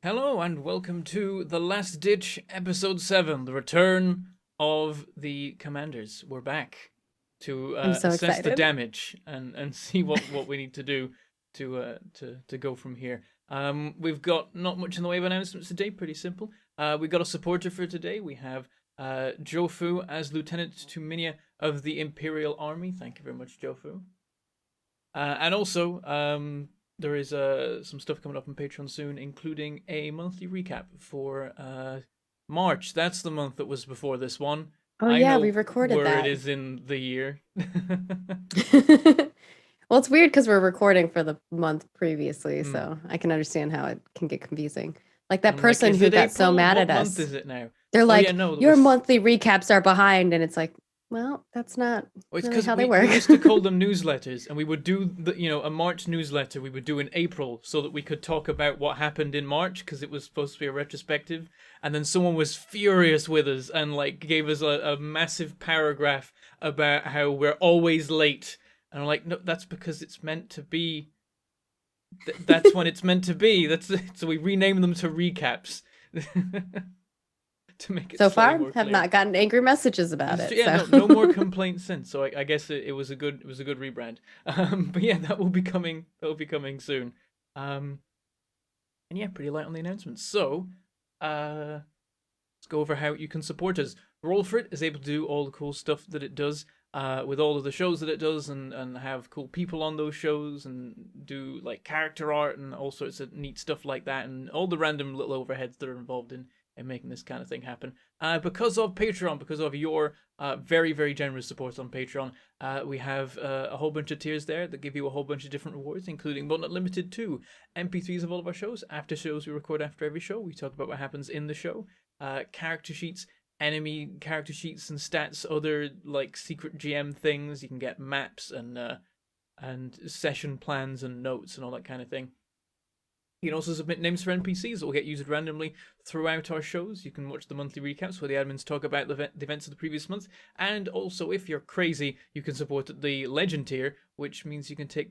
Hello and welcome to The Last Ditch, Episode 7, the return of the Commanders. We're back to I'm so assess the excited. damage and see what we need to do to go from here. We've got not much in the way of announcements today, pretty simple. We've got a supporter for today. We have Jofu as Lieutenant Tuminia of the Imperial Army. Thank you very much, Jofu. And also, there is some stuff coming up on Patreon soon, including a monthly recap for March. That's the month that was before this one. Oh I yeah, know we recorded where it that. is in the year. Well, it's weird because we're recording for the month previously, Hmm. so I can understand how it can get confusing. Like that I'm like, person is who it got so April? mad What at month us. is it now? They're Oh yeah, like, no, your monthly recaps are behind, and it's like, well, that's not Well, it's really because how they we work. used to call them newsletters, and we would do a March newsletter we would do in April so that we could talk about what happened in March because it was supposed to be a retrospective. And then someone was furious with us and like gave us a massive paragraph about how we're always late. And I'm like, no, that's because it's meant to be. That's when it's meant to be. That's so we rename them to recaps to make it So slightly far, more have clear. not gotten angry messages about it. Yeah, So no more complaints since. So I guess it was a good rebrand. But yeah, that will be coming. That will be coming soon. And yeah, pretty light on the announcements. So, let's go over how you can support us. Roll for It is able to do all the cool stuff that it does, with all of the shows that it does, and have cool people on those shows, and do like character art and all sorts of neat stuff like that, and all the random little overheads that are involved in making this kind of thing happen. Because of Patreon, because of your very, very generous support on Patreon, we have a whole bunch of tiers there that give you a whole bunch of different rewards, including but not limited to MP3s of all of our shows, after shows we record after every show. We talk about what happens in the show, character sheets, enemy character sheets and stats, other like secret GM things. You can get maps and session plans and notes and all that kind of thing. You can also submit names for NPCs that will get used randomly throughout our shows. You can watch the monthly recaps where the admins talk about the events of the previous month. And also, if you're crazy, you can support the Legend tier, which means you can take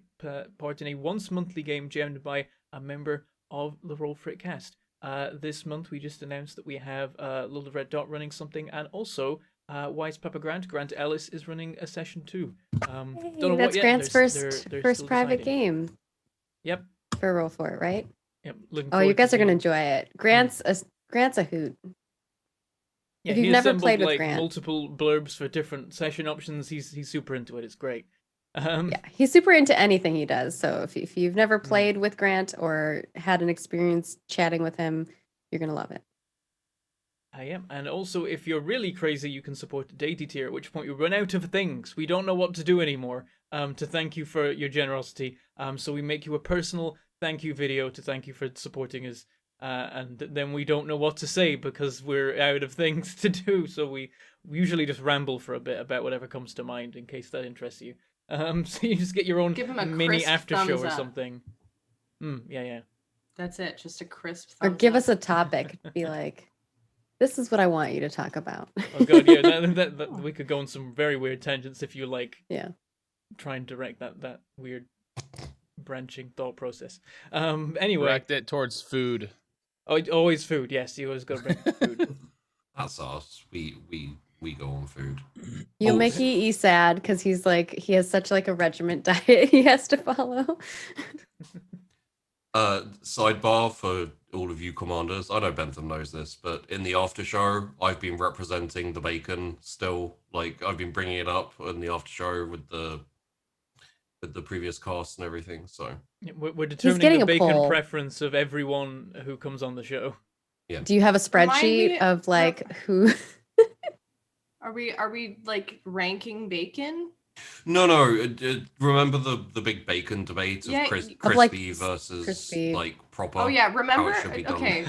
part in a once monthly game jammed by a member of the Roll For It cast. This month, we just announced that we have Little Red Dot running something, and also Wise Papa Grant Ellis is running a session too. Don't know what that's yet. Grant's They're first still private deciding. game. Yep. For Roll For It, right? Yep. Looking Oh, you forward guys to are gonna seeing. enjoy it. Grant's a hoot. Yeah, If he you've never assembled played with like Grant, multiple blurbs for different session options. He's super into it. It's great. yeah, he's super into anything he does. So if you've never Mm. played with Grant or had an experience chatting with him, you're gonna love it. I am. And also, if you're really crazy, you can support the deity tier, at which point we run out of things. We don't know what to do anymore to thank you for your generosity. So we make you a personal thank you video to thank you for supporting us. And then we don't know what to say because we're out of things to do. So we usually just ramble for a bit about whatever comes to mind in case that interests you. So you just get your own Give him a mini crisp after show thumbs or up. something. Yeah. That's it. Just a crisp Or thumbs give up. us a topic. Be like, this is what I want you to talk about. Oh god, yeah, that we could go on some very weird tangents if you like. Yeah. Try and direct that weird branching thought process. Anyway, Direct it towards food. oh, always food. Yes, you always got to bring food. That's us. We go on food. You'll Oh, make E sad because he's like he has such like a regiment diet he has to follow. Sidebar for all of you commanders. I know Bentham knows this, but in the after show, I've been representing the bacon still. Like I've been bringing it up in the after show with the previous cast and everything. So We're determining getting the a bacon poll. preference of everyone who comes on the show. yeah. Do you have a Remind spreadsheet me- of like who? Are we like ranking bacon? No. Remember the big bacon debate of Yeah, crispy of, like, versus crispy. like proper. Oh yeah, remember? should be done. Okay.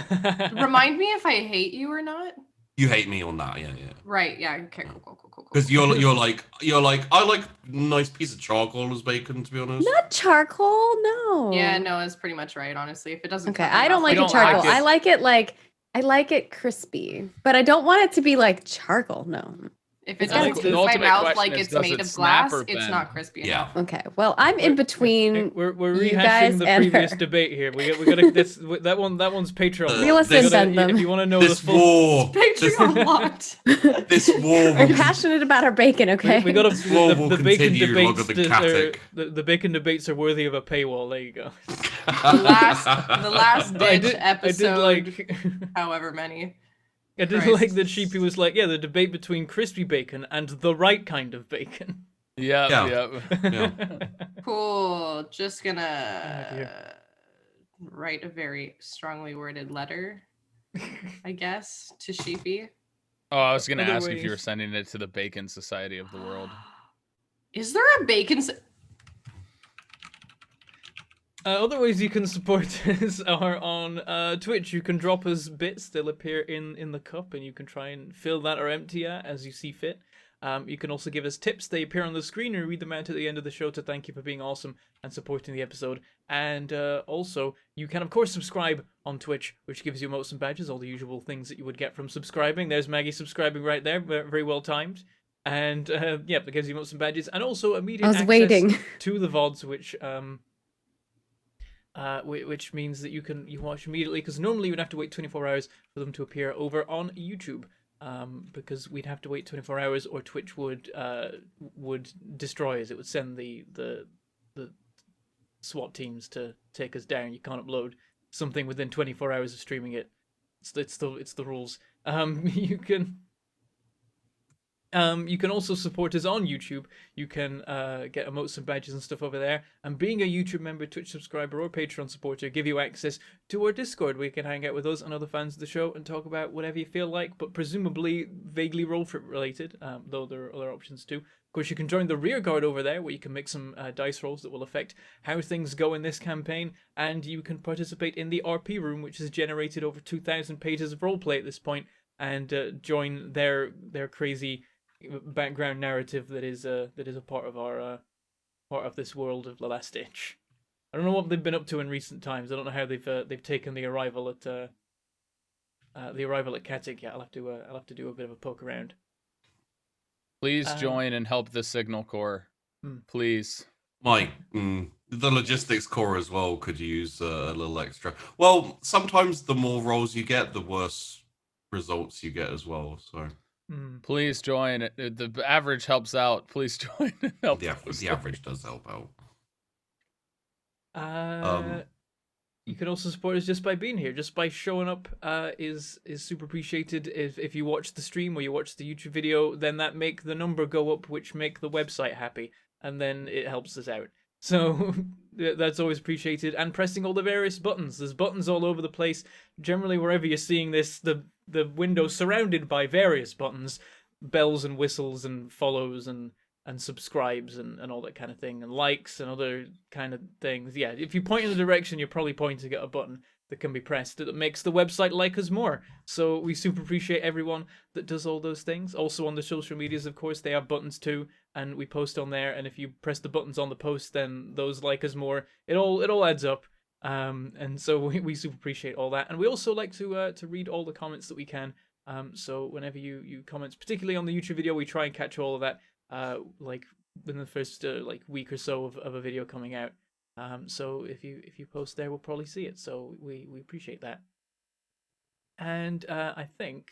Remind me if I hate you or not. You hate me on that, yeah. Right. Yeah. Okay. Cool. Because you're like I like nice piece of charcoal as bacon, to be honest. Not charcoal, no. Yeah. No, that's pretty much right. Honestly, if it doesn't. Okay, cut me I don't off, like You it don't charcoal. like it. I like it crispy, but I don't want it to be like charcoal. No. If it It's gotta doesn't taste- taste my ultimate mouth question like is, it's does made it of snap glass, or it's bend? not crispy Yeah. enough. Okay. Well, I'm in between. We're you rehashing guys the and previous her. debate here. We got this that one's Patreon. We locked. listen, You gotta- Bentham. if you want to know This the full. war, Patreon locked. this war We're will passionate about our bacon, okay? We got This war will the bacon continue debates. longer than Katic. The bacon debates are worthy of a paywall. There you go. The last But I ditch did episode, like. however many. I did Christ. like that Sheepy was like, yeah, the debate between crispy bacon and the right kind of bacon. Yeah, Yeah. yeah. Cool. Just dear. gonna write a very strongly worded letter, I guess, to Sheepy. Oh, I was gonna Other ask if you were ways. sending it to the Bacon Society of the World. Is there a bacon? Other ways you can support us are on Twitch. You can drop us bits; they'll appear in the cup, and you can try and fill that or empty it as you see fit. You can also give us tips; they appear on the screen, and we read them out at the end of the show to thank you for being awesome and supporting the episode. And also, you can of course subscribe on Twitch, which gives you emotes and badges, all the usual things that you would get from subscribing. There's Maggie subscribing right there, very well timed. And yeah, that gives you emotes and badges, and also immediate I was access waiting. to the VODs, which means that you watch immediately, because normally you'd have to wait 24 hours for them to appear over on YouTube, because we'd have to wait 24 hours or Twitch would destroy us. It would send the SWAT teams to take us down. You can't upload something within 24 hours of streaming it. It's the rules. You can also support us on YouTube. You can get emotes and badges and stuff over there. And being a YouTube member, Twitch subscriber, or Patreon supporter give you access to our Discord, where you can hang out with us and other fans of the show and talk about whatever you feel like, but presumably vaguely roll-flip related, though there are other options too. Of course, you can join the rear guard over there, where you can make some dice rolls that will affect how things go in this campaign, and you can participate in the RP room, which has generated over 2,000 pages of roleplay at this point, and join their crazy background narrative that is a part of this world of the Last Ditch. I don't know what they've been up to in recent times. I don't know how they've taken the arrival at Katic yet. I'll have to do a bit of a poke around. Please join and help the Signal Corps. Please. Mike, the logistics core as well could use a little extra. Well, sometimes the more roles you get, the worse results you get as well. So Please join. The average helps out. Please join and help. the average does help out. You can also support us just by being here, just by showing up. Is super appreciated. If you watch the stream or you watch the YouTube video, then that make the number go up, which make the website happy, and then it helps us out. So that's always appreciated. And pressing all the various buttons. There's buttons all over the place. Generally, wherever you're seeing this, the window surrounded by various buttons, bells and whistles and follows and subscribes and all that kind of thing, and likes and other kind of things. Yeah, if you point in the direction, you're probably pointing at a button that can be pressed that makes the website like us more. So we super appreciate everyone that does all those things. Also on the social medias, of course, they have buttons too, and we post on there. And if you press the buttons on the post, then those like us more. It all adds up. And so we super appreciate all that. And we also like to read all the comments that we can. So whenever you comment, particularly on the YouTube video, we try and catch all of that. Like within the first like week or so of a video coming out. So if you post there, we'll probably see it. So we appreciate that. And I think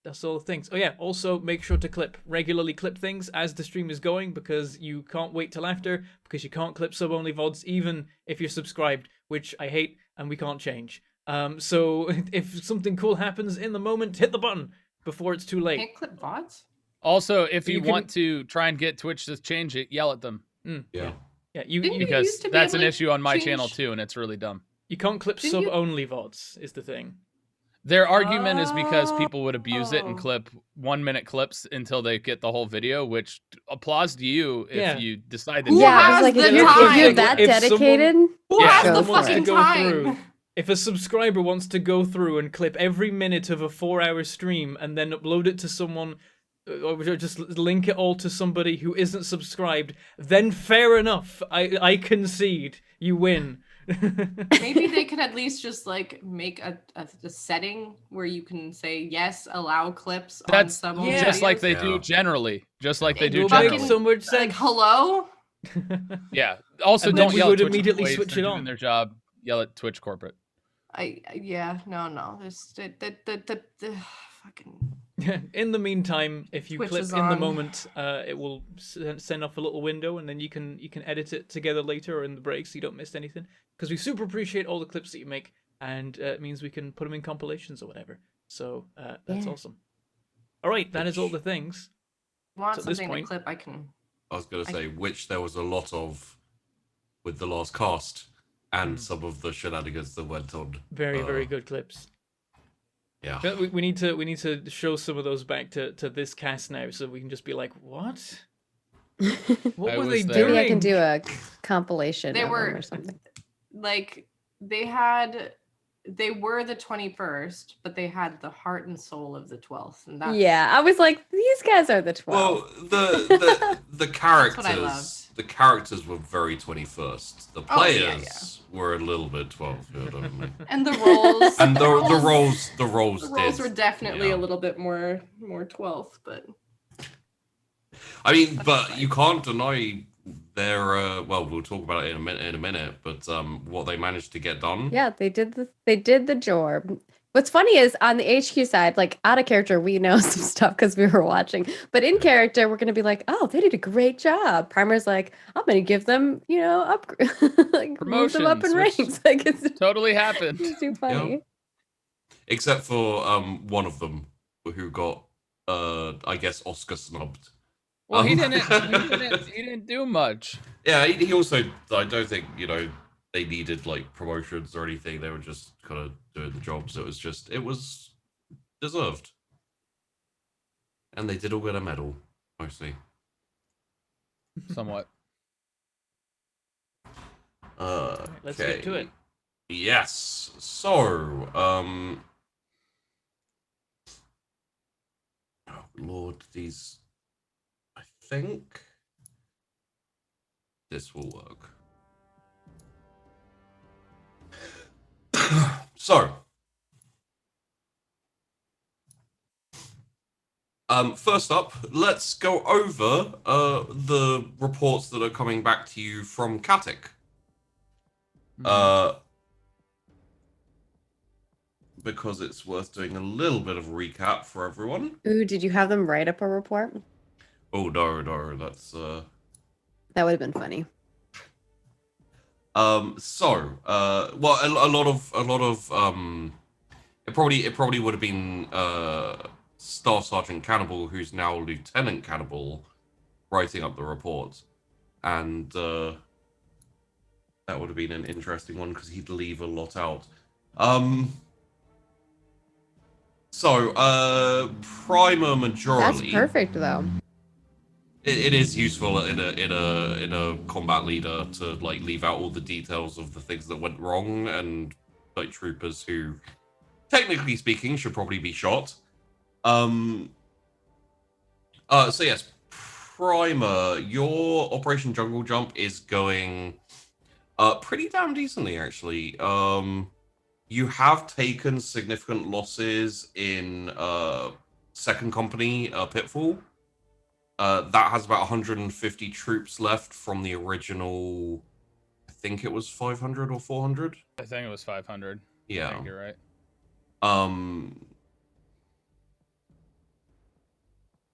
that's all the things. Oh yeah, also make sure to regularly clip things as the stream is going, because you can't wait till after, because you can't clip sub-only VODs even if you're subscribed, which I hate and we can't change. So if something cool happens in the moment, hit the button before it's too late. Can't clip VODs? Also, if you You can- want to try and get Twitch to change it, yell at them. Yeah. Yeah, Didn't you Because used to be that's able an to issue on my change- channel too, and it's really dumb. you can't clip Didn't you- sub-only VODs is the thing. Their argument is because people would abuse it and Oh. clip 1 minute clips until they get the whole video, which applause to you if Yeah. you decide that. Who Yeah, I has was like, the if you're time? that If someone- dedicated, Who Yeah. has the Someone wants to fucking go time? through. If a subscriber wants to go through and clip every minute of a 4-hour stream and then upload it to someone, or just link it all to somebody who isn't subscribed, then fair enough. I concede. You win. Maybe they could at least just like make a setting where you can say yes, allow clips on That's some Yeah. just like videos. they Yeah. do generally. Just like they It do will fucking- make generally. so much Like, sense. hello? Yeah. Also, And then don't we yell would at Twitch immediately employees switch for it doing on. their job. Yell at Twitch corporate. No. There's the fucking In the meantime, if you Twitch clip is in the on. moment, it will send off a little window, and then you can edit it together later or in the break, so you don't miss anything. Because we super appreciate all the clips that you make, and it means we can put them in compilations or whatever. So that's Yeah. awesome. All right, that is all the things. want So at this something point- to clip, I can. I was going I- to say, which there was a lot of with the last cast and Mm. some of the shenanigans that went on. Very very good clips. Yeah. But we need to show some of those back to this cast now, so we can just be like, what? What I were was they there. doing? Maybe I can do a compilation They of were them or something. like they were the 21st, but they had the heart and soul of the 12th, and that's Yeah, I was like, these guys are the 12. Well, the characters, what I loved. the characters were very 21st. The Oh, yeah, players were a little bit 12th. You know what I mean? And the roles And the roles roles the roles did. were definitely yeah. a little bit more 12th, but I mean, That's but fine. you can't deny their. Well, we'll talk about it in a minute. But what they managed to get done. Yeah, they did the job. What's funny is on the HQ side, like out of character, we know some stuff because we were watching. But in character, we're gonna be like, oh, they did a great job. Primer's like, I'm gonna give them, up like move them up in Promotions, which ranks. Like it's Totally happened. it's too funny. Except for one of them who got, I guess, Oscar snubbed. Well, he Um, didn't do much. Yeah, he also. I don't think they needed like promotions or anything. They were just kind of doing the job. So it was deserved, and they did all get a medal mostly. Somewhat. Let's get to it. Yes. So, oh Lord, these. I think this will work. So, first up, let's go over the reports that are coming back to you from Katic. Because it's worth doing a little bit of a recap for everyone. Ooh, did you have them write up a report? Oh no, that's That would have been funny. well, a lot of it probably would have been Staff Sergeant Cannibal, who's now Lieutenant Cannibal, writing up the report, and that would have been an interesting one because he'd leave a lot out. Primer majorly. That's perfect though. It is useful in a combat leader to like leave out all the details of the things that went wrong and like troopers who, technically speaking, should probably be shot. So yes, Primer, your Operation Jungle Jump is going pretty damn decently actually. You have taken significant losses in Second Company Pitfall. That has about 150 troops left from the original. I think it was 500 or 400. I think it was 500. Yeah. I think you're right.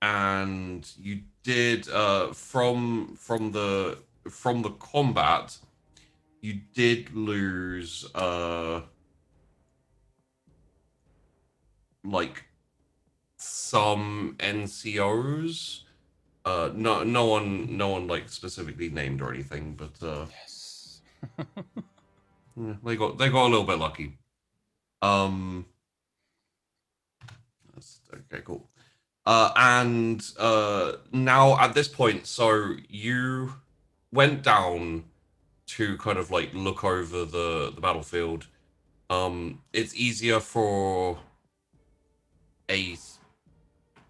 And you did from the combat, you did lose like some NCOs. No one like specifically named or anything, but Yes. yeah, they got a little bit lucky. That's okay, cool. And now at this point, so you went down to kind of like look over the battlefield. It's easier for a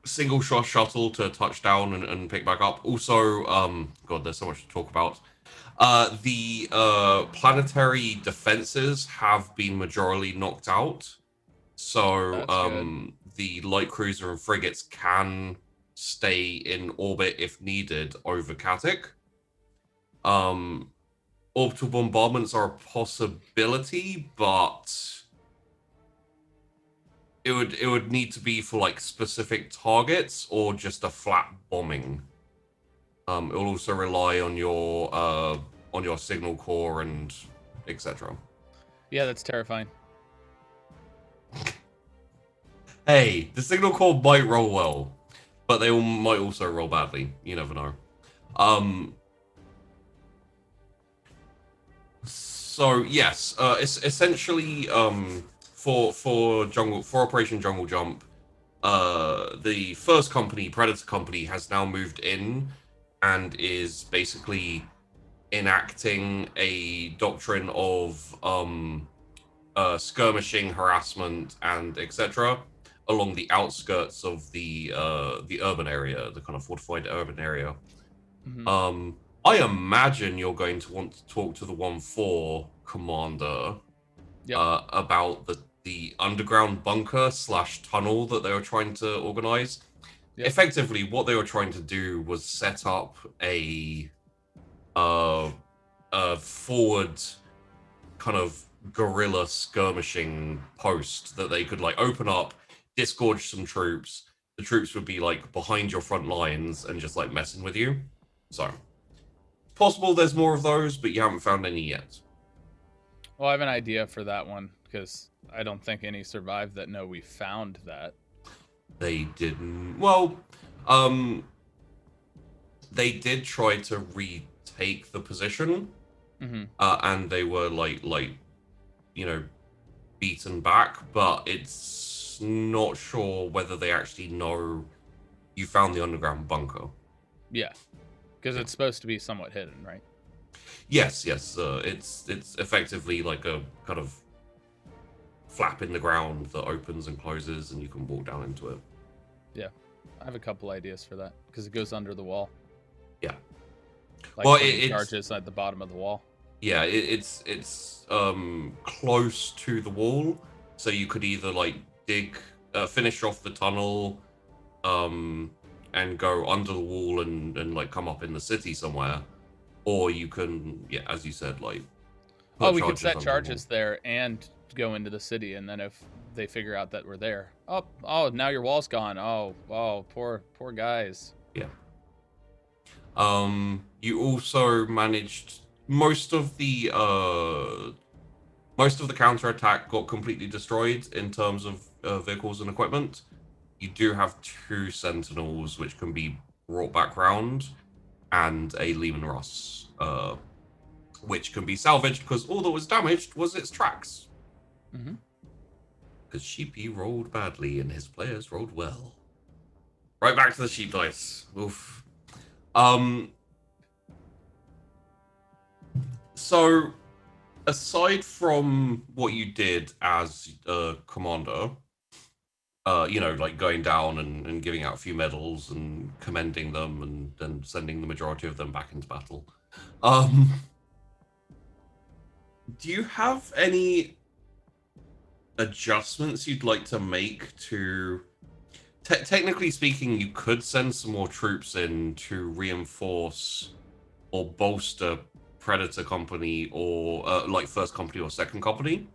single shot shuttle to touch down and pick back up. Also, God, there's so much to talk about. The planetary defenses have been majorly knocked out. So That's good. the light cruiser and frigates can stay in orbit if needed over Katic. Orbital bombardments are a possibility, but it would need to be for like specific targets or just a flat bombing. It will also rely on your signal core and etc. Yeah, that's terrifying. Hey, the signal core might roll well, but they might also roll badly. You never know. So yes, it's essentially for Operation Jungle Jump, the first company, Predator Company, has now moved in and is basically enacting a doctrine of skirmishing, harassment, and etc. along the outskirts of the urban area, the kind of fortified urban area. Mm-hmm. I imagine you're going to want to talk to the 1-4 commander about the underground bunker / tunnel that they were trying to organize. Yep. Effectively, what they were trying to do was set up a forward kind of guerrilla skirmishing post that they could like open up, disgorge some troops. The troops would be like behind your front lines and just like messing with you. So possible there's more of those, but you haven't found any yet. Well, I have an idea for that one because I don't think any survived that know we found that. They didn't. Well, they did try to retake the position, and they were like beaten back. But it's not sure whether they actually know you found the underground bunker. Yeah, because it's supposed to be somewhat hidden, right? Yes. It's effectively like a kind of flap in the ground that opens and closes, and you can walk down into it. Yeah, I have a couple ideas for that because it goes under the wall. Yeah. Like well, it charges at the bottom of the wall. Yeah, it's close to the wall, so you could either like finish off the tunnel, and go under the wall and like come up in the city somewhere, or you can, yeah, as you said, like. Oh, we could set charges there and go into the city, and then if they figure out that we're there, oh, now your wall's gone. Oh, poor guys. Yeah. You also managed most of the counterattack got completely destroyed in terms of vehicles and equipment. You do have 2 Sentinels which can be brought back round, and a Lehman Russ, which can be salvaged because all that was damaged was its tracks. Because Sheepy rolled badly and his players rolled well. Right back to the sheep dice. Oof. So, aside from what you did as a commander, like going down and giving out a few medals and commending them and then sending the majority of them back into battle, do you have any adjustments you'd like to make to... Technically speaking, you could send some more troops in to reinforce or bolster Predator Company or like First Company or Second Company.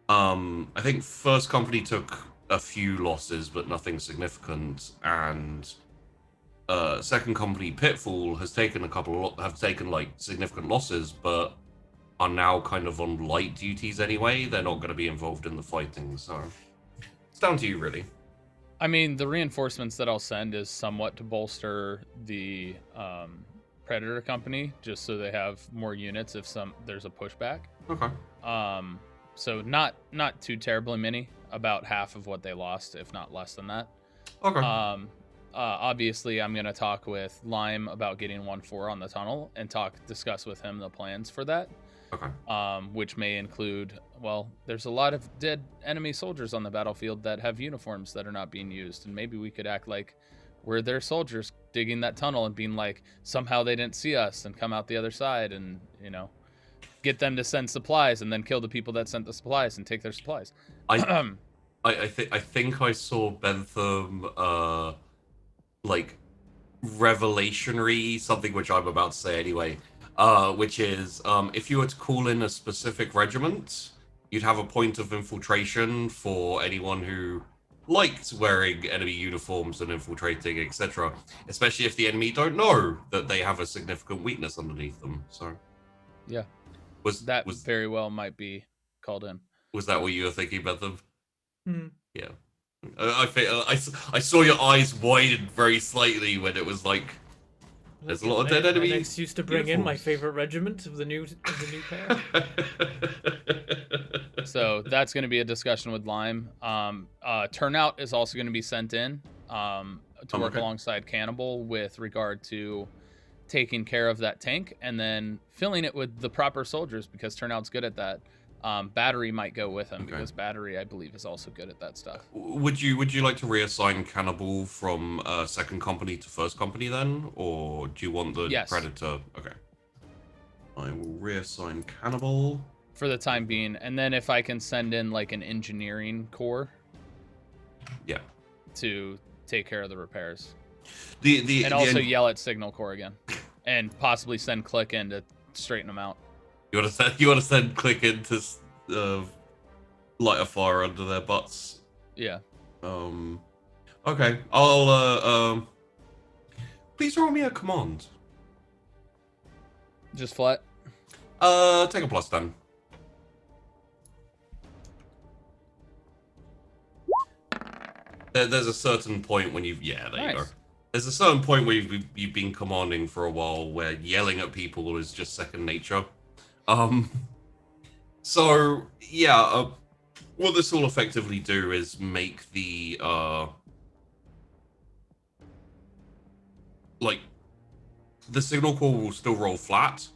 I think First Company took a few losses, but nothing significant, and Second Company Pitfall has taken like significant losses, but are now kind of on light duties anyway. They're not going to be involved in the fighting, so it's down to you, really. I mean, the reinforcements that I'll send is somewhat to bolster the Predator Company, just so they have more units if there's a pushback. Okay. So not too terribly many, about half of what they lost, if not less than that. Okay. Obviously, I'm gonna talk with Lime about getting 1-4 on the tunnel and discuss with him the plans for that. Okay. Which may include well, there's a lot of dead enemy soldiers on the battlefield that have uniforms that are not being used, and maybe we could act like we're their soldiers digging that tunnel and being like, somehow they didn't see us and come out the other side, and get them to send supplies and then kill the people that sent the supplies and take their supplies. I think I saw Bentham like revelationary something which I'm about to say anyway. Which is if you were to call in a specific regiment, you'd have a point of infiltration for anyone who liked wearing enemy uniforms and infiltrating, etc. Especially if the enemy don't know that they have a significant weakness underneath them. So Yeah, was very well might be called in. Was that what you were thinking, Bentham? Hmm. Yeah. I saw your eyes widen very slightly when it was like, there's a lot of dead My enemies. next used to bring in my favorite regiment of the new pair. So that's going to be a discussion with Lime. Turnout is also going to be sent in to work alongside Cannibal with regard to taking care of that tank and then filling it with the proper soldiers, because Turnout's good at that. Battery might go with him because Battery, I believe, is also good at that stuff. Would you like to reassign Cannibal from second company to first company then, or do you want the Predator? Okay, I will reassign Cannibal for the time being, and then if I can send in like an engineering corps, to take care of the repairs, and also yell at Signal Corps again, and possibly send Click in to straighten them out. You want to send Click in to light a fire under their butts? Yeah. Okay. I'll please roll me a command. Just flat. Take a plus then. There's a certain point when you've there you go. There's a certain point where you've been commanding for a while where yelling at people is just second nature. So yeah, what this will effectively do is make the like the signal core will still roll flat,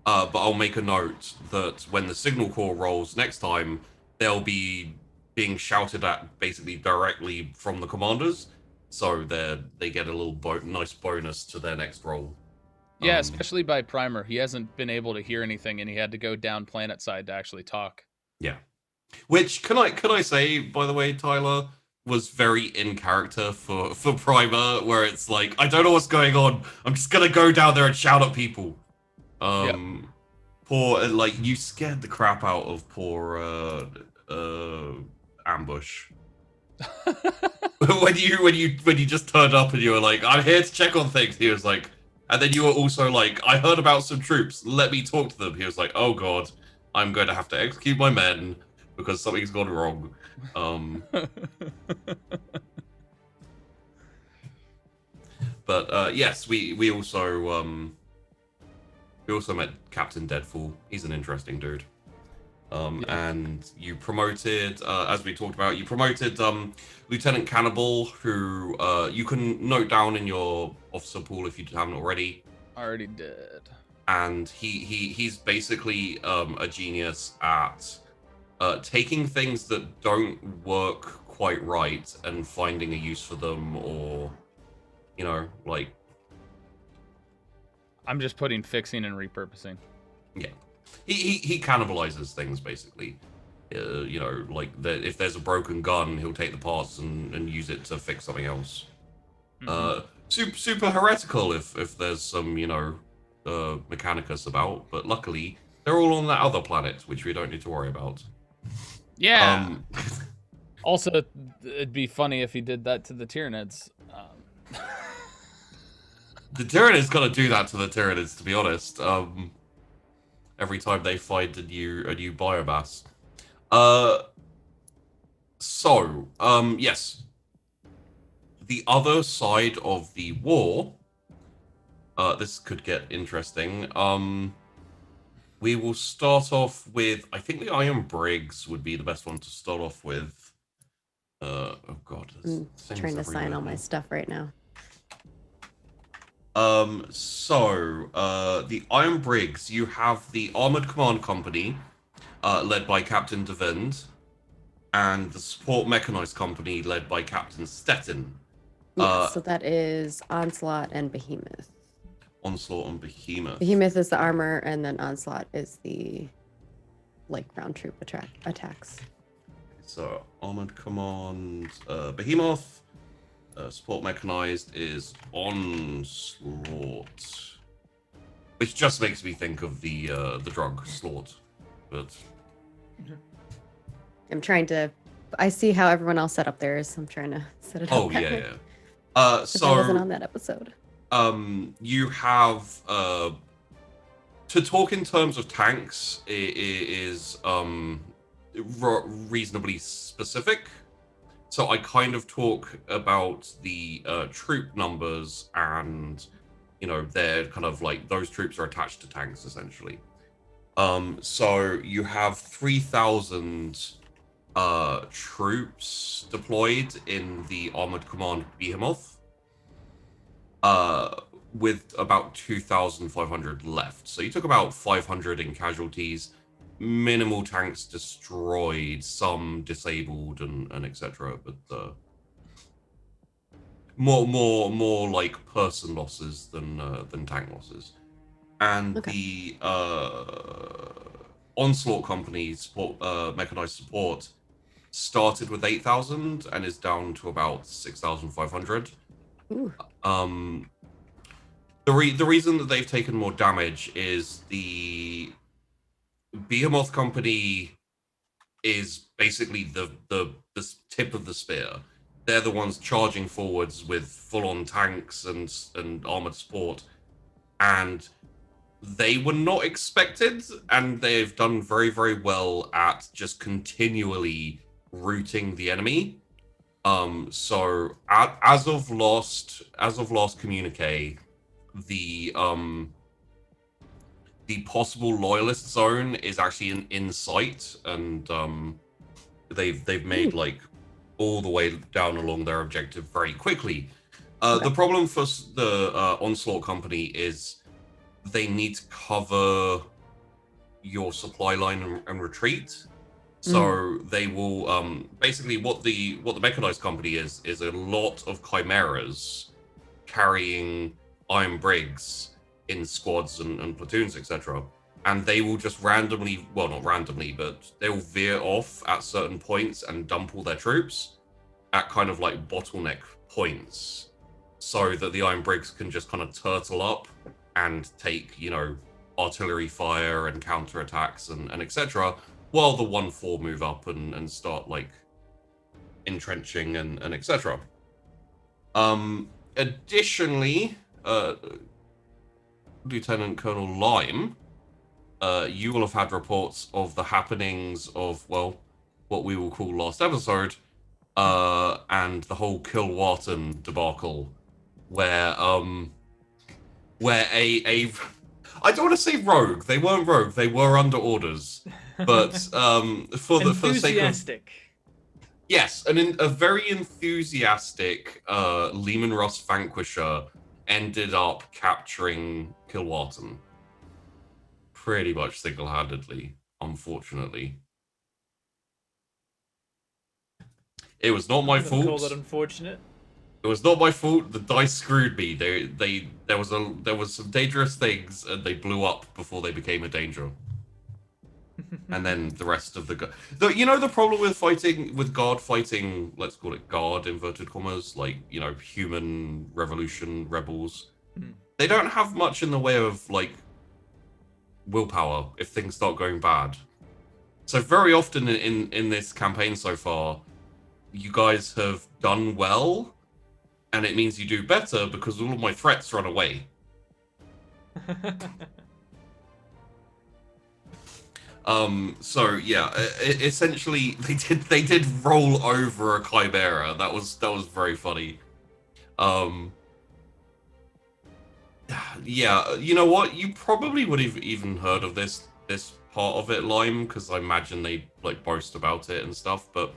but I'll make a note that when the signal core rolls next time, they'll be being shouted at basically directly from the commanders, so they get a little nice bonus to their next roll. Yeah, especially by Primer. He hasn't been able to hear anything, and he had to go down planet side to actually talk. Yeah. Which, can I say, by the way, Tyler, was very in character for Primer, where it's like, I don't know what's going on. I'm just going to go down there and shout at people. Poor, like, you scared the crap out of poor Ambush. when you just turned up and you were like, I'm here to check on things, he was like, and then you were also like, I heard about some troops, let me talk to them. He was like, oh god, I'm going to have to execute my men because something's gone wrong. But yes, we also met Captain Deadpool. He's an interesting dude. And you promoted, as we talked about, you promoted Lieutenant Cannibal, who you can note down in your officer pool if you haven't already. I already did. And he's basically a genius at taking things that don't work quite right and finding a use for them, or like. I'm just putting fixing and repurposing. Yeah. He cannibalizes things basically, like if there's a broken gun, he'll take the parts and use it to fix something else. Super heretical if there's some Mechanicus about, but luckily they're all on that other planet, which we don't need to worry about. Yeah. Also, it'd be funny if he did that to the Tyranids. The Tyranids gonna do that to the Tyranids, to be honest. Every time they find a new biomass. Yes. The other side of the war, this could get interesting. We will start off with, I think the Iron Briggs would be the best one to start off with. Oh god. I'm trying to sign all my stuff right now. The Iron Briggs, you have the Armored Command Company, led by Captain DeVind, and the support mechanized company led by Captain Stettin. Yes, so that is Onslaught and Behemoth. Onslaught and Behemoth. Behemoth is the armor, and then Onslaught is the ground troop attacks. So Armored Command, Behemoth. Support mechanized is Onslaught, which just makes me think of the drug Slaught, but I'm trying to. I see how everyone else set up theirs. I'm trying to set it up. oh that yeah, way. yeah. 'Cause I wasn't on that episode. You have to talk in terms of tanks is reasonably specific. So I kind of talk about the troop numbers, and they're kind of like those troops are attached to tanks essentially. So you have 3,000 troops deployed in the Armored Command Behemoth, with about 2,500 left. So you took about 500 in casualties, minimal tanks destroyed, some disabled, and etc. But more like person losses than tank losses. And the Onslaught Company's support, mechanized support started with 8,000 and is down to about 6,500. The reason that they've taken more damage is the Behemoth Company is basically the tip of the spear. They're the ones charging forwards with full-on tanks and armored support, and they were not expected, and they've done very, very well at just continually routing the enemy. So as of last communique, the possible loyalist zone is actually in sight, and they've made like all the way down along their objective very quickly. The problem for the Onslaught Company is they need to cover your supply line and retreat. So they will basically what the mechanized company is a lot of chimeras carrying iron brigs in squads and platoons, etc. And they will just randomly, well, not randomly, but they will veer off at certain points and dump all their troops at kind of like bottleneck points, so that the iron brigs can just kind of turtle up and take, artillery fire and counterattacks and etc. while the 1-4 move up and start like entrenching and etc. Additionally, Lieutenant Colonel Lime, you will have had reports of the happenings of, well, what we will call last episode, and the whole Kilwharton debacle, where a I don't want to say rogue. They weren't rogue. They were under orders. But for the sake of, yes, a very enthusiastic Leman Russ Vanquisher ended up capturing Kilwharton pretty much single-handedly, unfortunately. It was not my fault. Call that unfortunate. It was not my fault. The dice screwed me. There was some dangerous things, and they blew up before they became a danger. And then the rest of the problem with guard fighting, let's call it guard inverted commas, like human revolution rebels. They don't have much in the way of like willpower if things start going bad. So very often in this campaign so far, you guys have done well, and it means you do better because all of my threats run away. So yeah, essentially they did roll over a chimera. That was very funny. Yeah, you know what? You probably would have even heard of this part of it, Lime, because I imagine they like boast about it and stuff. But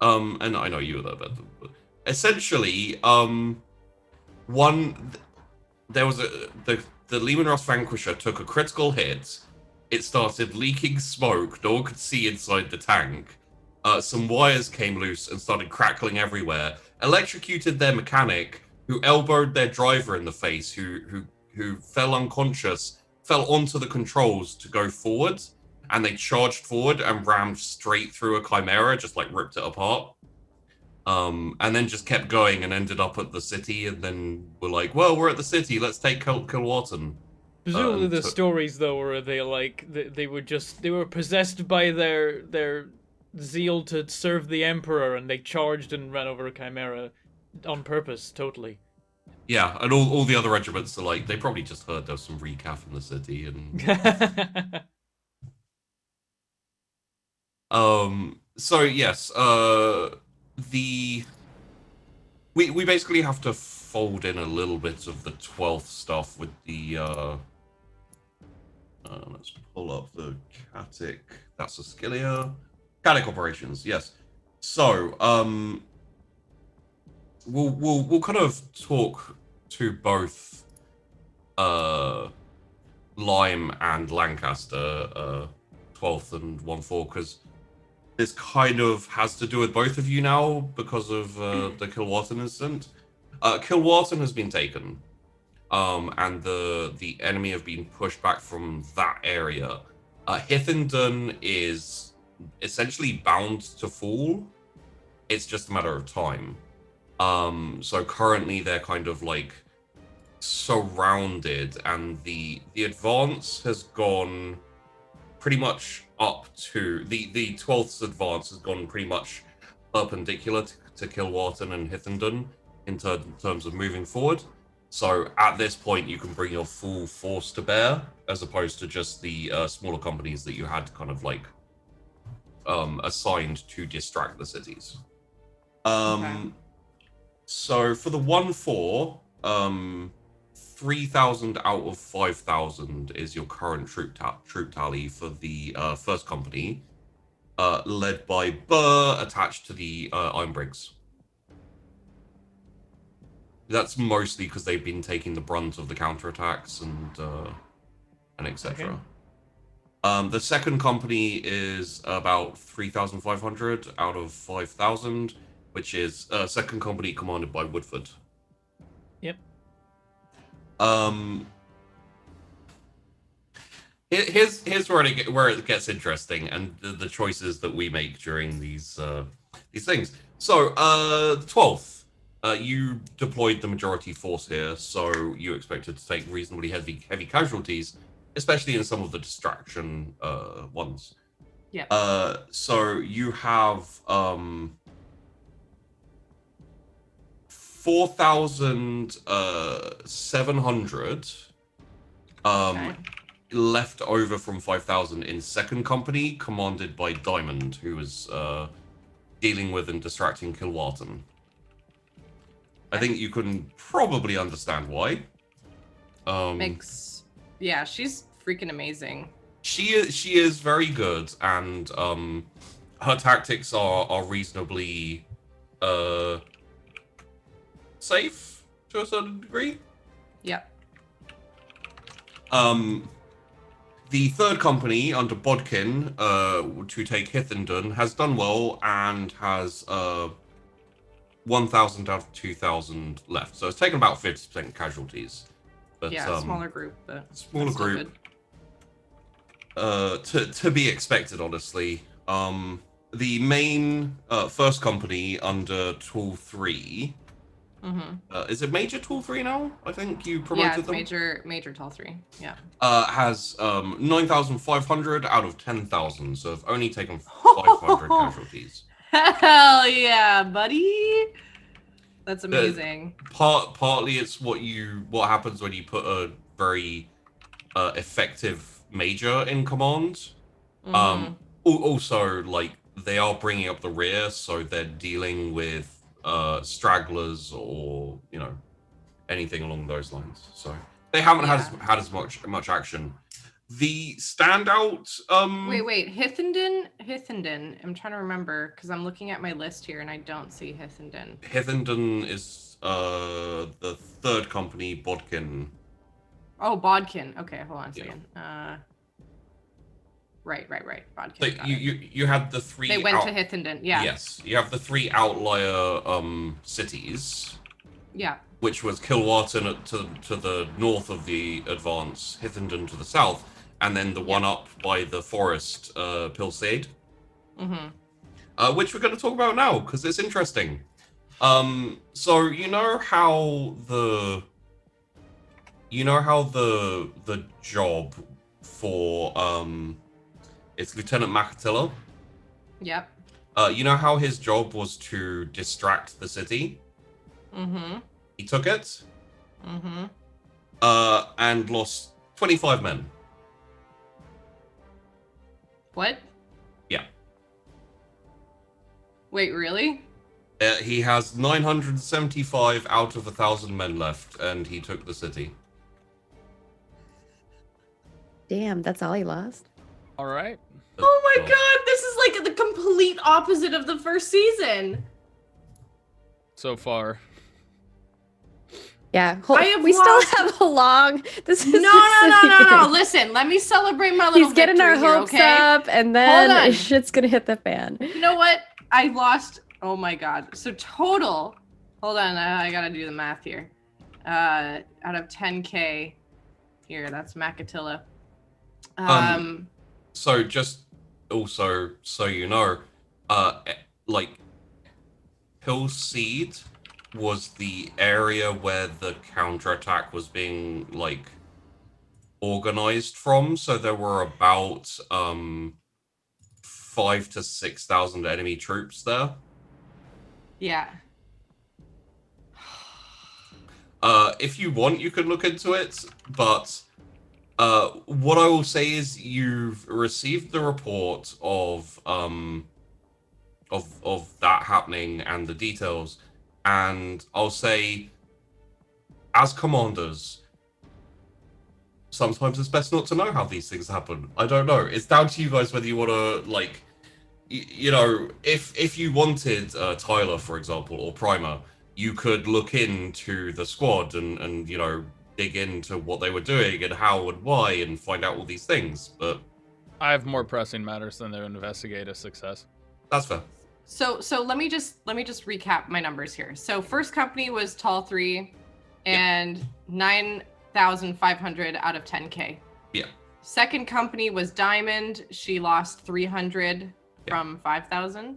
and I know you were there, but essentially, there was the Leman Russ Vanquisher took a critical hit it started leaking smoke. No one could see inside the tank. Some wires came loose and started crackling everywhere. Electrocuted their mechanic, who elbowed their driver in the face, who fell unconscious, fell onto the controls to go forward, and they charged forward and rammed straight through a chimera, just like ripped it apart. And then just kept going and ended up at the city, and then were like, well, we're at the city, let's take Kilwatton. Presumably the stories though were they like they were possessed by their zeal to serve the emperor, and they charged and ran over a chimera on purpose, totally. Yeah, and all the other regiments are like, they probably just heard there was some recaf in the city, and so yes, we basically have to fold in a little bit of the 12th stuff with the let's pull up the Catic. That's Ascilia. Catic operations, yes. So we'll kind of talk to both Lyme and Lancaster, 12th and 1-4, because this kind of has to do with both of you now because of the Kilwatton incident. Kilwatton has been taken, and the enemy have been pushed back from that area. Hithenden is essentially bound to fall. It's just a matter of time. So currently they're kind of like surrounded, and the advance has gone pretty much up to the 12th's advance has gone pretty much perpendicular to Kilwatton and Hithenden in terms of moving forward. So at this point, you can bring your full force to bear, as opposed to just the smaller companies that you had kind of like assigned to distract the cities. Okay. So for the 1-4, 3,000 out of 5,000 is your current troop tally for the first company, led by Burr, attached to the Ironbriggs. That's mostly because they've been taking the brunt of the counterattacks and etc. Okay. The second company is about 3,500 out of 5,000, which is second company commanded by Woodford. Yep. Here's where it gets interesting, and the choices that we make during these things. So the 12th, you deployed the majority force here, so you expected to take reasonably heavy casualties, especially in some of the distraction ones. Yeah. So you have 4,700 Okay. left over from 5,000 in second company, commanded by Diamond, who was dealing with and distracting Kilwatton. I think you can probably understand why. Yeah, she's freaking amazing. She is very good, and her tactics are reasonably safe to a certain degree. Yep. The third company under Bodkin to take Hithenden has done well and has 1,000 out of 2,000 left. So it's taken about 50% casualties. But, yeah, smaller group, but smaller group. To be expected, honestly. The main first company under Tool 3. Is it Major Tool 3 now? I think you promoted them. Yeah, Major Tool 3. Yeah. Has 9,500 out of 10,000, so have only taken 500 casualties. Hell yeah, buddy! That's amazing. Partly it's what happens when you put a very effective major in command. Also, like, they are bringing up the rear, so they're dealing with stragglers or anything along those lines. So they haven't had as much action. The standout. Wait. Hithenden. I'm trying to remember because I'm looking at my list here and I don't see Hithenden. Hithenden is the third company, Bodkin. Oh, Bodkin. Okay, hold on a second. Right. Bodkin. So got it. you had the three. They went to Hithenden. Yeah. Yes, you have the three outlier cities, Yeah. which was Kilwarton to the north of the advance, Hithenden to the south, and then the one up by the forest, Pilsade. Mm-hmm. Which we're going to talk about now because it's interesting. So you know how the job for it's Lieutenant Macatilla. Yep. You know how his job was to distract the city? Mm-hmm. He took it. Mm-hmm. And lost 25 men. What? Yeah. Wait, really? He has 975 out of 1,000 men left, and he took the city. Damn, that's all he lost. All right. Oh my god, this is like the complete opposite of the first season. So far. Yeah, I have we lost- still have a long. This is No. Listen, let me celebrate my little He's getting our victory here, hopes okay? up, and Hold on. then shit's gonna hit the fan. You know what? I lost. Oh my god. So total. Hold on. I gotta do the math here. Out of 10k. Here, that's Macatilla. So just also so you know, like Hillseed was the area where the counterattack was being like organized from. So there were about 5,000 to 6,000 enemy troops there. Yeah. If you want, you can look into it, but what I will say is you've received the report of that happening and the details, and I'll say, as commanders, sometimes it's best not to know how these things happen. I don't know. It's down to you guys whether you want to, like, you know, if you wanted Tyler, for example, or Primer, you could look into the squad and you know, dig into what they were doing and how and why and find out all these things. But I have more pressing matters than to investigate a success. that's fair. So let me just recap my numbers here. So first company was Tall 3 and 9,500 out of 10k. Yeah. Second company was Diamond. She lost 300 from 5,000.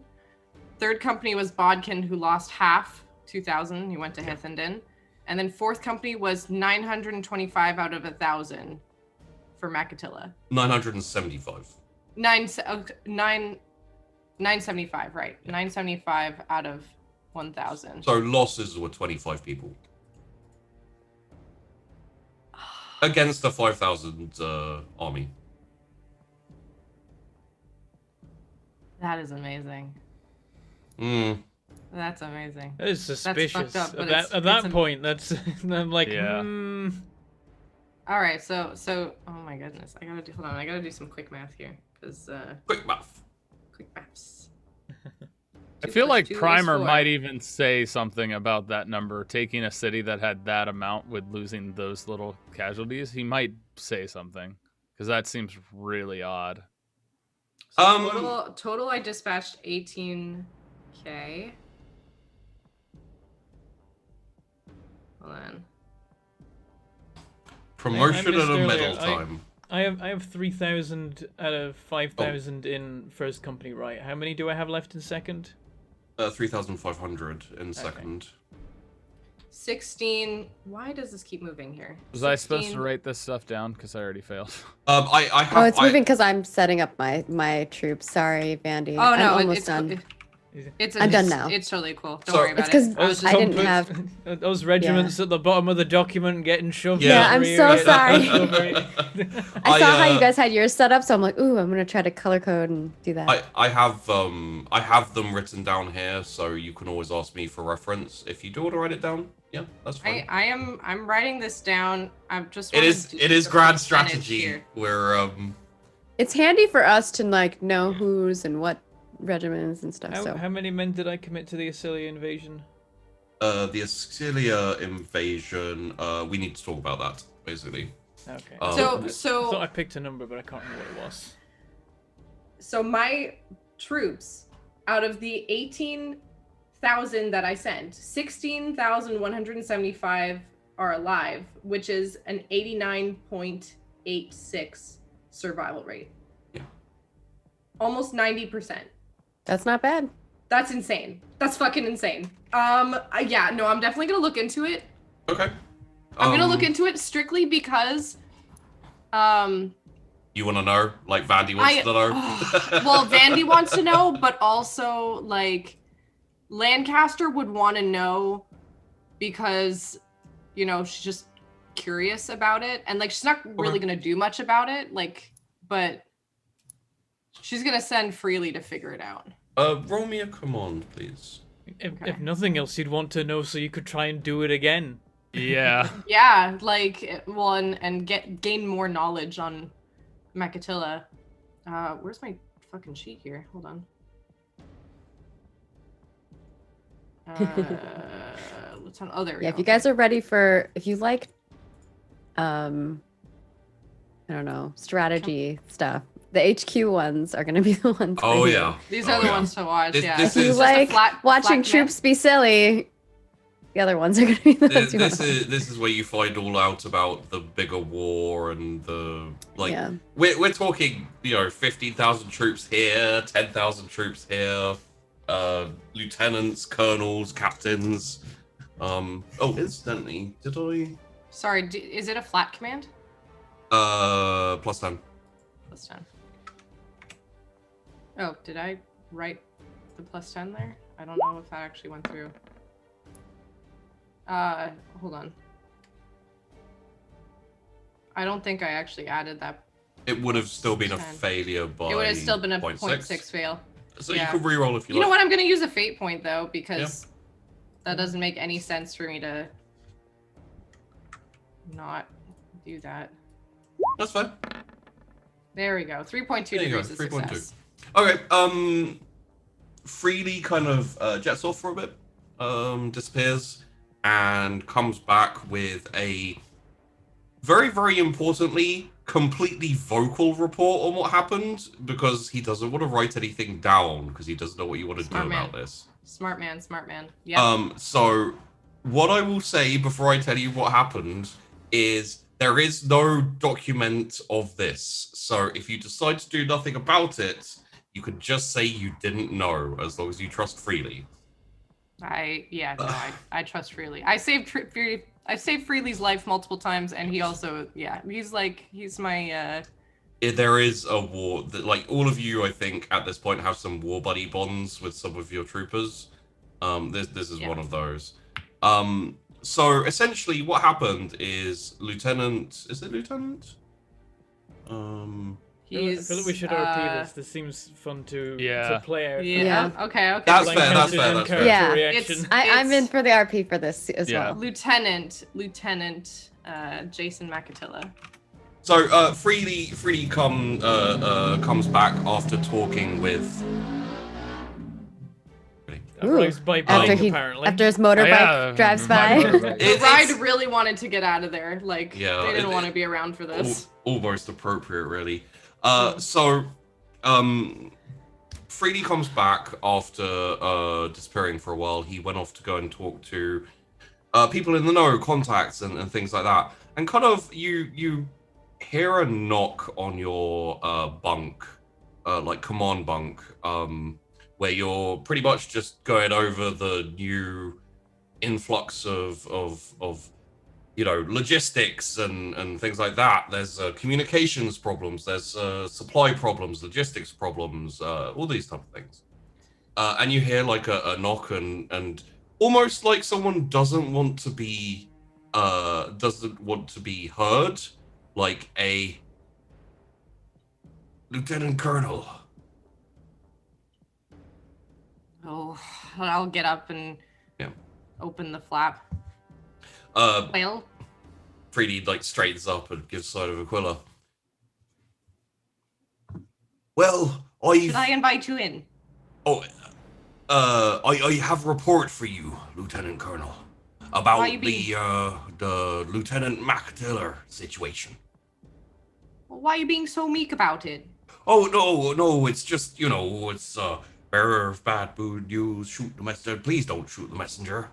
Third company was Bodkin, who lost half, 2,000. He went to Hithenden. And then fourth company was 925 out of 1,000 for Macatilla. 975. 975, right? 975 out of 1,000. So losses were 25 people against a 5,000 army. That is amazing. That's amazing. That is suspicious. That's fucked up, but At that point, that's I'm like, Yeah. All right, so oh my goodness, I gotta do some quick math here because Quick math. quick maths. I feel like 2 + 2 = Primer 4. might even say something about that number. Taking a city that had that amount with losing those little casualties, he might say something because that seems really odd. So total, I dispatched 18k. Hold on. Promotion missed at a earlier. medal time. I have 3,000 out of 5,000 in first company, right? How many do I have left in second? 3,500 in second. 16. Why does this keep moving here? Was I supposed to 16. write this stuff down? Because I already failed. I have. Oh, it's moving because I'm setting up my troops. Sorry, Vandy. Oh no, I'm almost it's done. I'm done now. It's totally cool. Don't So- worry about It's it. because I I didn't have. those regiments at the bottom of the document getting shoved. Yeah, over I'm here, so getting sorry. pushed over here. I saw how you guys had yours set up, so I'm like, ooh, I'm gonna try to color code and do that. I have them written down here, so you can always ask me for reference if you do want to write it down. Yeah, that's fine. I'm writing this down. I'm just. It wanna is do it is the grand percentage strategy here. where It's handy for us to like know who's and what regiments and stuff. So How many men did I commit to the Acilia invasion? the Ascilia invasion. We need to talk about that basically. Okay. Um, So I thought so I picked a number, but I can't remember what it was. So my troops, out of the 18,000 that I sent, 16,175 are alive, which is an 89.86 survival rate. Yeah. Almost 90%. That's not bad. That's insane. That's fucking insane. Yeah, no, I'm definitely gonna look into it. Okay. I'm gonna look into it strictly because, You want to know? Like Vandy wants to know. well, Vandy wants to know, but also like Lancaster would want to know because, you know, she's just curious about it, and like she's not really gonna do much about it, like, but she's gonna send Freely to figure it out. Roll me a command, please. If nothing else, you'd want to know so you could try and do it again. Yeah. Yeah, like, well, and gain more knowledge on Makatilla. Where's my fucking sheet here? Hold on. What's on? Oh, there we go. Yeah, if you guys are ready for, if you like, I don't know, strategy stuff, the HQ ones are going to be the ones. Oh for you. yeah. These are the ones to watch. Yeah. This If you is like watching flat troops be silly, the other ones are going to be the ones you want. This is where you find all out about the bigger war and the like. Yeah. We're talking, 15,000 troops here, 10,000 troops here, lieutenants, colonels, captains. Oh, incidentally, did I? Sorry, is it a flat command? +10. +10. Oh, did I write the +10 there? I don't know if that actually went through. Hold on. I don't think I actually added that. It would have still been a 10. failure by. It would have still been a 0.6 0.6 fail. So yeah. you could reroll if you You like. know what? I'm gonna use a fate point though, because that doesn't make any sense for me to not do that. That's fine. There we go. 3.2 There you go, degrees of 3.2. success. Okay. Freely kind of jets off for a bit, disappears, and comes back with a very, very importantly, completely vocal report on what happened, because he doesn't want to write anything down because he doesn't know what you want to Smart do man. about this. Smart man, smart man. Yeah. So what I will say before I tell you what happened is there is no document of this. So if you decide to do nothing about it, you could just say you didn't know, as long as you trust Freely. I trust Freely. I saved Freely's life multiple times, and he also, he's my There is a war that, like, all of you, I think, at this point have some war buddy bonds with some of your troopers. This is one of those. So essentially, what happened is Lieutenant. Is it Lieutenant? I feel like we should RP this. This seems fun to play out. Yeah. Okay. That's fair. That's fair. That's fair. Yeah. Reaction. I'm in for the RP for this as well. Lieutenant Jason Makatilla. So Freely comes back after talking with. Arrives by bike, apparently. After his motorbike drives by. The ride really wanted to get out of there. Like, they didn't want to be around for this. Almost appropriate, really. So, Freely comes back after disappearing for a while. He went off to go and talk to people in the know, contacts and things like that. And kind of, you hear a knock on your bunk, like command bunk, where you're pretty much just going over the new influx of logistics and things like that. There's communications problems, there's supply problems, logistics problems, all these type of things. And you hear like a knock and almost like someone doesn't want to be heard, like a Lieutenant Colonel. Oh, I'll get up and open the flap. Well, Freely like straightens up and gives side of Aquila. Well, should I invite you in? I have a report for you, Lieutenant Colonel, about the Lieutenant Makatilla situation. Well, why are you being so meek about it? Oh, no, it's just, it's bearer of bad news, shoot the messenger. Please don't shoot the messenger.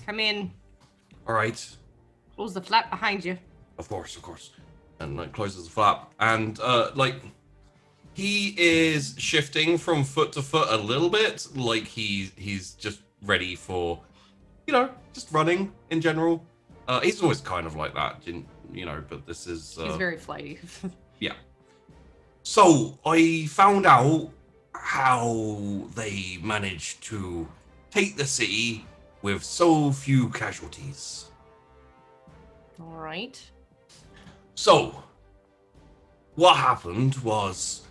Come in. All right. Close the flap behind you. Of course. And closes the flap. And, he is shifting from foot to foot a little bit. Like, he's just ready for, just running in general. He's always kind of like that, but this is... He's very flighty. Yeah. So, I found out how they managed to take the city with so few casualties. All right. So, what happened was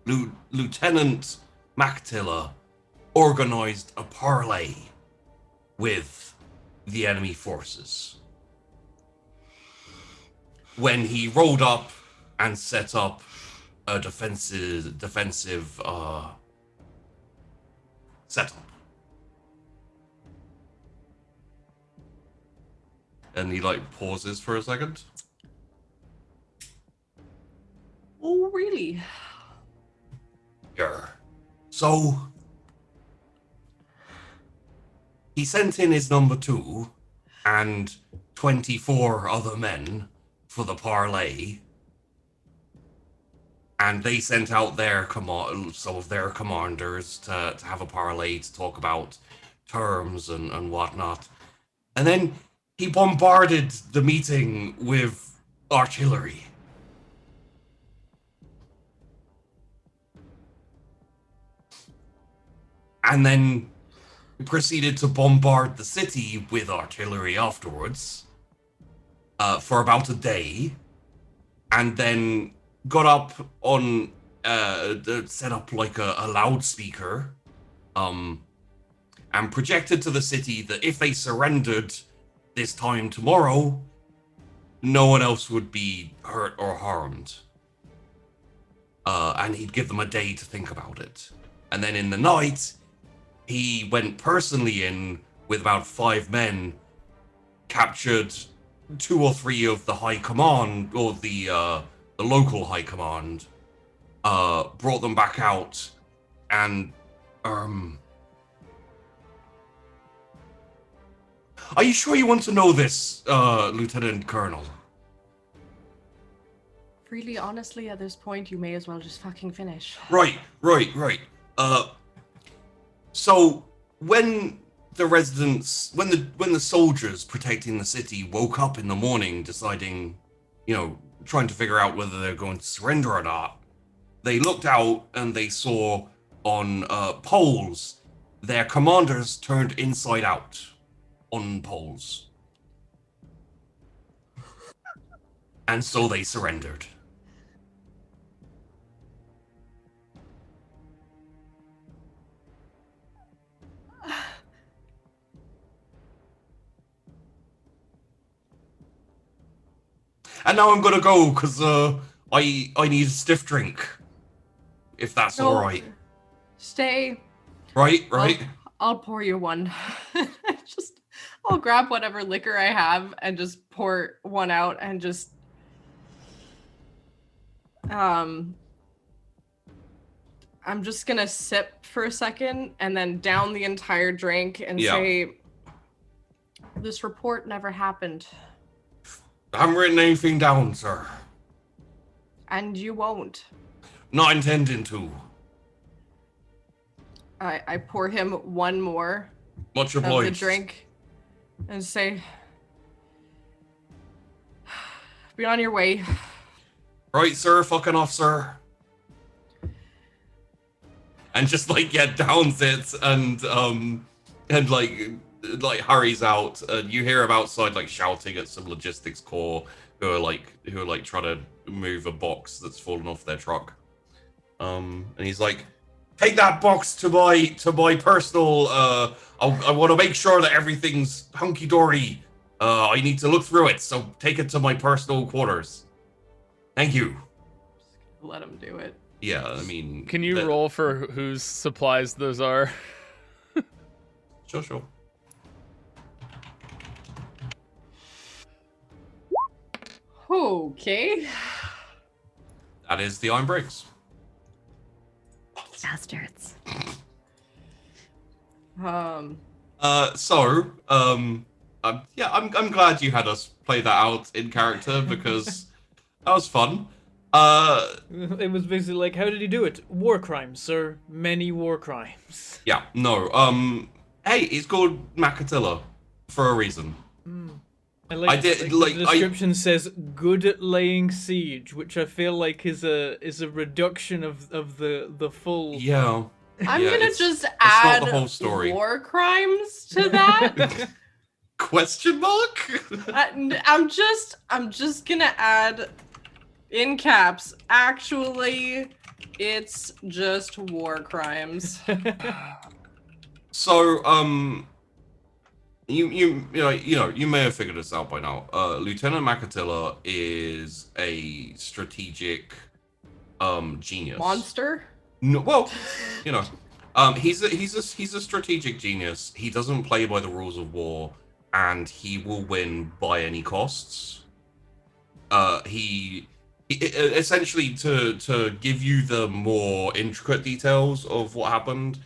Lieutenant Mactilla organized a parley with the enemy forces. When he rolled up and set up a defensive setup. And he pauses for a second. Oh, really? Yeah. So he sent in his number 2 and 24 other men for the parley. And they sent out some of their commanders to have a parley to talk about terms and whatnot. And then he bombarded the meeting with artillery. And then proceeded to bombard the city with artillery afterwards for about a day. And then got up on, set up a loudspeaker, and projected to the city that if they surrendered this time tomorrow, no one else would be hurt or harmed. And he'd give them a day to think about it. And then in the night, he went personally in with about 5 men, captured 2 or 3 of the high command, or the local high command, brought them back out, and are you sure you want to know this, Lieutenant Colonel? Really, honestly, at this point, you may as well just fucking finish. Right. So when the soldiers protecting the city woke up in the morning, deciding, trying to figure out whether they're going to surrender or not, they looked out and they saw on poles their commanders turned inside out on poles. And so they surrendered. And now I'm gonna go, because I need a stiff drink. If that's No. alright. Stay. Right? I'll pour you one. I'll grab whatever liquor I have and just pour one out and just I'm just gonna sip for a second and then down the entire drink and say, this report never happened. I haven't written anything down, sir. And you won't. Not intending to. I pour him one more Much of obliged. the drink and say, be on your way. Right, sir, fucking off, sir. And just downs it and hurries out. You hear him outside shouting at some logistics corps who are trying to move a box that's fallen off their truck. And he's like, take that box to my personal. I want to make sure that everything's hunky dory. I need to look through it, so take it to my personal quarters. Thank you. Let him do it. Yeah, I mean. Can you roll for whose supplies those are? Sure. Okay. That is the Iron Bricks. Bastards. I'm glad you had us play that out in character because that was fun. It was basically like, how did he do it? War crimes, sir. Many war crimes. Yeah, no. Hey, he's called Makatilla for a reason. I like, the description says good at laying siege, which I feel like is a reduction of the full. Yeah. I'm Yeah, gonna it's just not add the whole story. war crimes to that. Question mark? I'm just gonna add in caps. Actually, it's just war crimes. So, you may have figured this out by now. Lieutenant Makatilla is a strategic genius. Monster. No, well, he's a strategic genius. He doesn't play by the rules of war, and he will win by any costs. He essentially, to give you the more intricate details of what happened,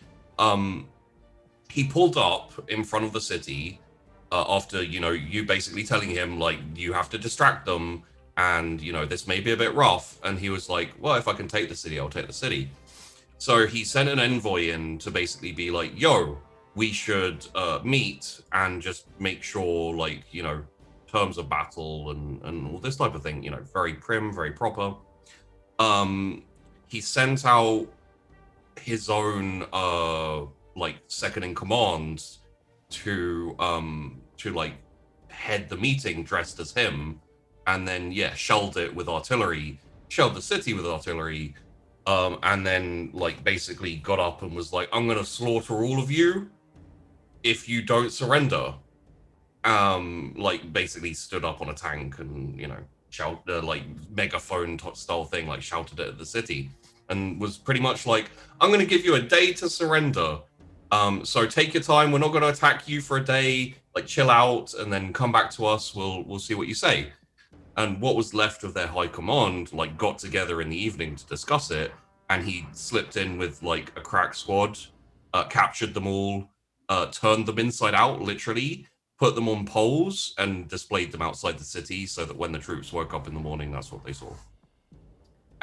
he pulled up in front of the city after you basically telling him like you have to distract them, and this may be a bit rough, and he was like, well, if I can take the city, I'll take the city. So he sent an envoy in to basically be like, yo, we should meet and just make sure, like, terms of battle and all this type of thing, very prim, very proper. He sent out his own like second in command to like head the meeting dressed as him, and then shelled it with artillery, shelled the city with artillery. And then like basically got up and was like, I'm gonna slaughter all of you if you don't surrender. Like basically stood up on a tank and shout like megaphone style thing, like shouted it at the city, and was pretty much like, I'm gonna give you a day to surrender. So take your time. We're not gonna attack you for a day. Like chill out and then come back to us. We'll see what you say. And what was left of their high command, like, got together in the evening to discuss it, and he slipped in with, like, a crack squad, captured them all, turned them inside out, literally, put them on poles, and displayed them outside the city so that when the troops woke up in the morning, that's what they saw.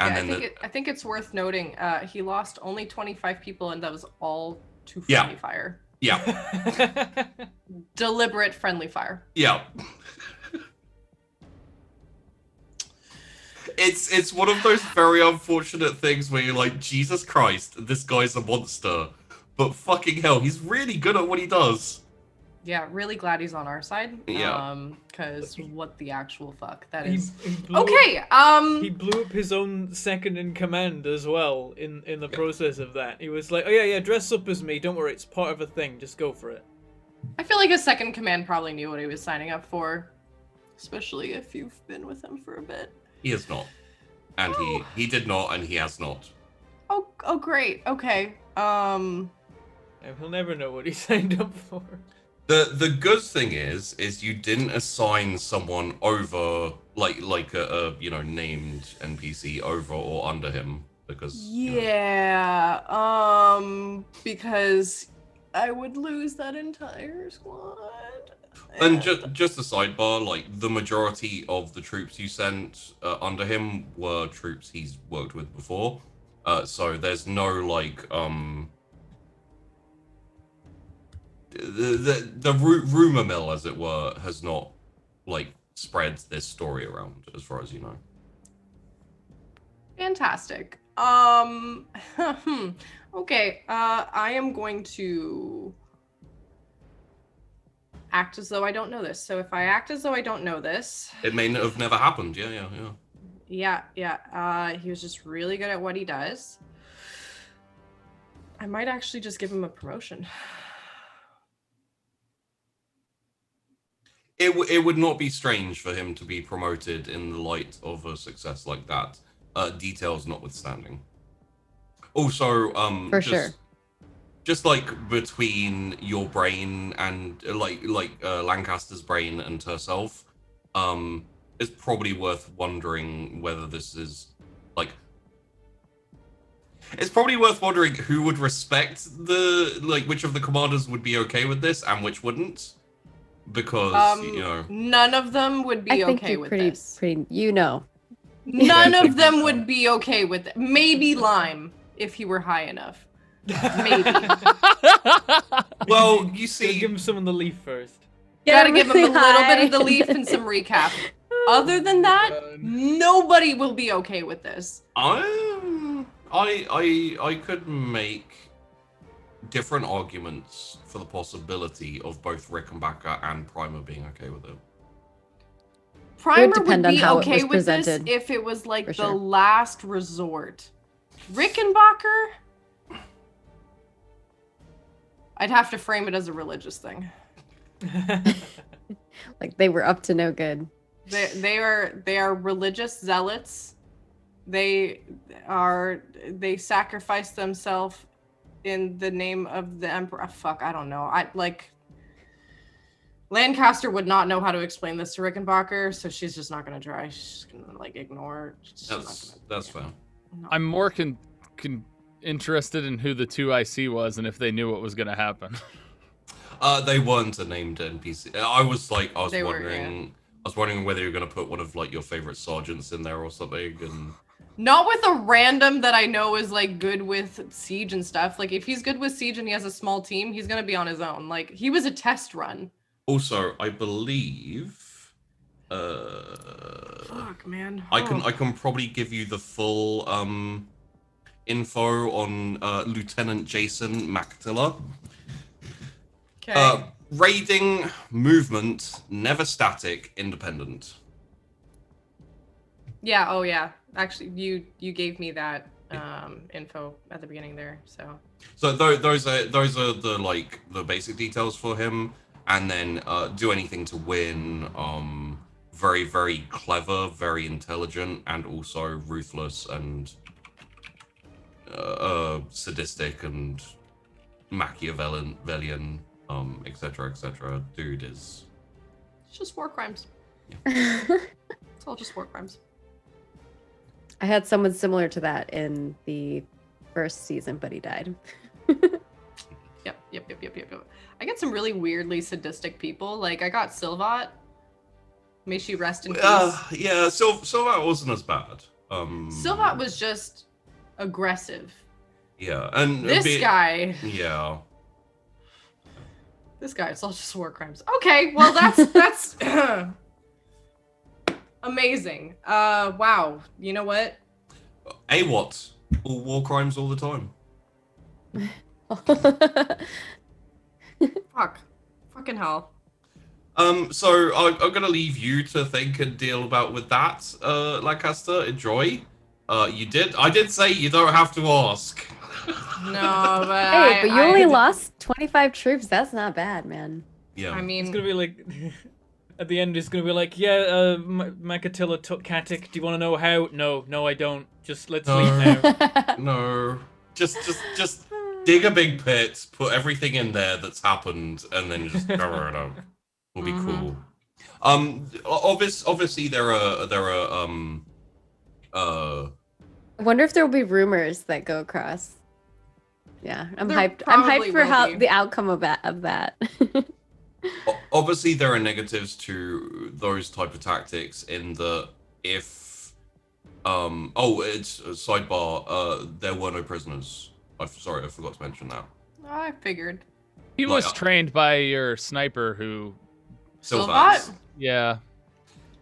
And I think it's worth noting, he lost only 25 people, and that was all to friendly fire. Yeah. Deliberate friendly fire. Yeah. It's one of those very unfortunate things where you're like, Jesus Christ, this guy's a monster. But fucking hell, he's really good at what he does. Yeah, really glad he's on our side. Yeah. Because what the actual fuck? That is... He blew Okay, he blew up his own second in command as well in the process of that. He was like, oh yeah, dress up as me, don't worry, it's part of a thing, just go for it. I feel like his second command probably knew what he was signing up for. Especially if you've been with him for a bit. He has not. And he did not, and he has not. Oh great. Okay. And he'll never know what he signed up for. The good thing is you didn't assign someone over like a named NPC over or under him because because I would lose that entire squad. And just a sidebar, like the majority of the troops you sent under him were troops he's worked with before, so there's no like the rumor mill, as it were, has not like spread this story around, as far as you know. Fantastic. Okay. I am going to act as though I don't know this. So if I act as though I don't know this, it may have never happened. Yeah. He was just really good at what he does. I might actually just give him a promotion. It would not be strange for him to be promoted in the light of a success like that. Details notwithstanding. Also, For sure. Just like between your brain and like Lancaster's brain and herself, it's probably worth wondering whether this is like. It's probably worth wondering who would respect which of the commanders would be okay with this and which wouldn't, because none of them would be I think okay you're with pretty, this. Yeah, None I of think them so. would be okay with it. Maybe Lime, if he were high enough. Maybe. Well, you Gotta see, give him some of the leaf first. Gotta give him a really little bit of the high. leaf and some recap. Other than that, God. nobody will be okay with this. I could make different arguments for the possibility of both Rickenbacker and Primer being okay with it. Primer would depend on be how it okay was with this presented, if it was like for the sure. last resort. Rickenbacker, I'd have to frame it as a religious thing. Like they were up to no good. They are religious zealots. They sacrifice themselves in the name of the emperor. Fuck, I don't know. Lancaster would not know how to explain this to Rickenbacker, so she's just not gonna try. She's just gonna ignore. That's fair. No. I'm more interested in who the 2IC was and if they knew what was going to happen. They weren't a named NPC. I was They were, wondering whether you're gonna put one of your favorite sergeants in there or something, and Not with a random that I know is good with siege and stuff. Like if he's good with siege and he has a small team, he's gonna be on his own. Like he was a test run. also I believe. Fuck, man. I can probably give you the full info on Lieutenant Jason Mactilla. Okay. Raiding, movement, never static, independent. Yeah. Oh, yeah. Actually, you gave me that info at the beginning there. So those are the basic details for him, and then do anything to win. Very, very clever, very intelligent, and also ruthless and sadistic and Machiavellian, etc., etc. Dude is. it's just war crimes. I It's all just war crimes. had someone similar to that in the first season, but he died. Yep. I get some really weirdly sadistic people. Like I got Silvat. May she rest in peace. Yeah, Silvat wasn't as bad. Silvat was just aggressive. Yeah, and This guy. Yeah. This guy, it's all just war crimes. Okay, well that's amazing. Wow. You know what? What? All war crimes all the time. Fuck. Fucking hell. So I'm gonna leave you to think and deal about with that, Lancaster. Enjoy. I did say you don't have to ask. No, but Hey, but you only lost 25 troops. That's not bad, man. Yeah. I It's mean, gonna be like, at the end, it's gonna be like, yeah, Macatilla took Katic. Do you want to know how? No, I don't. Just let's leave now. No. Just dig a big pit, put everything in there that's happened, and then just cover it up. Will be cool. Obviously there are I wonder if there will be rumors that go across. Yeah, I'm There hyped. I'm probably hyped for will be. the outcome of that. obviously there are negatives to those type of tactics in the if it's a sidebar, there were no prisoners. Sorry, I forgot to mention that. I figured. He was trained by your sniper who... Silvat? Yeah.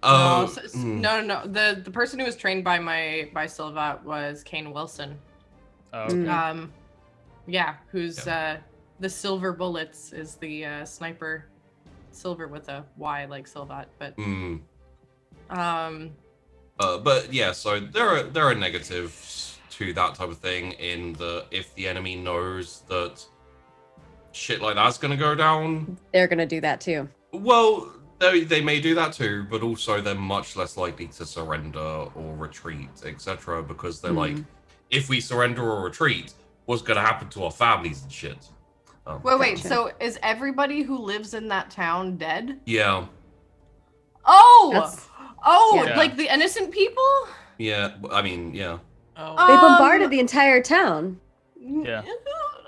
No. The person who was trained by Silvat was Kane Wilson. Oh, okay. Yeah, who's the Silver Bullets is the sniper, silver with a Y like Silvat, but but yeah, so there are negatives to that type of thing in the if the enemy knows that shit like that's gonna go down, They're gonna do that too. well, they may do that too, but also they're much less likely to surrender or retreat, etc. Because they're like, if we surrender or retreat, what's gonna happen to our families and shit? wait, Gotcha. so is everybody who lives in that town dead? Yeah. Oh! That's Oh, Yeah. like the innocent people? Yeah, I mean, yeah. Oh, They Um, bombarded the entire town. Yeah.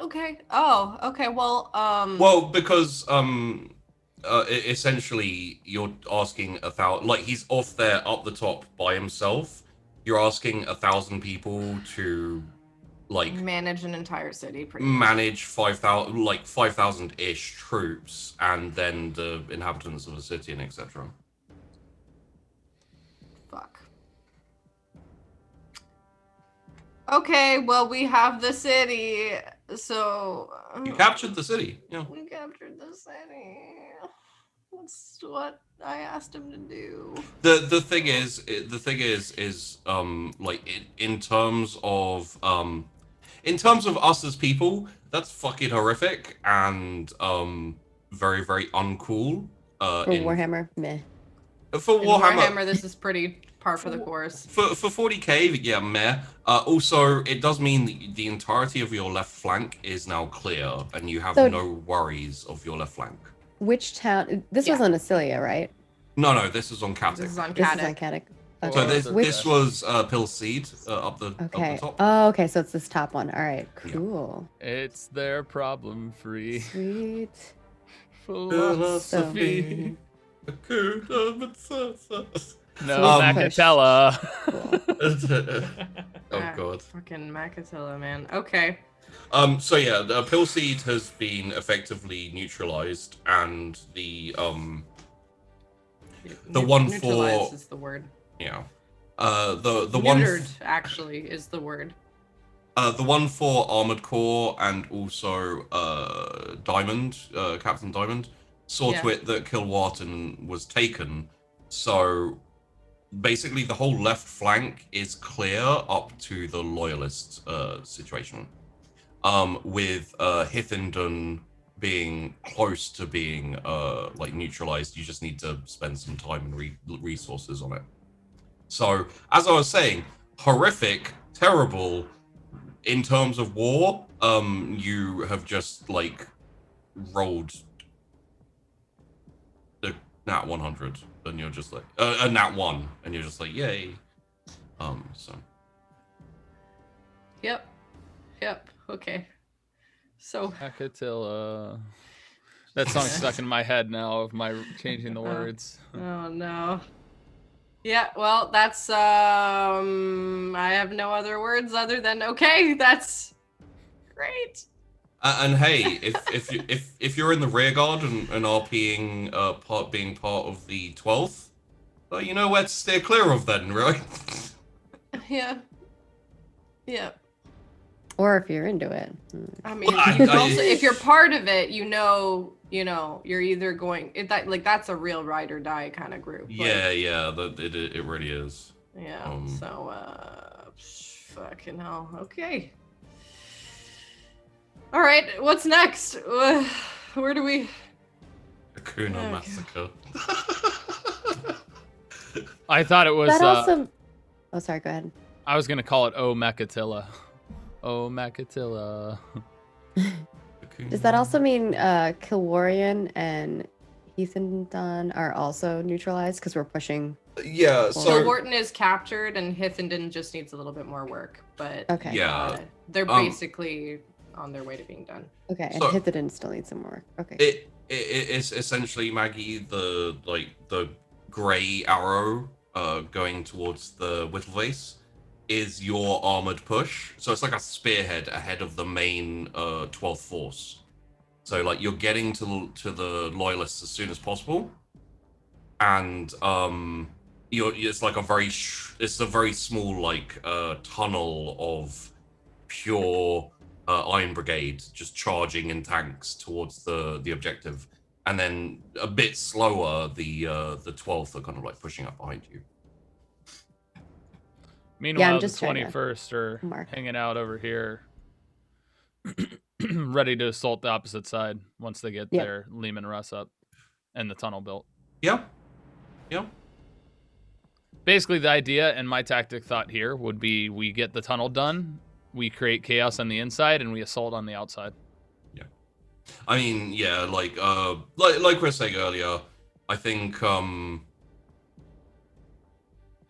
Okay. Oh, okay. Well, Well, because essentially you're asking 1,000. Like he's off there up the top by himself. You're asking 1,000 people to like manage an entire city, pretty much. manage 5,000, like 5,000 ish troops, and then the inhabitants of the city and etc. Fuck. Okay, well, we have the city, so You captured the city. Yeah. we captured the city. That's what I asked him to do. The thing is like in terms of us as people, that's fucking horrific and very very uncool. For Warhammer, meh. For In Warhammer, Warhammer, this is pretty par for the course. for 40k, yeah, meh. Also, it does mean that the entirety of your left flank is now clear, and you have So- no worries of your left flank. Which town? This was Yeah. on Acilia, right? No, this is on Katic. This is on This is on Caddick. Caddick. So Okay. this was Pilseed up the Okay. top. Oh, okay. So it's this top one. All right. Cool. It's their problem free Sweet. philosophy. Oh No Um, Macatella. Cool. god. Fucking Macatilla, man. Okay. So yeah, the Pilseed has been effectively neutralized, and the one for- Neutralized is the word. yeah, the one Neutered, actually, is the word. the one for Armored Core and also Diamond, Captain Diamond, saw to Yeah. it that Kilwharton was taken. So basically, the whole left flank is clear up to the Loyalist situation. With Hithindon being close to being like neutralized, you just need to spend some time and resources on it. So, as I was saying, horrific, terrible. In terms of war, you have just like rolled a nat 100, and you're just like a nat 1, and you're just like yay. So Yep. Okay. So, Macatilla. That song's stuck in my head now of my changing the words. oh no. Yeah, well, that's I have no other words other than okay, that's great. and hey, if you're in the rear guard and RPing being part of the 12th, well, you know where to steer clear of then, right? Yeah. Yeah. Or if you're into it. I mean, Well, you can also, if you're part of it, you're either going that's a real ride or die kind of group. Yeah, it really is. Yeah. So fucking hell. Okay. All right. What's next? Where do we? Akuna Okay. Massacre. I thought it was. That also. Oh, sorry. Go ahead. I was gonna call it Oh Macatilla. Oh Macatilla. Does that also mean Kilwarian and Heathendon are also neutralized because we're pushing? Yeah, So so Wharton is captured, and Hithenden just needs a little bit more work, but Okay. yeah, they're basically on their way to being done. Okay, and So- Hithenden still needs some work. Okay. it's essentially, Maggie, the grey arrow going towards the Whittleface is your armored push. So it's like a spearhead ahead of the main 12th force. So like you're getting to the loyalists as soon as possible, and it's like it's a very small like tunnel of pure Iron Brigade just charging in tanks towards the objective, and then a bit slower the 12th are kind of like pushing up behind you. Meanwhile, the just trying to 21st are mark. hanging out over here, ready to assault the opposite side once they get Yep. their Lehman Russ up and the tunnel built. Yeah. Basically, the idea and my tactic thought here would be we get the tunnel done, we create chaos on the inside, and we assault on the outside. I mean, yeah, like we were saying earlier, I think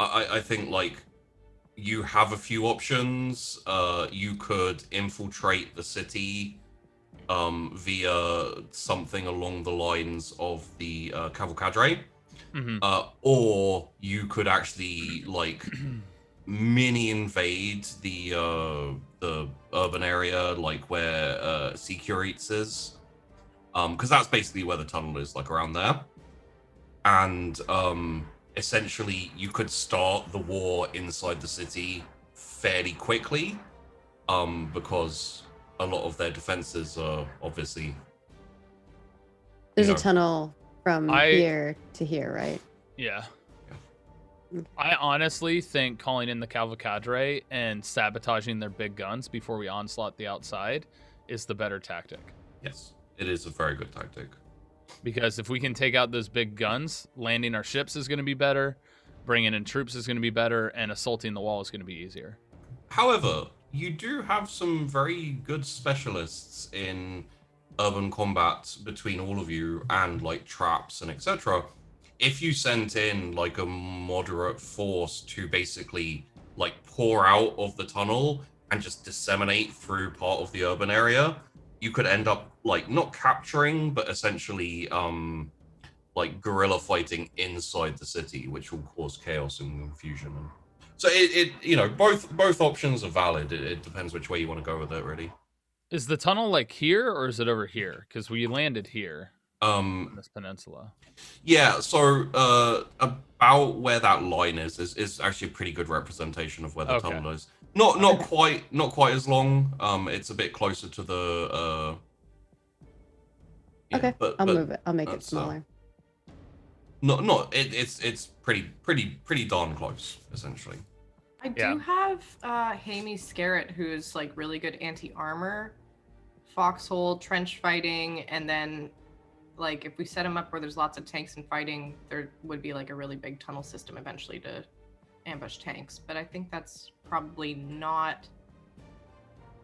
I think like you have a few options. You could infiltrate the city via something along the lines of the cavalcadre, or you could actually like mini invade the urban area, like where Securities is, because that's basically where the tunnel is, like around there, and essentially you could start the war inside the city fairly quickly, because a lot of their defenses are obviously. There's a tunnel from I- here to here, right? Yeah. Mm. I honestly think calling in the cavalcadre and sabotaging their big guns before we onslaught the outside is the better tactic. Yes, it is a very good tactic. Because if we can take out those big guns, landing our ships is going to be better, bringing in troops is going to be better, and assaulting the wall is going to be easier. However, you do have some very good specialists in urban combat between all of you, and like traps and etc. If you sent in like a moderate force to basically like pour out of the tunnel and just disseminate through part of the urban area, you could end up like not capturing, but essentially like guerrilla fighting inside the city, which will cause chaos and confusion. So it you know, both options are valid. It depends which way you want to go with it, really. Is the tunnel like here or is it over here? Because we landed here on this peninsula. Yeah, so about where that line is actually a pretty good representation of where the tunnel is. Not quite as long. It's a bit closer to the Okay, I'll move it. I'll make it smaller. It's pretty darn close, essentially. I do have Hamey Scarrett, who's like really good anti-armor, foxhole, trench fighting, and then like if we set him up where there's lots of tanks and fighting, there would be like a really big tunnel system eventually to ambush tanks. But I think that's probably not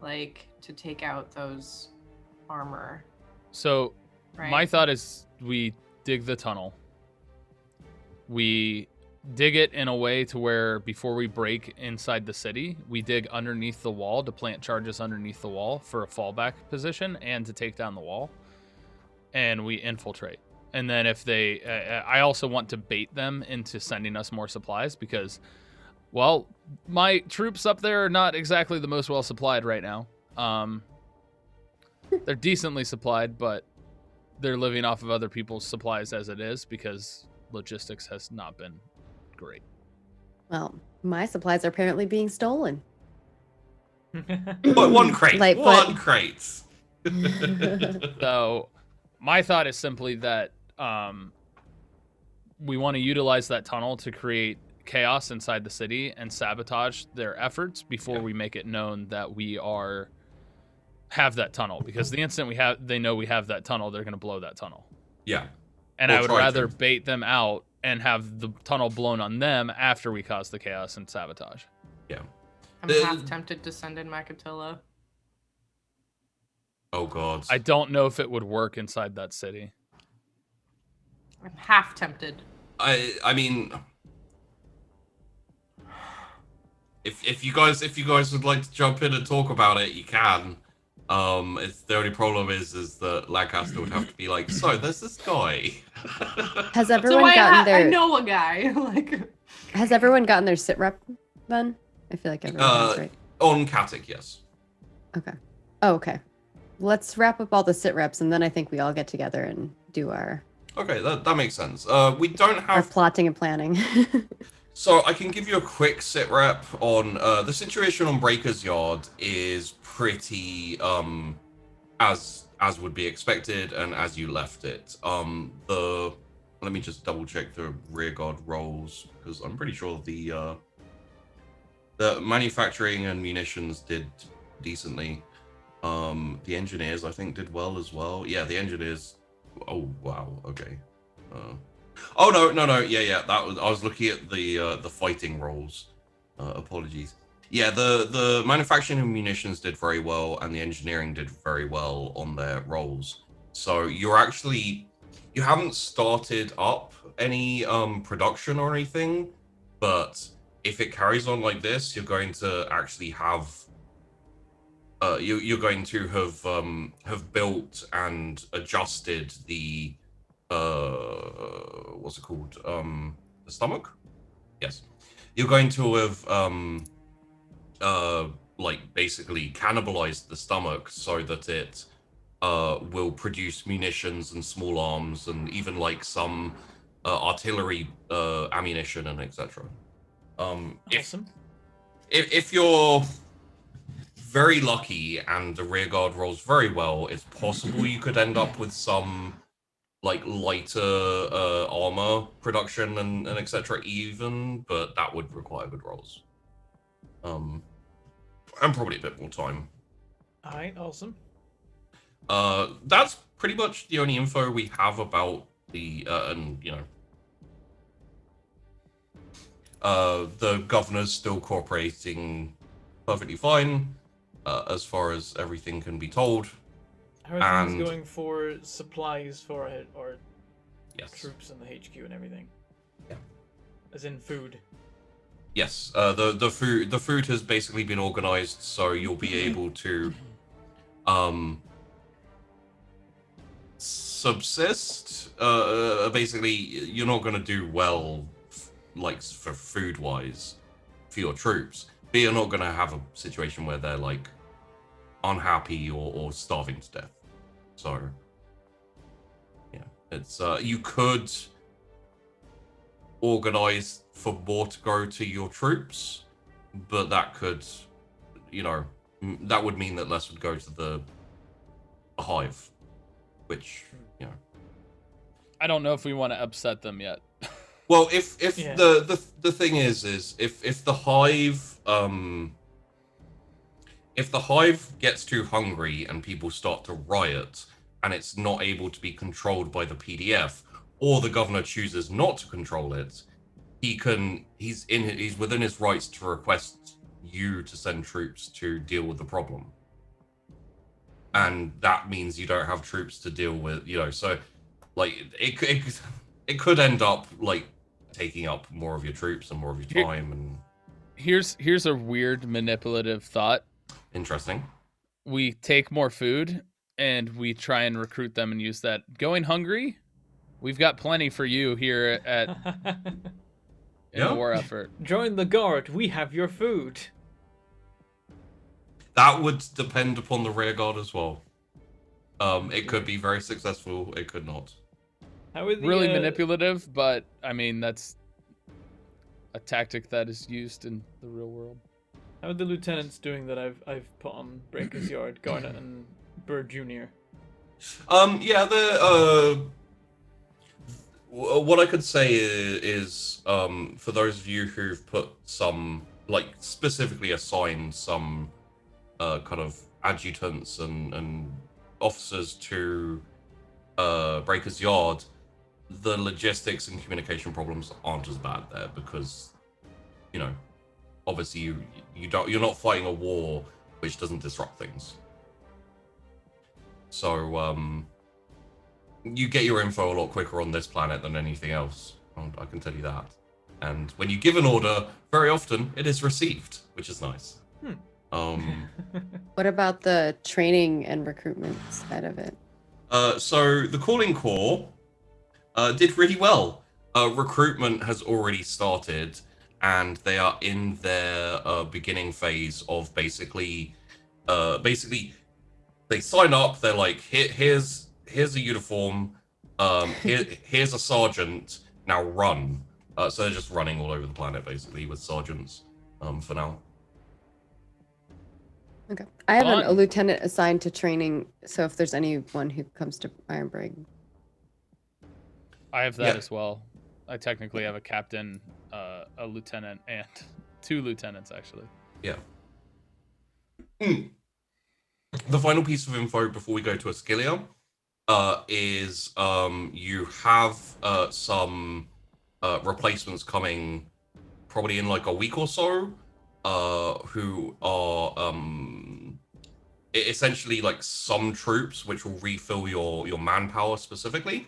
like to take out those armor. So right? My thought is we dig the tunnel. We dig it in a way to where before we break inside the city, we dig underneath the wall to plant charges underneath the wall for a fallback position and to take down the wall. And we infiltrate. And then if they, I also want to bait them into sending us more supplies because, well, my troops up there are not exactly the most well supplied right now. They're decently supplied, but they're living off of other people's supplies as it is because logistics has not been great. Well, my supplies are apparently being stolen. But one crate. One crate. So my thought is simply that we want to utilize that tunnel to create chaos inside the city and sabotage their efforts before we make it known that we have that tunnel. Because the instant they know we have that tunnel, they're going to blow that tunnel. Yeah. And I would rather bait them out and have the tunnel blown on them after we cause the chaos and sabotage. Yeah. I'm half tempted to send in Macatilla. Oh god. I don't know if it would work inside that city. I'm half tempted. I mean, if you guys would like to jump in and talk about it, you can. It's the only problem is that Lancaster would have to be like, so there's this guy. Has everyone gotten their? I know a guy. Like. Has everyone gotten their sit rep then? I feel like everyone has, right? On Katic, yes. Okay. Oh, okay. Let's wrap up all the sit reps, and then I think we all get together and do our. Okay, that makes sense. We don't have our plotting and planning. So I can give you a quick sit rep on the situation on Breaker's Yard is pretty as would be expected and as you left it. Let me just double check the rear guard roles because I'm pretty sure the manufacturing and munitions did decently. The engineers I think did well as well. Yeah, the engineers. Oh wow. Okay. Oh no. Yeah. That was I was looking at the fighting roles. Apologies. Yeah, the manufacturing and munitions did very well, and the engineering did very well on their roles. So you haven't started up any production or anything, But if it carries on like this, you're going to actually have you're going to have built and adjusted the what's it called, the stomach. Yes, you're going to have like basically cannibalized the stomach so that it will produce munitions and small arms and even like some artillery ammunition and etc. Awesome. If you're very lucky and the rear guard rolls very well, it's possible you could end up with some like lighter armor production and etc. even, but that would require good rolls. And probably a bit more time. All right, awesome. That's pretty much the only info we have about the and you know, the governor's still cooperating perfectly fine, as far as everything can be told. How are things And- going for supplies for it, or Yes. troops in the HQ and everything? Yeah. As in food. Yes. The food has basically been organized so you'll be able to subsist. Basically, you're not going to do well, like for food wise, for your troops. But you're not going to have a situation where they're like unhappy or starving to death. So, yeah, it's you could organize for more to go to your troops, but that could, you know, that would mean that less would go to the hive, which, you know. I don't know if we want to upset them yet. Well, if Yeah. the thing is if the hive gets too hungry and people start to riot and it's not able to be controlled by the PDF, or the governor chooses not to control it, he's within his rights to request you to send troops to deal with the problem. And that means you don't have troops to deal with, you know, so like it could end up like taking up more of your troops and more of your time. And Here's a weird manipulative thought. interesting. We take more food and we try and recruit them and use that. Going hungry? We've got plenty for you here at in Yeah. the war effort. Join the guard. We have your food. That would depend upon the rear guard as well. It could be very successful, it could not. How are the Really manipulative, but I mean that's a tactic that is used in the real world. How are the lieutenants doing that I've put on Breaker's Yard, Garnet and Bird Jr.? Yeah, what I could say is for those of you who've put some, like, specifically assigned some kind of adjutants and officers to Breaker's Yard, the logistics and communication problems aren't as bad there because, you know, obviously you're not fighting a war which doesn't disrupt things. So you get your info a lot quicker on this planet than anything else. I can tell you that. And when you give an order, very often it is received, which is nice. What about the training and recruitment side of it? So the calling corps did really well. Recruitment has already started, and they are in their beginning phase of basically they sign up. They're like, here's a uniform. Here's a sergeant. Now run. So they're just running all over the planet basically with sergeants for now. Okay. I have a Fun. lieutenant assigned to training, so if there's anyone who comes to Ironbreak. I have that Yeah. as well. I technically have a captain, a lieutenant, and 2 lieutenants actually. Yeah. The final piece of info before we go to Ascilia is you have some replacements coming probably in like a week or so, who are essentially like some troops which will refill your manpower specifically.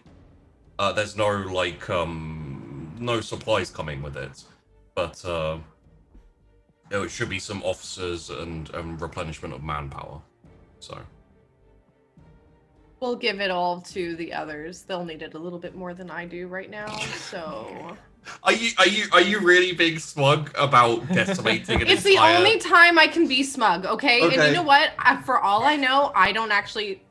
There's no like no supplies coming with it. but it should be some officers and replenishment of manpower. So We'll give it all to the others. They'll need it a little bit more than I do right now. So are you really being smug about decimating an it's entire... the only time I can be smug, okay? And Okay. you know what? For all I know, I don't actually.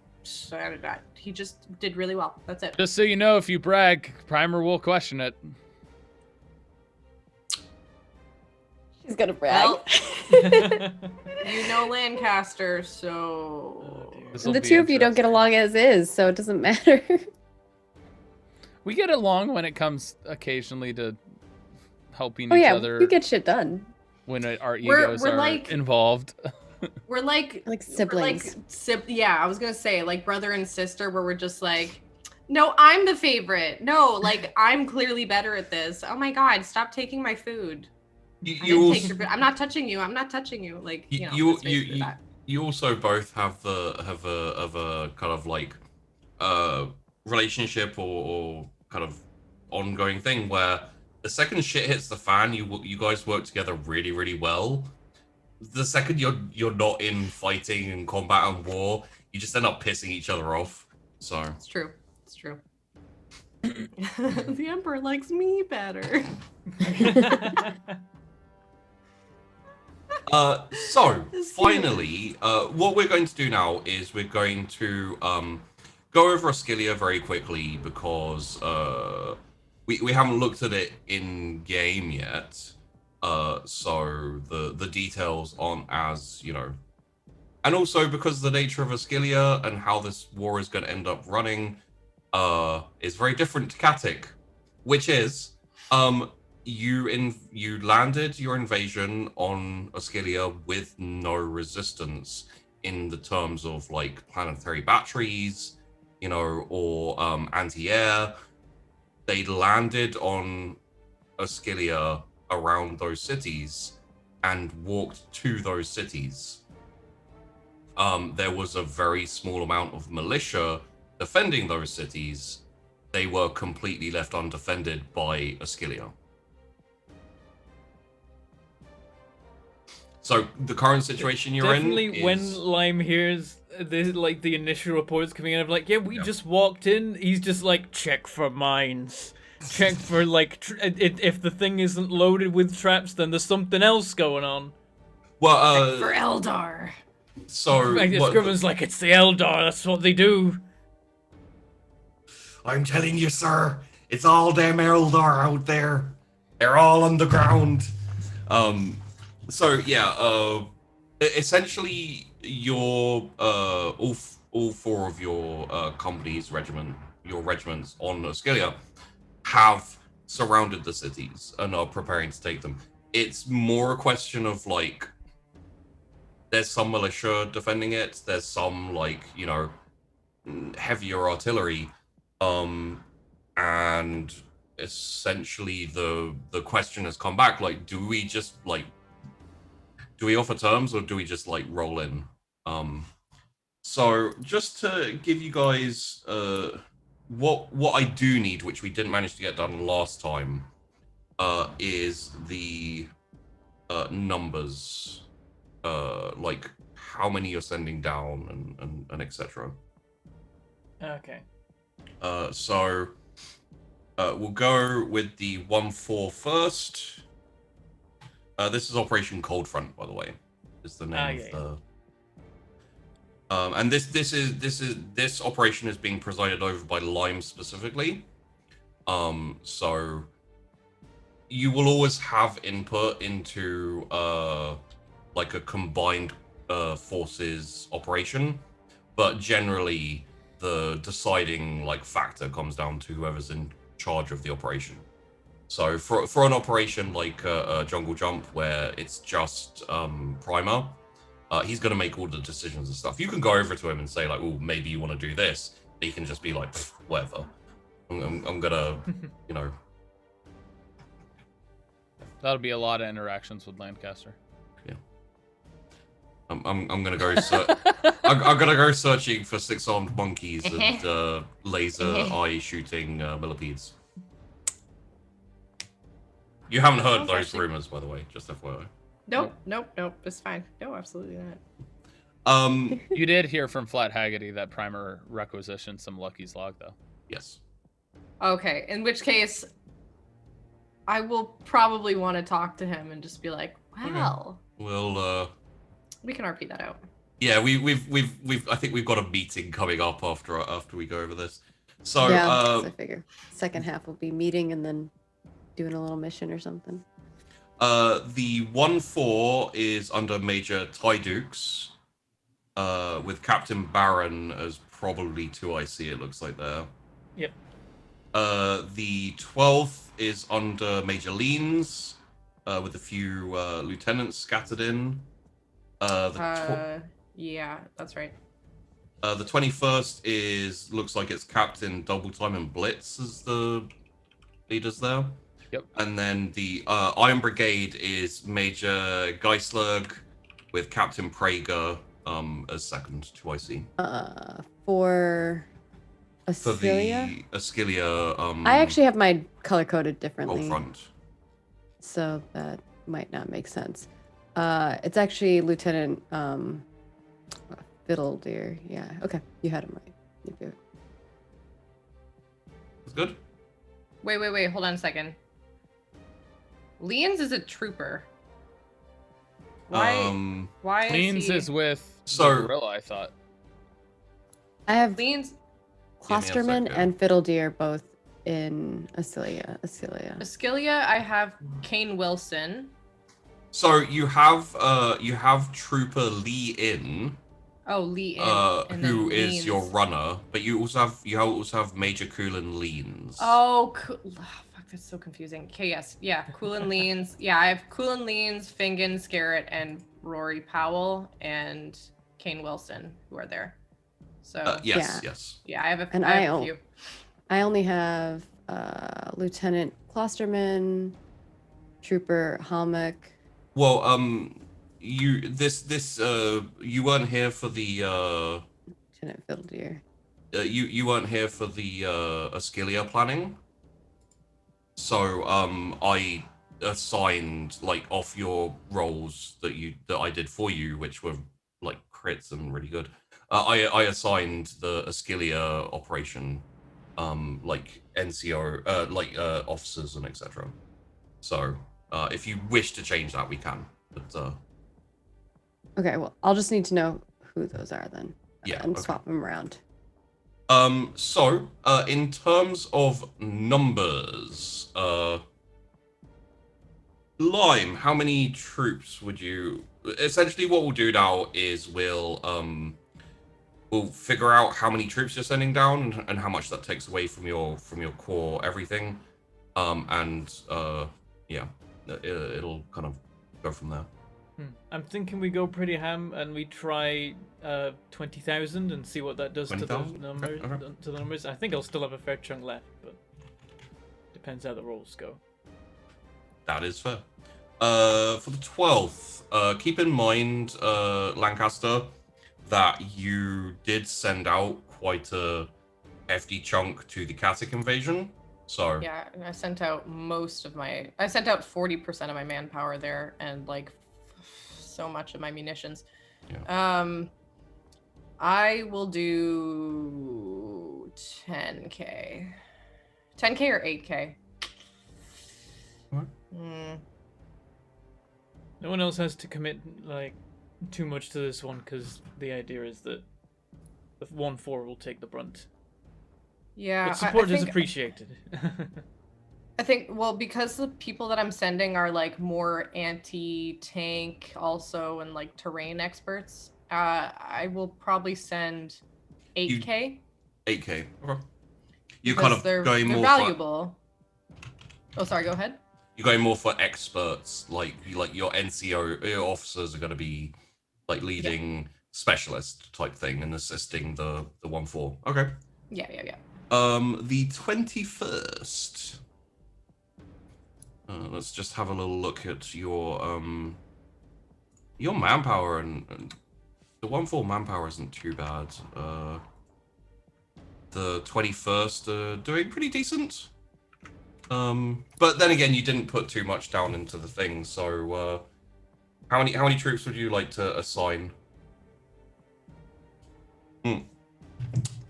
He just did really well. That's it. Just so you know, if you brag, Primer will question it. She's gonna brag. Well, you know Lancaster, so This'll The be two of you don't get interesting. along as is, so it doesn't matter. We get along when it comes occasionally to helping Oh each yeah, other you get shit done. when our We're- egos we're are like- involved. we're like Like siblings. We're like yeah, I was gonna say like brother and sister, where we're just like, no, I'm the favorite. No, like I'm clearly better at this. Oh my god, stop taking my food. I You didn't take also, your food. I'm not touching you. I'm not touching you. Like you know, you it's basically that. you also both have a kind of like relationship or kind of ongoing thing where the second shit hits the fan, you guys work together really, really well. The second you're not in fighting and combat and war, you just end up pissing each other off. So It's true. It's true. The Emperor likes me better. So It's finally, what we're going to do now is we're going to go over Ascilia very quickly because we haven't looked at it in game yet. So the details aren't as, you know, and also because the nature of Ascilia and how this war is going to end up running is very different to Katic, which is you landed your invasion on Ascilia with no resistance in the terms of like planetary batteries, you know, or anti-air. They landed on Ascilia around those cities and walked to those cities. There was a very small amount of militia defending those cities. They were completely left undefended by Ascilia. So the current situation you're Definitely in is... when Lime hears the initial reports coming in of like, yeah, we just walked in, he's just like, check for mines. Check for like, if the thing isn't loaded with traps, then there's something else going on. Well, For Eldar. so Like, the Scriven's like, it's the Eldar, that's what they do. I'm telling you, sir, it's all them Eldar out there. They're all on the ground. So yeah, essentially, your all four of your company's regiments on Ascilia have surrounded the cities and are preparing to take them. It's more a question of like, there's some militia defending it. There's some like, you know, heavier artillery, and essentially the question has come back like, do we offer terms or do we just like roll in? So just to give you guys what I do need, which we didn't manage to get done last time, is the numbers, like how many you're sending down and etc. Okay. So we'll go with the 1-4 first. This is Operation Cold Front, by the way. Is the name of the. And this operation is being presided over by Lime specifically. So you will always have input into like a combined forces operation, but generally the deciding like factor comes down to whoever's in charge of the operation. So for an operation like Jungle Jump, where it's just Primer, he's going to make all the decisions and stuff. You can go over to him and say like, "Oh, maybe you want to do this." He can just be like, "Whatever, I'm gonna," you know. That'll be a lot of interactions with Lancaster. Yeah. I'm gonna go. I'm gonna go searching for 6-armed monkeys and laser eye shooting millipedes. You haven't heard Sounds those actually- rumors, by the way, just FYI. Nope. It's fine. No, absolutely not. You did hear from Flat Haggity that Primer requisitioned some Lucky's log, though. Yes. Okay, in which case, I will probably want to talk to him and just be like, well, We'll we can RP that out. yeah, we've I think we've got a meeting coming up after we go over this. So Yeah, so I figure second half will be meeting and then doing a little mission or something. the 1-4 is under Major Ty Dukes, with Captain Baron as probably 2 IC, it looks like there. Yep. The 12th is under Major Leans, with a few lieutenants scattered in. Yeah, that's right. The 21st looks like it's Captain Double Time and Blitz as the leaders there. Yep. And then the Iron Brigade is Major Geislerg with Captain Prager as second to IC. For For Ascilia, the Ascilia, I actually have my color coded roll differently, front. so that might not make sense. It's actually Lieutenant Fiddle Deer. Yeah, okay, you had him right. You do. That's good. Wait, hold on a second. Leans is a trooper. Why Leans is he... is with So- the gorilla, I thought. I have Leans... Klosterman second. and Fiddle Deer both in Ascilia. Ascilia, I have Kane Wilson. So you have Trooper Lee In, Oh, Lee In. and who then is Leans. your runner, but you also have Major Coolin Leans. Oh, fuck, that's so confusing. Okay, yes. Yeah, Coolin Leans. Yeah, I have Coolin Leans, Fingon, Scarrett, and Rory Powell, and Kane Wilson, who are there. So, Yes, Yeah. yes. yeah, I have a, And I have I a own- few. I only have Lieutenant Klosterman, Trooper Halmec. Well, you you weren't here for the Lieutenant Fiddle Deer. you weren't here for the Ascilia planning. So I assigned like off your roles that I did for you, which were like crits and really good. I assigned the Ascilia operation, like NCO, like officers and etc. So if you wish to change that, we can. But Okay, well, I'll just need to know who those are then. Yeah, And okay. swap them around. So in terms of numbers, Lime, how many troops would you? Essentially, what we'll do now is we'll figure out how many troops you're sending down and how much that takes away from your core everything, yeah, it'll kind of go from there. I'm thinking we go pretty ham and we try 20,000 and see what that does to the 20,000? numbers. Okay. To the numbers. I think I'll still have a fair chunk left, but depends how the rolls go. That is fair. For the 12th, keep in mind, Lancaster, that you did send out quite a hefty chunk to the Katic invasion. So Yeah, and I sent out I sent out 40% of my manpower there and like so much of my munitions. Yeah. I will do 10k. 10k or 8k? What? No one else has to commit like too much to this one because the idea is that the 1-4 will take the brunt. Yeah, But support I is think, appreciated. I think, well, because the people that I'm sending are like more anti-tank also and like terrain experts, I will probably send 8k. 8k. Okay. You're because kind of they're going more valuable. Oh, sorry, go ahead. you're going more for experts, like your NCO your officers are going to be like leading specialist type thing and assisting the 1-4. Okay. Yeah. The 21st. Let's just have a little look at your manpower and the 1-4 manpower isn't too bad. The 21st doing pretty decent. But then again, you didn't put too much down into the thing. So, how many troops would you like to assign?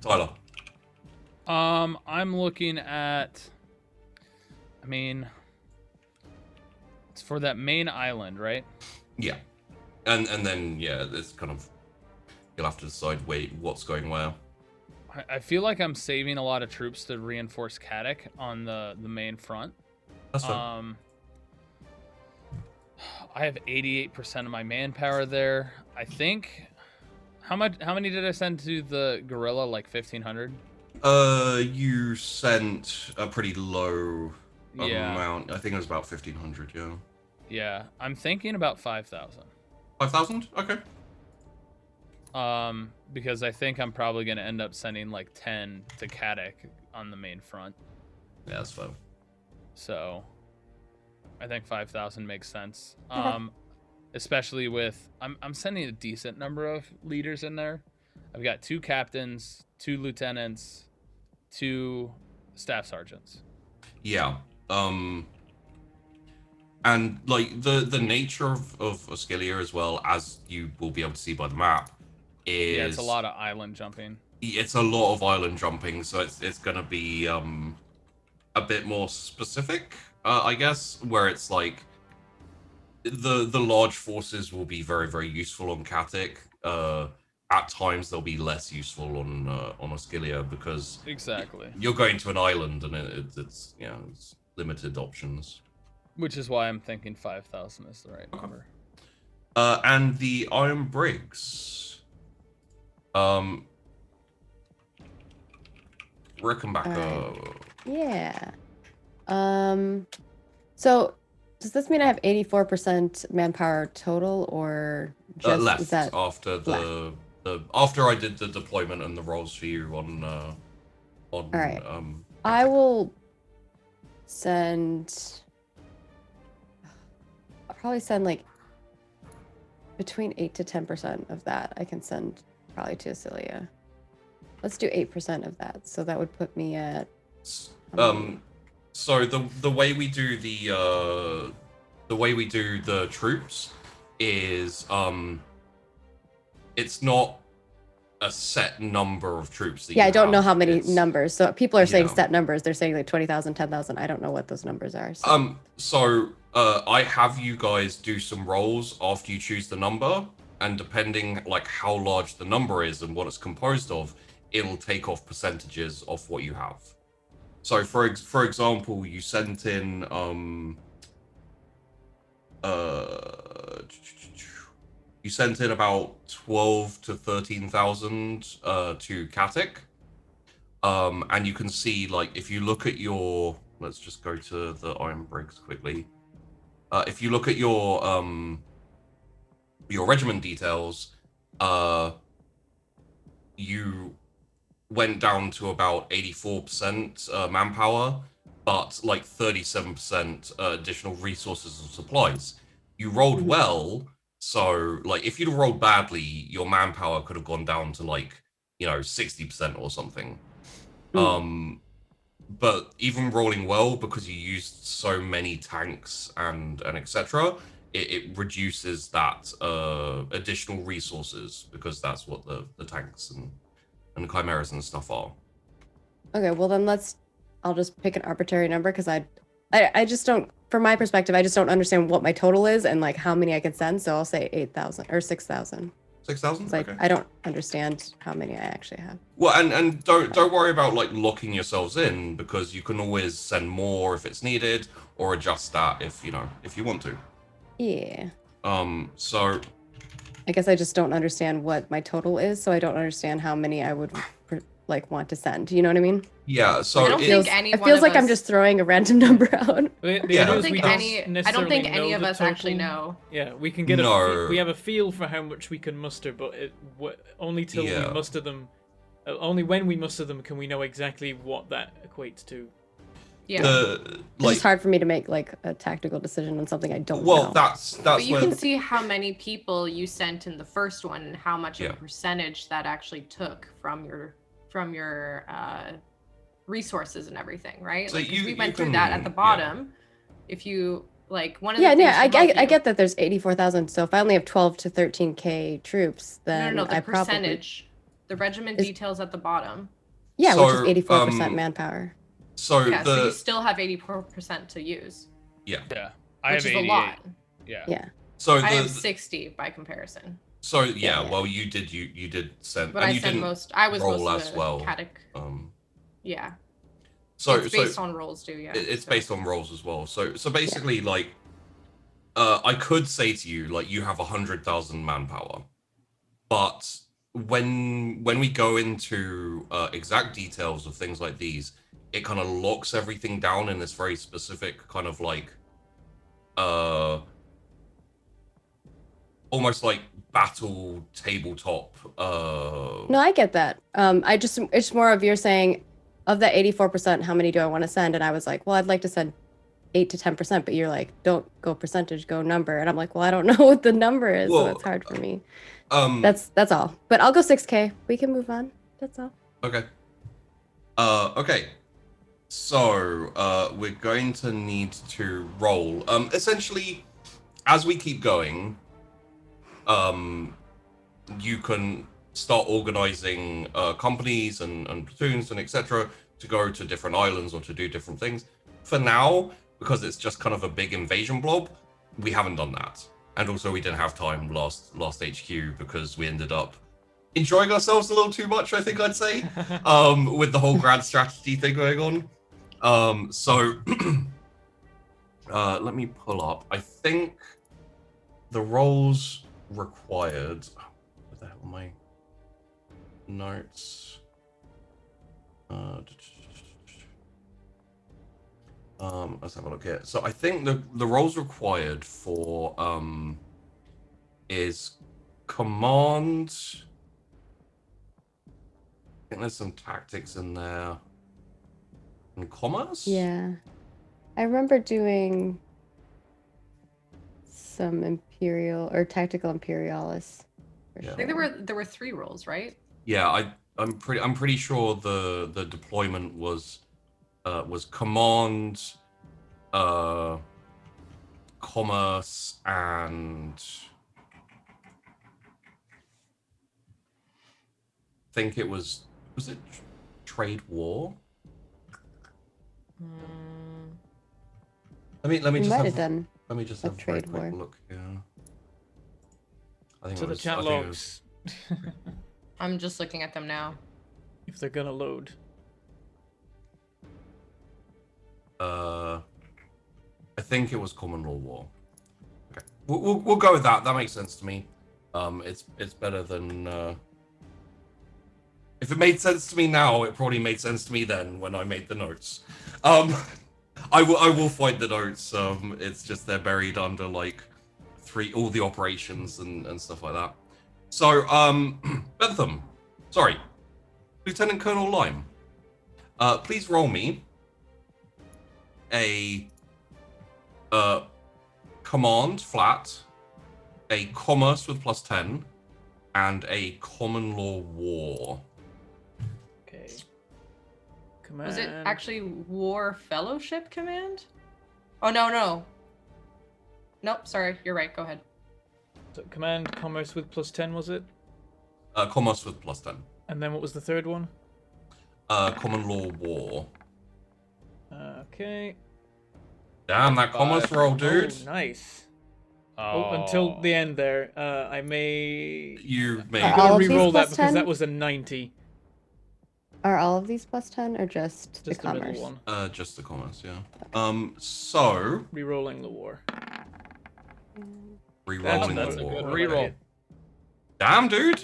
Tyler. I'm looking at. I mean, it's for that main island, right? Yeah, and then yeah, it's kind of you'll have to decide what's going where. I feel like I'm saving a lot of troops to reinforce Caddick on the main front. That's fine. I have 88% of my manpower there. I think. How many did I send to the gorilla? Like 1,500. You sent a pretty low Yeah. amount. I think it was about 1,500. Yeah. Yeah, I'm thinking about 5,000. 5,000? Okay. Because I think I'm probably gonna end up sending like 10 to Caddick on the main front. Yeah, that's fine. So, I think 5,000 makes sense. Okay. Especially with I'm sending a decent number of leaders in there. I've got 2 captains, 2 lieutenants, 2 staff sergeants. Yeah. And like the nature of Oscilia as well, as you will be able to see by the map, is Yeah, it's a lot of island jumping. It's a lot of island jumping, so it's gonna be a bit more specific, I guess, where it's like the large forces will be very, very useful on Katic. At times they'll be less useful on Oscilia because Exactly. you're going to an island and it's it's limited options. Which is why I'm thinking 5,000 is the right number. And the Iron Briggs. Rickenbacker. Yeah. So does this mean I have 84% manpower total, or just Left is that after after I did the deployment and the rolls for you on all right? I will send. I'll probably send like between 8 to 10% of that. I can send probably to Acilia. Let's do 8% of that. So that would put me at. So the way we do the troops is it's not a set number of troops. Yeah, I don't know how many It's, numbers. So people are saying yeah. set numbers. They're saying like 20,000, 10,000. I don't know what those numbers are. So I have you guys do some rolls after you choose the number, and depending like how large the number is and what it's composed of, it'll take off percentages of what you have. So for example, you sent in you sent in about 12 to 13,000 to Katic. And you can see, like, if you look at your, let's just go to the Iron Briggs quickly. If you look at your regiment details, you went down to about 84% manpower, but like 37% additional resources and supplies. You rolled well, so like if you'd rolled badly, your manpower could have gone down to like 60% or something. But even rolling well, because you used so many tanks and etc., it reduces that additional resources, because that's what the tanks and the chimeras and stuff are. Okay, well then I'll just pick an arbitrary number, because I just don't, from my perspective, I just don't understand what my total is and like how many I can send. So I'll say 8,000 or 6,000. 6,000? Like Okay. I don't understand how many I actually have. Well, and don't worry about like locking yourselves in, because you can always send more if it's needed, or adjust that if you want to. Yeah. So I guess I just don't understand what my total is, so I don't understand how many I would like want to send. You know what I mean? yeah, so I don't think any it one feels of like I'm us- just throwing a random number out. The Yeah. idea I is don't we think don't I don't think necessarily any know of the us actually total. know. Yeah, we can get No. we have a feel for how much we can muster, but only till Yeah. we muster them, only when we muster them can we know exactly what that equates to. Yeah. It's like, just hard for me to make like a tactical decision on something I don't well, know. that's But you where can see how many people you sent in the first one and how much of Yeah. a percentage that actually took from your resources and everything, right? So Like, 'cause you- we you went through that at the can- bottom. If you like one of the Yeah, things yeah, to I help you- get that there's 84,000. So if I only have 12 to 13k troops, No, then the I probably percentage. The regiment Is- details at the bottom. yeah, which is So, 84% manpower. So Yeah, so you the still have 84% to use, Yeah, I which have is 88. a lot. Yeah. Yeah. so I have the 60 by comparison, so Yeah, yeah. well you did send but and I you sent didn't most. I was roll most as of the well. catech. Yeah, So it's based on rolls too. Yeah, it's so. based on rolls as well. So basically, like, I could say to you, like, you have 100,000 manpower, but when we go into exact details of things like these, it kind of locks everything down in this very specific kind of like, almost like battle tabletop. No, I get that. It's more of you're saying, of that 84%, how many do I want to send? And I was like, well, I'd like to send 8 to 10%, but you're like, don't go percentage, go number. And I'm like, well, I don't know what the number is, so Well, it's hard for me. That's all. But I'll go 6k. We can move on. That's all. okay. Okay. So, we're going to need to roll. Essentially, as we keep going, you can start organizing companies and platoons and etc. to go to different islands or to do different things. For now, because it's just kind of a big invasion blob, we haven't done that. And also, we didn't have time last HQ because we ended up enjoying ourselves a little too much, I think I'd say, with the whole grand strategy thing going on. So let me pull up. I think the roles required. What the hell are my notes? Let's have a look here. So I think the roles required for is command. I think there's some tactics in there. And commerce? Yeah. I remember doing some imperial or tactical imperialis. For Yeah. I think there were 3 rolls, right? Yeah, I'm pretty sure the deployment was command, commerce, and I think it was it trade war? Let me We just might have, have done. let me just a have a very trade quick war. look here. I think To it the was, chat I think it was- logs. I'm just looking at them now. If they're gonna load. I think it was common law war. Okay, we'll go with that. That makes sense to me. It's better than. If it made sense to me now, it probably made sense to me then when I made the notes. I will find the notes. It's just they're buried under like all the operations and stuff like that. So Bentham, sorry, Lieutenant Colonel Lime. Please roll me a command flat, a commerce with +10, and a common law war. Okay. Command. Was it actually War Fellowship Command? Oh, no. Nope, sorry. You're right. Go ahead. So command commerce with +10, was it? Commerce with +10. And then what was the third one? Common law war. Okay. Damn, that commerce roll, dude. Oh, nice. Oh, Until the end there, I may. You may. I'm All gonna of these re-roll that +10? because that was a 90. Are all of these +10 or just the Just the commerce? middle one. Just the commerce, yeah. So Re-rolling the war. re-rolling that's the a war. good reroll. Damn, dude.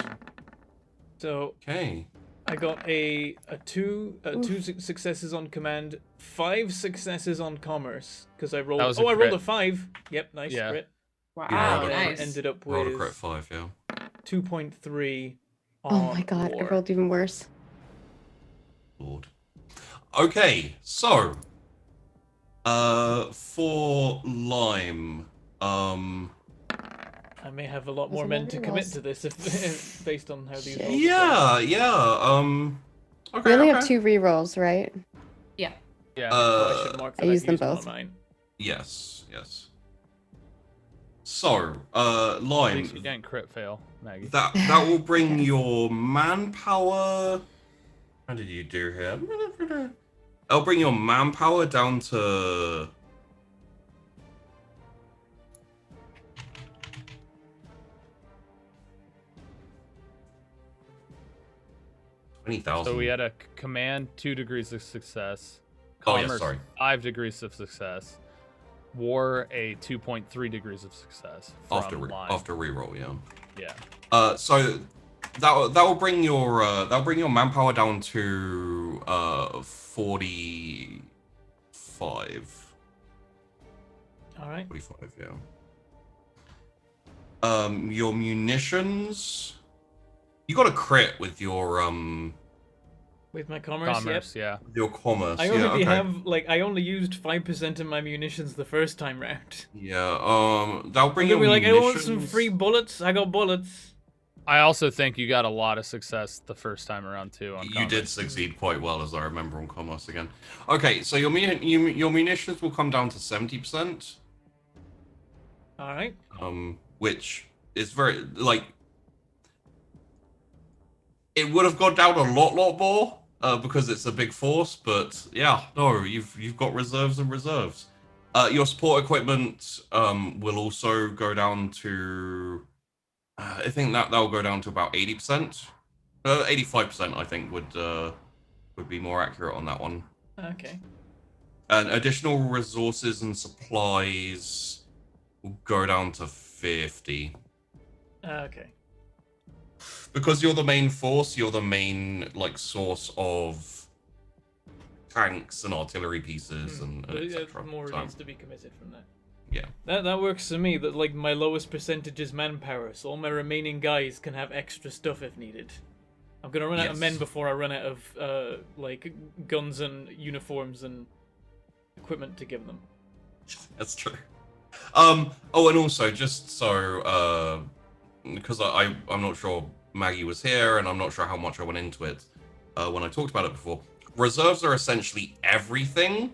So Okay. I got a two successes on command, 5 successes on commerce because I rolled. That was a I rolled crit. a 5. Yep, nice Yeah. crit. Wow, rolled a nice. Ended up Rolled a with crit 5, yeah. 2.3. Oh my god, I war. rolled even worse. Lord. Okay, so for Lime, I may have a lot Those more are men my to commit rerolls. to this if based on how these. Shit. rolls are going. yeah, okay. We only okay. have 2 rerolls, right? Yeah. Yeah. Oh, I should mark that I I've use them used one both. of mine. Yes, yes. So, At Lime, least you didn't crit fail, Maggie. that will bring your manpower. How did you do here? That'll bring your manpower down to. $20,000. So we had a command 2 degrees of success. Oh, yeah, Commerce sorry. 5 degrees of success. War a 2.3 degrees of success. From After Lime. reroll, yeah. Yeah. So that will bring your manpower down to 45. All right. 45, yeah. Your munitions. You got a crit with your With my commerce, Commerce, yep. yeah. your commerce. I yeah, already okay. have I only used 5% of my munitions the first time round. Yeah. That'll bring I'm your gonna be like, I want munitions. some free bullets. I got bullets. I also think you got a lot of success the first time around too on You Commerce. did succeed quite well, as I remember on commerce again. Okay, so your munitions will come down to 70%. All right. Which is very like it would have gone down a lot more because it's a big force, but yeah, no, you've got reserves and reserves. Your support equipment will also go down to I think that'll go down to about 80%. 85% I think would be more accurate on that one. Okay. And additional resources and supplies will go down to 50. Okay. Because you're the main force, you're the main like source of tanks and artillery pieces and etc. More So, needs to be committed from that. yeah. That works for me. That like my lowest percentage is manpower, so all my remaining guys can have extra stuff if needed. I'm gonna run out of men Yes. before I run out of like guns and uniforms and equipment to give them. That's true. Oh, and also just so because I'm not sure Maggie was here, and I'm not sure how much I went into it when I talked about it before. Reserves are essentially everything.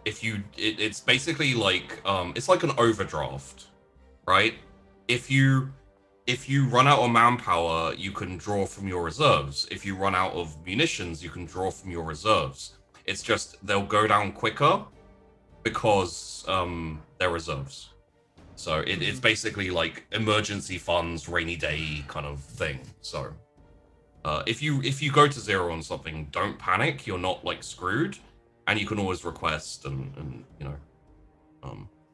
It's basically like it's like an overdraft, right? If you run out of manpower, you can draw from your reserves. If you run out of munitions, you can draw from your reserves. It's just they'll go down quicker because they're reserves. So it's basically like emergency funds, rainy day kind of thing. So if you go to 0 on something, don't panic. You're not like screwed, and you can always request and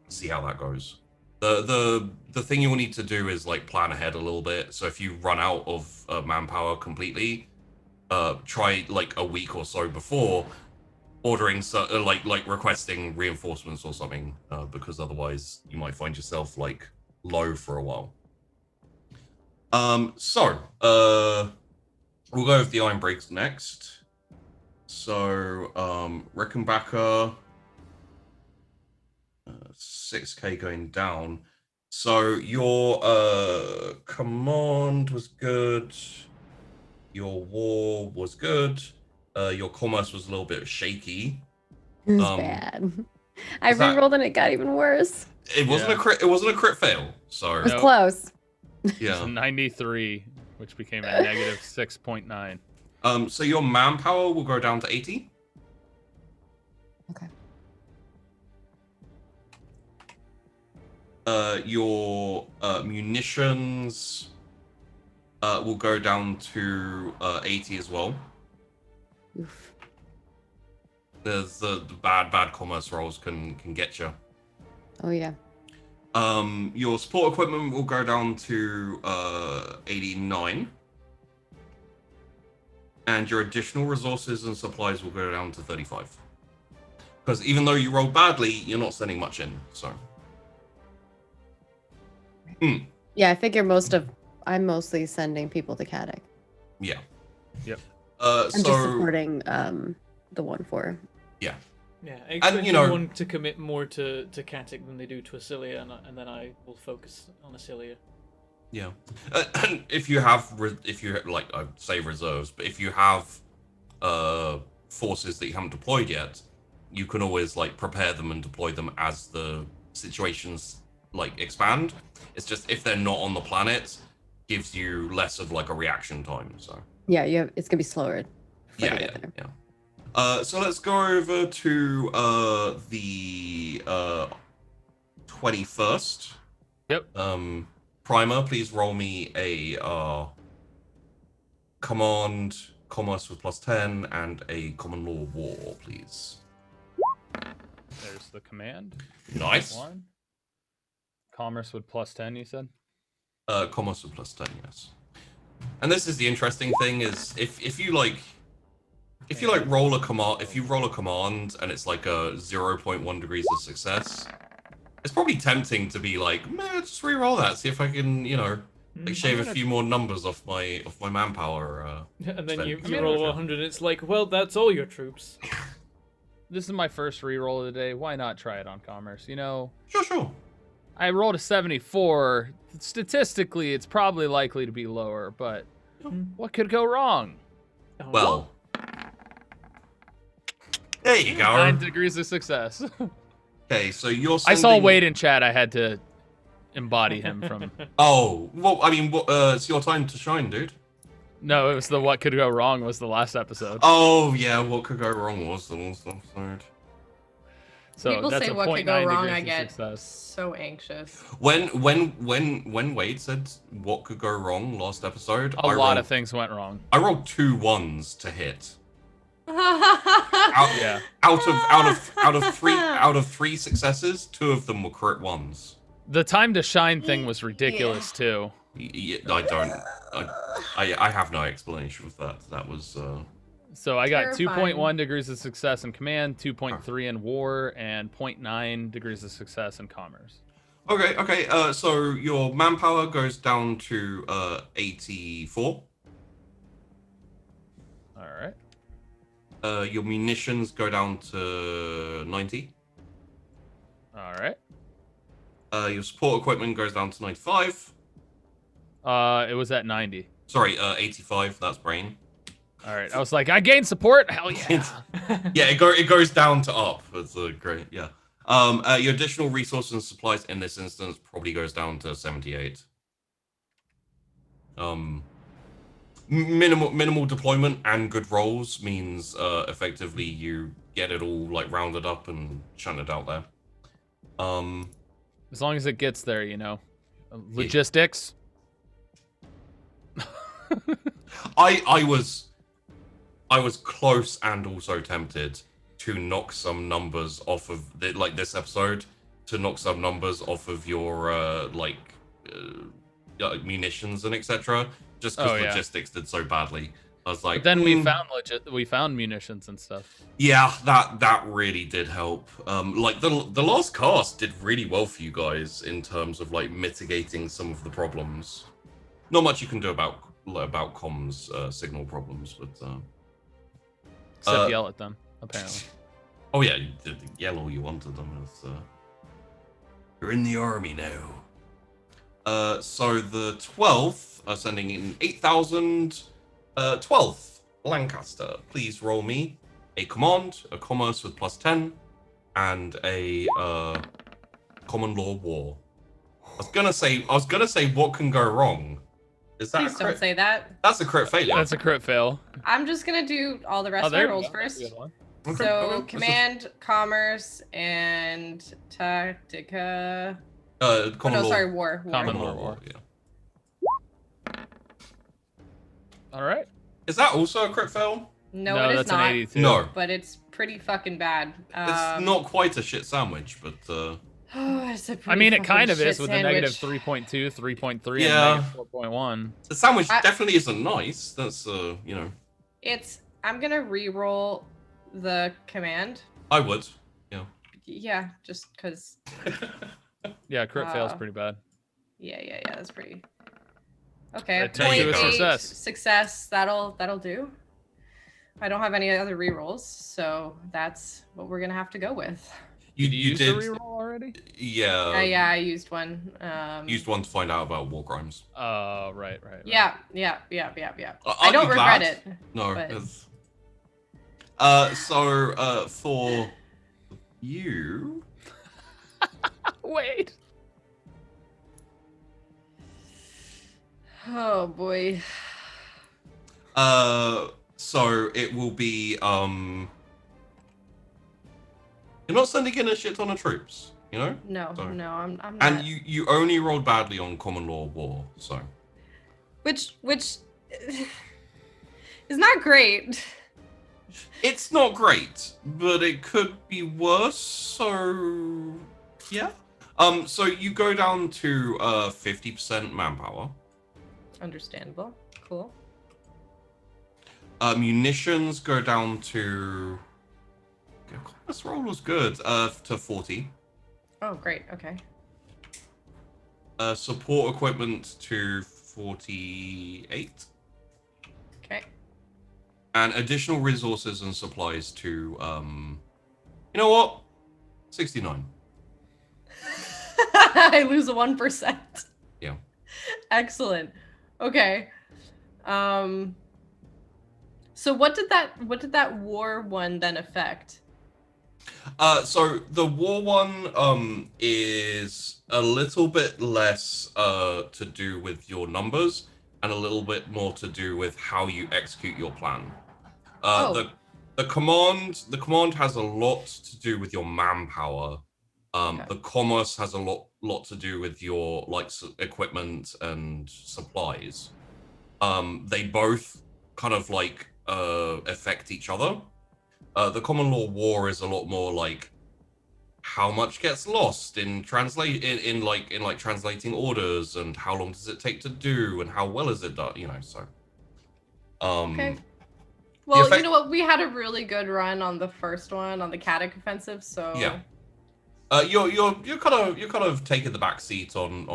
see how that goes. The thing you will need to do is like plan ahead a little bit. So if you run out of manpower completely, try like a week or so before ordering like requesting reinforcements or something, because otherwise you might find yourself like low for a while. We'll go with the iron breaks next. So Rickenbacker, 6k going down. So your command was good, your war was good, your commerce was a little bit shaky. It was bad. I is that- rerolled and it got even worse. It wasn't Yeah. a crit. It wasn't a crit fail. So It was No. close. yeah. So 93, which became a negative 6.9. So your manpower will go down to 80. Okay. Your munitions will go down to 80 as well. Oof. There's the bad commerce rolls can get you. Oh yeah. Your support equipment will go down to 89. And your additional resources and supplies will go down to 35. Because even though you rolled badly, you're not sending much in, so. Yeah, I figure I'm mostly sending people to Caddick. Yeah. Yep. I'm So just supporting the 1-4. yeah. Yeah, I expect you know- everyone to commit more to Katic than they do to Acilia, and then I will focus on Acilia. Yeah, and if you have, if you like, I say reserves, but if you have forces that you haven't deployed yet, you can always like prepare them and deploy them as the situations like expand. It's just if they're not on the planet, gives you less of like a reaction time. So Yeah, it's gonna be slower. For you to get there. So let's go over to the 21st. Yep. Primer, please roll me a command commerce with +10 and a common law war, please. There's the command. Nice. One. Commerce with +10, you said? Commerce with +10, yes. And this is the interesting thing is if you roll a command and it's like a 0.1 degrees of success, it's probably tempting to be like, man, just re-roll that, see if I can, like shave a few more numbers off my manpower. And then you spend. roll 100. It's like, well, that's all your troops. This is my first reroll of the day. Why not try it on commerce? Sure. I rolled a 74. Statistically, it's probably likely to be lower, but what could go wrong? Oh, Well, there you go. 9 degrees of success. Okay, so you're I sending... saw Wade in chat. I had to embody him from... Oh, well, I mean, it's your time to shine, dude. No, it was the what could go wrong was the last episode. Oh, yeah, what could go wrong was the last episode. So People that's say a what could 0.9 go wrong, degrees I of get success. so anxious. When Wade said what could go wrong last episode, A lot of things went wrong. I rolled 2 ones to hit. Yeah. Out of three successes, 2 of them were crit ones. The time to shine thing was ridiculous too. I have no explanation for that. That was So I got Terrifying. 2.1 degrees of success in command, 2.3 in war, and 0.9 degrees of success in commerce. okay. So your manpower goes down to 84. All right. Your munitions go down to 90. All right. Your support equipment goes down to 95. It was at 90. Sorry, 85. That's brain. All right. I was like, I gained support. Hell yeah. Yeah, it goes down to up. It's great. Yeah. Your additional resources and supplies in this instance probably goes down to 78. Minimal deployment and good rolls means effectively you get it all like rounded up and shunted out there. As long as it gets there, Logistics. I was close and also tempted to knock some numbers off of this episode, to knock some numbers off of your munitions and etc. Just because logistics did so badly. I was like, But then we found munitions and stuff. Yeah, that really did help. Like the last cast did really well for you guys in terms of like mitigating some of the problems. Not much you can do about comms signal problems, but Except yell at them, apparently. oh yeah, you did yell all you wanted them. You're in the army now. So the 12th are sending in 8,000. 12th, Lancaster, please roll me a command, a commerce with +10, and a common law war. I was gonna say what can go wrong. Is that Please a crit? don't say that. That's a crit failure. That's a crit fail. I'm just gonna do all the rest of my there you rolls go. That's a first. good one. Okay, So okay. command, commerce, and tactica. Common law. Sorry, war. Common Law, war. yeah. All right. Is that also a crit fail? No, No, it is that's not. an 82. No, But it's pretty fucking bad. it's not quite a shit sandwich, but It's a I pretty mean, it fucking kind of shit is with the sandwich. negative 3.2, 3.3, Yeah. and negative 4.1. the sandwich definitely isn't nice. That's I'm gonna re-roll the command. I would. Yeah, just because. Yeah, crit fail's pretty bad. Yeah. That's pretty. Okay, It turns to a 0.8 success. That'll do. I don't have any other re-rolls, so that's what we're gonna have to go with. You used did. a reroll already? Yeah. Yeah, I used one. Used one to find out about war crimes. Oh, right. Yeah. I Aren't don't you regret glad? it. No. But- For you, Wait. Oh boy. so it will be you're not sending in a shit ton of troops, you know? No, So- no, I'm not. And you only rolled badly on common law war, so Which is not great. it's not great, but it could be worse. So yeah. So you go down to 50% manpower. Understandable. Cool. Munitions go down to. This roll was good. To 40. Oh, great. Okay. Support equipment to 48. Okay. And additional resources and supplies to you know what? 69. I lose a 1%. Yeah. Excellent. Okay. So what did that war one then affect? So the war one is a little bit less to do with your numbers and a little bit more to do with how you execute your plan. Oh. The command has a lot to do with your manpower. Okay. The commerce has a lot to do with your like equipment and supplies. They both kind of like affect each other. The common law war is a lot more like how much gets lost in translating orders, and how long does it take to do, and how well is it done, you know. So Okay. Well, effect- you know what? We had a really good run on the first one on the Caddick offensive, so Yeah. You're kind of taking the back seat on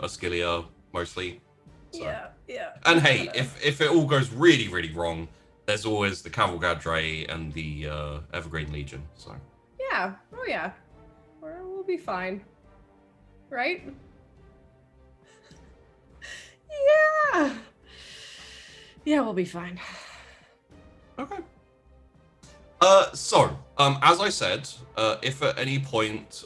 Ascilia mostly. So. yeah. And hey, if it all goes really, really wrong, there's always the Cavalgadre and the Evergreen Legion. So Yeah. Oh yeah. We'll be fine. Right? Yeah. Yeah, we'll be fine. okay. As I said, if at any point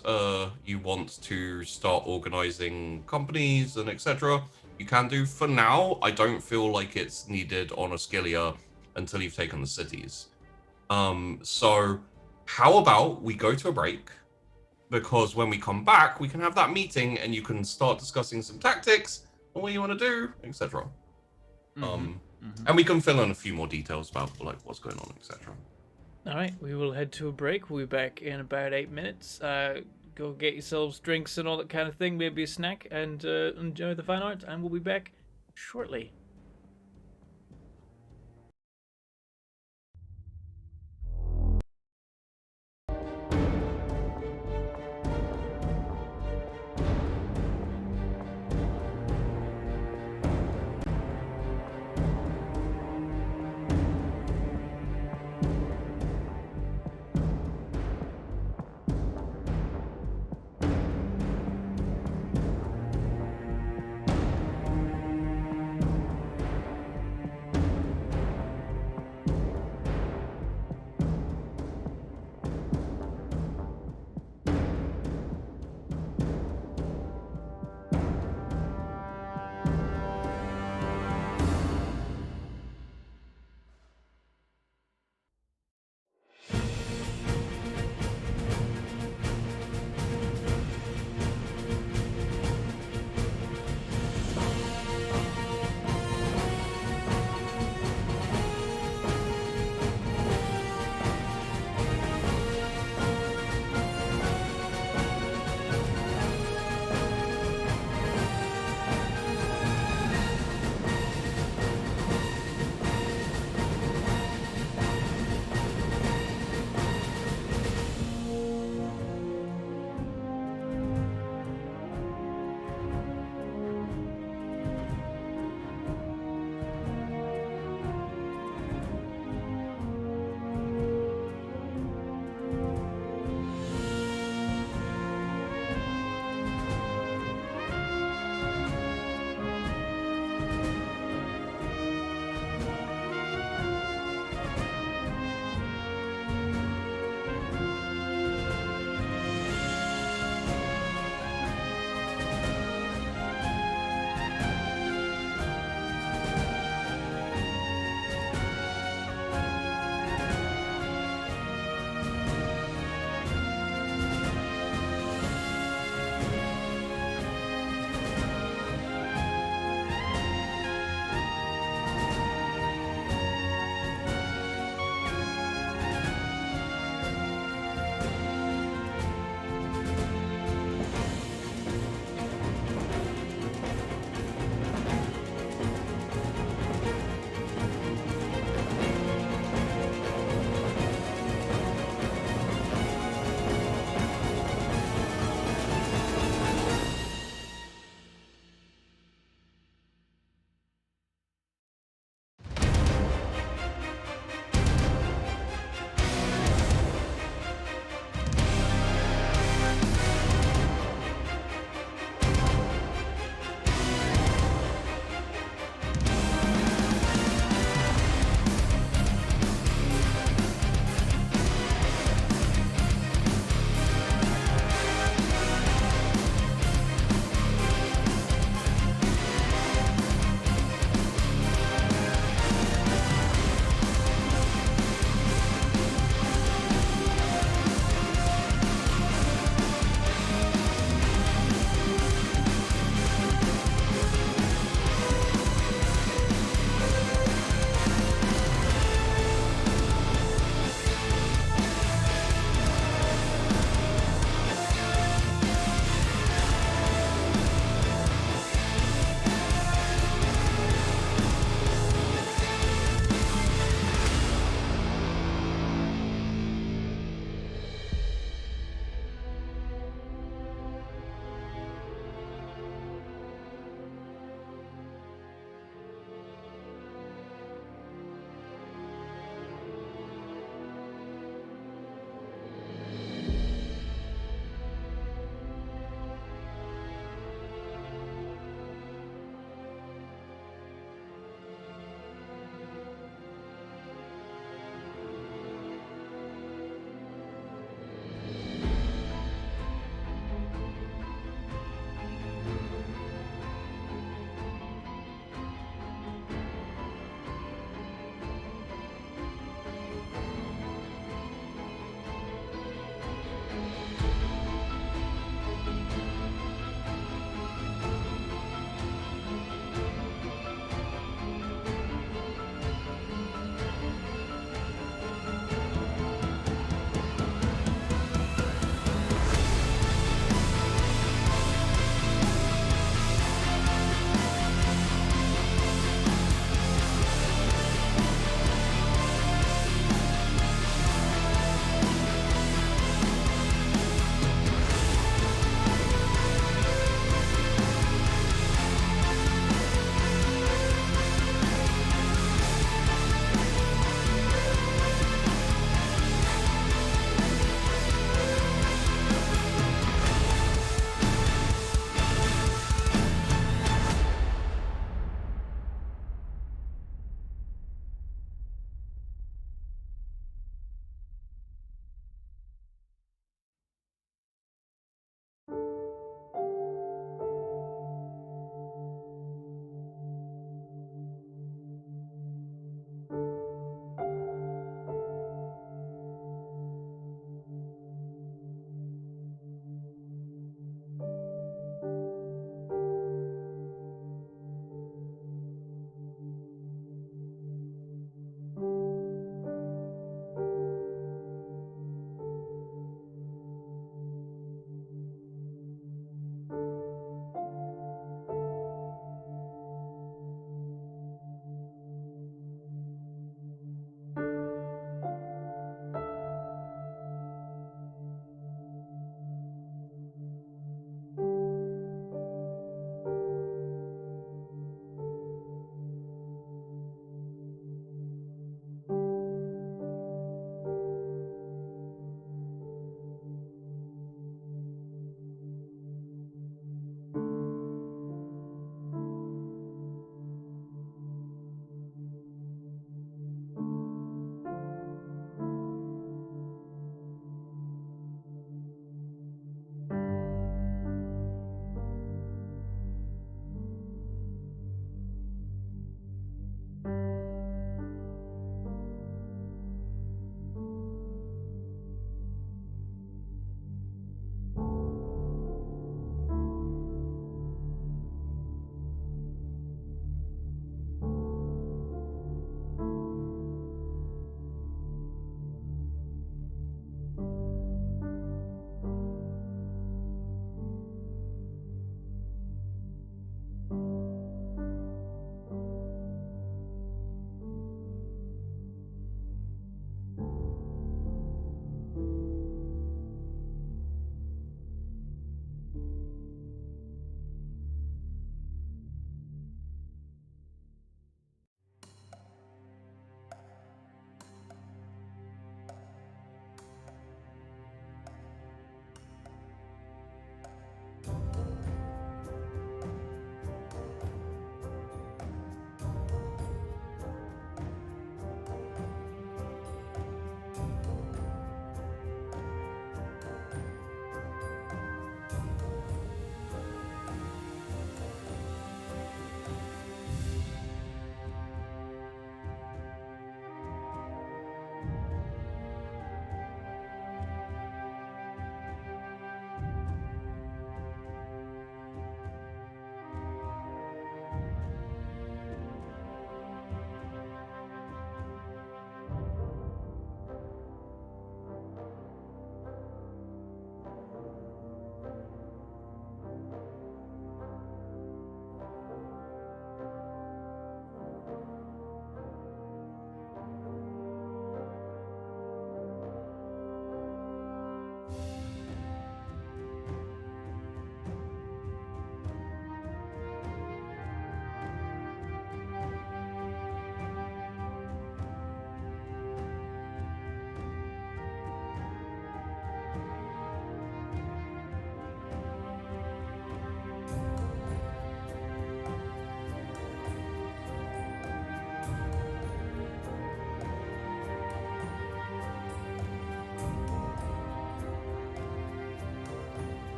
you want to start organizing companies and etc., you can do. For now, I don't feel like it's needed on Ascilia until you've taken the cities. So how about we go to a break? Because when we come back, we can have that meeting and you can start discussing some tactics and what you want to do, etc. And we can fill in a few more details about like what's going on, etc. All right, we will head to a break. We'll be back in about 8 minutes. Go get yourselves drinks and all that kind of thing, maybe a snack, and enjoy the fine art. And we'll be back shortly.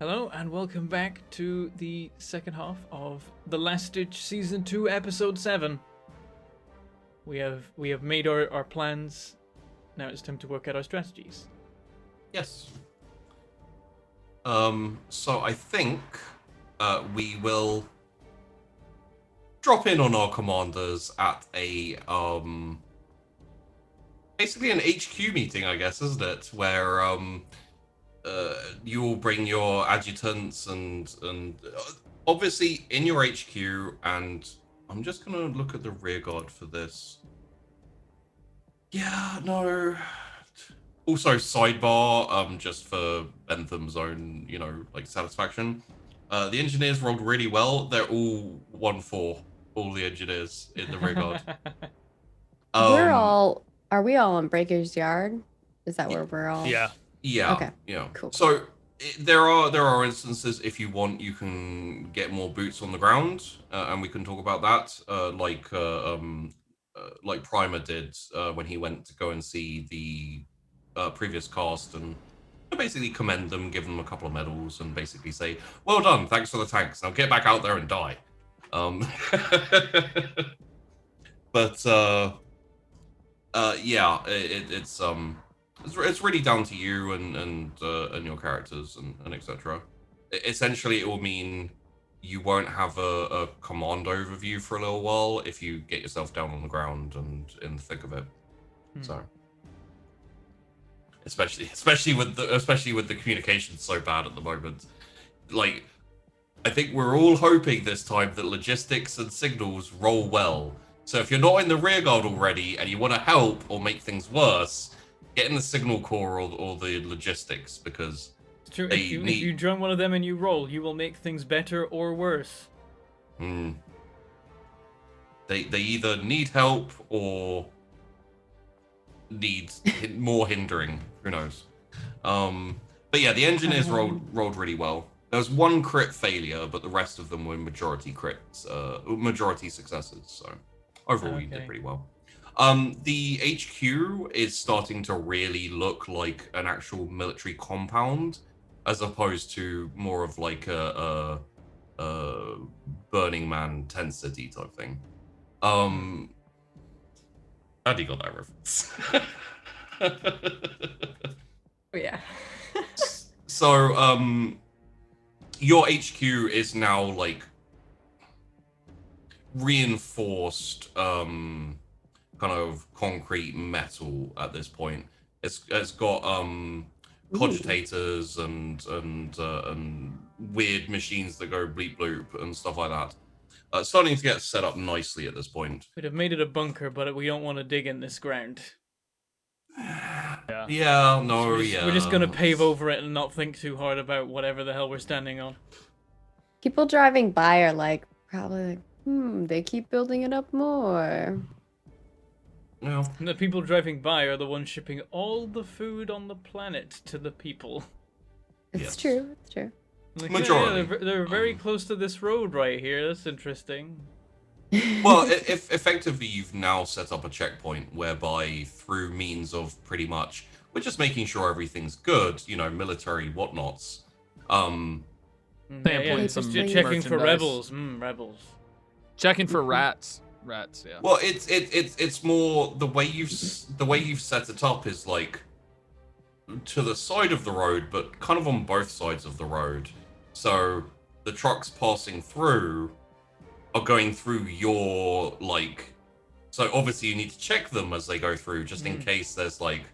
Hello and welcome back to the second half of The Last Ditch Season 2, Episode 7. We have made our plans. Now it's time to work out our strategies. Yes. So I think we will drop in on our commanders at a basically an HQ meeting, I guess, isn't it? Where you will bring your adjutants and obviously in your HQ, and I'm just gonna look at the rear guard for this. Yeah, no. Also, sidebar, just for Bentham's own, like satisfaction. The engineers rolled really well. They're all 1-4. All the engineers in the rear guard. Are we all on Breaker's Yard? Is that where we're all? Yeah. Yeah. Okay. Yeah. Cool. So there are instances if you want, you can get more boots on the ground, and we can talk about that. Like Primer did when he went to go and see the previous cast and basically commend them, give them a couple of medals, and basically say, "Well done, thanks for the tanks. Now get back out there and die." But yeah, it's really down to you and your characters and etc. Essentially, it will mean you won't have a command overview for a little while if you get yourself down on the ground and in the thick of it. So, especially with the communication so bad at the moment, like I think we're all hoping this time that logistics and signals roll well. So if you're not in the rear guard already and you want to help or make things worse, get in the signal corps or the logistics, because It's true. If you join one of them and you roll, you will make things better or worse. They either need help or need more hindering. Who knows? But yeah, the engineers rolled really well. There was one crit failure, but the rest of them were majority crits, majority successes. So overall, you did pretty well. The HQ is starting to really look like an actual military compound, as opposed to more of like a Burning Man tent city type thing. How do you got that reference? Oh, yeah. So, your HQ is now like reinforced, kind of concrete metal at this point. It's got cogitators and weird machines that go bleep bloop and stuff like that. Starting to get set up nicely at this point. We'd have made it a bunker, but we don't want to dig in this ground. Yeah, no, We're just gonna pave over it and not think too hard about whatever the hell we're standing on. People driving by are like, probably like, they keep building it up more. No. And the people driving by are the ones shipping all the food on the planet to the people. It's true. It's true. Like, Majority. They're very close to this road right here. That's interesting. Well, if effectively you've now set up a checkpoint whereby through means of pretty much we're just making sure everything's good, military whatnots. Sampling some checking for merchandise. rebels. Rebels. Checking for rats. Rats, yeah. Well, it's more the way you've set it up is like to the side of the road, but kind of on both sides of the road. So the trucks passing through are going through your like. So obviously you need to check them as they go through, just in case there's like,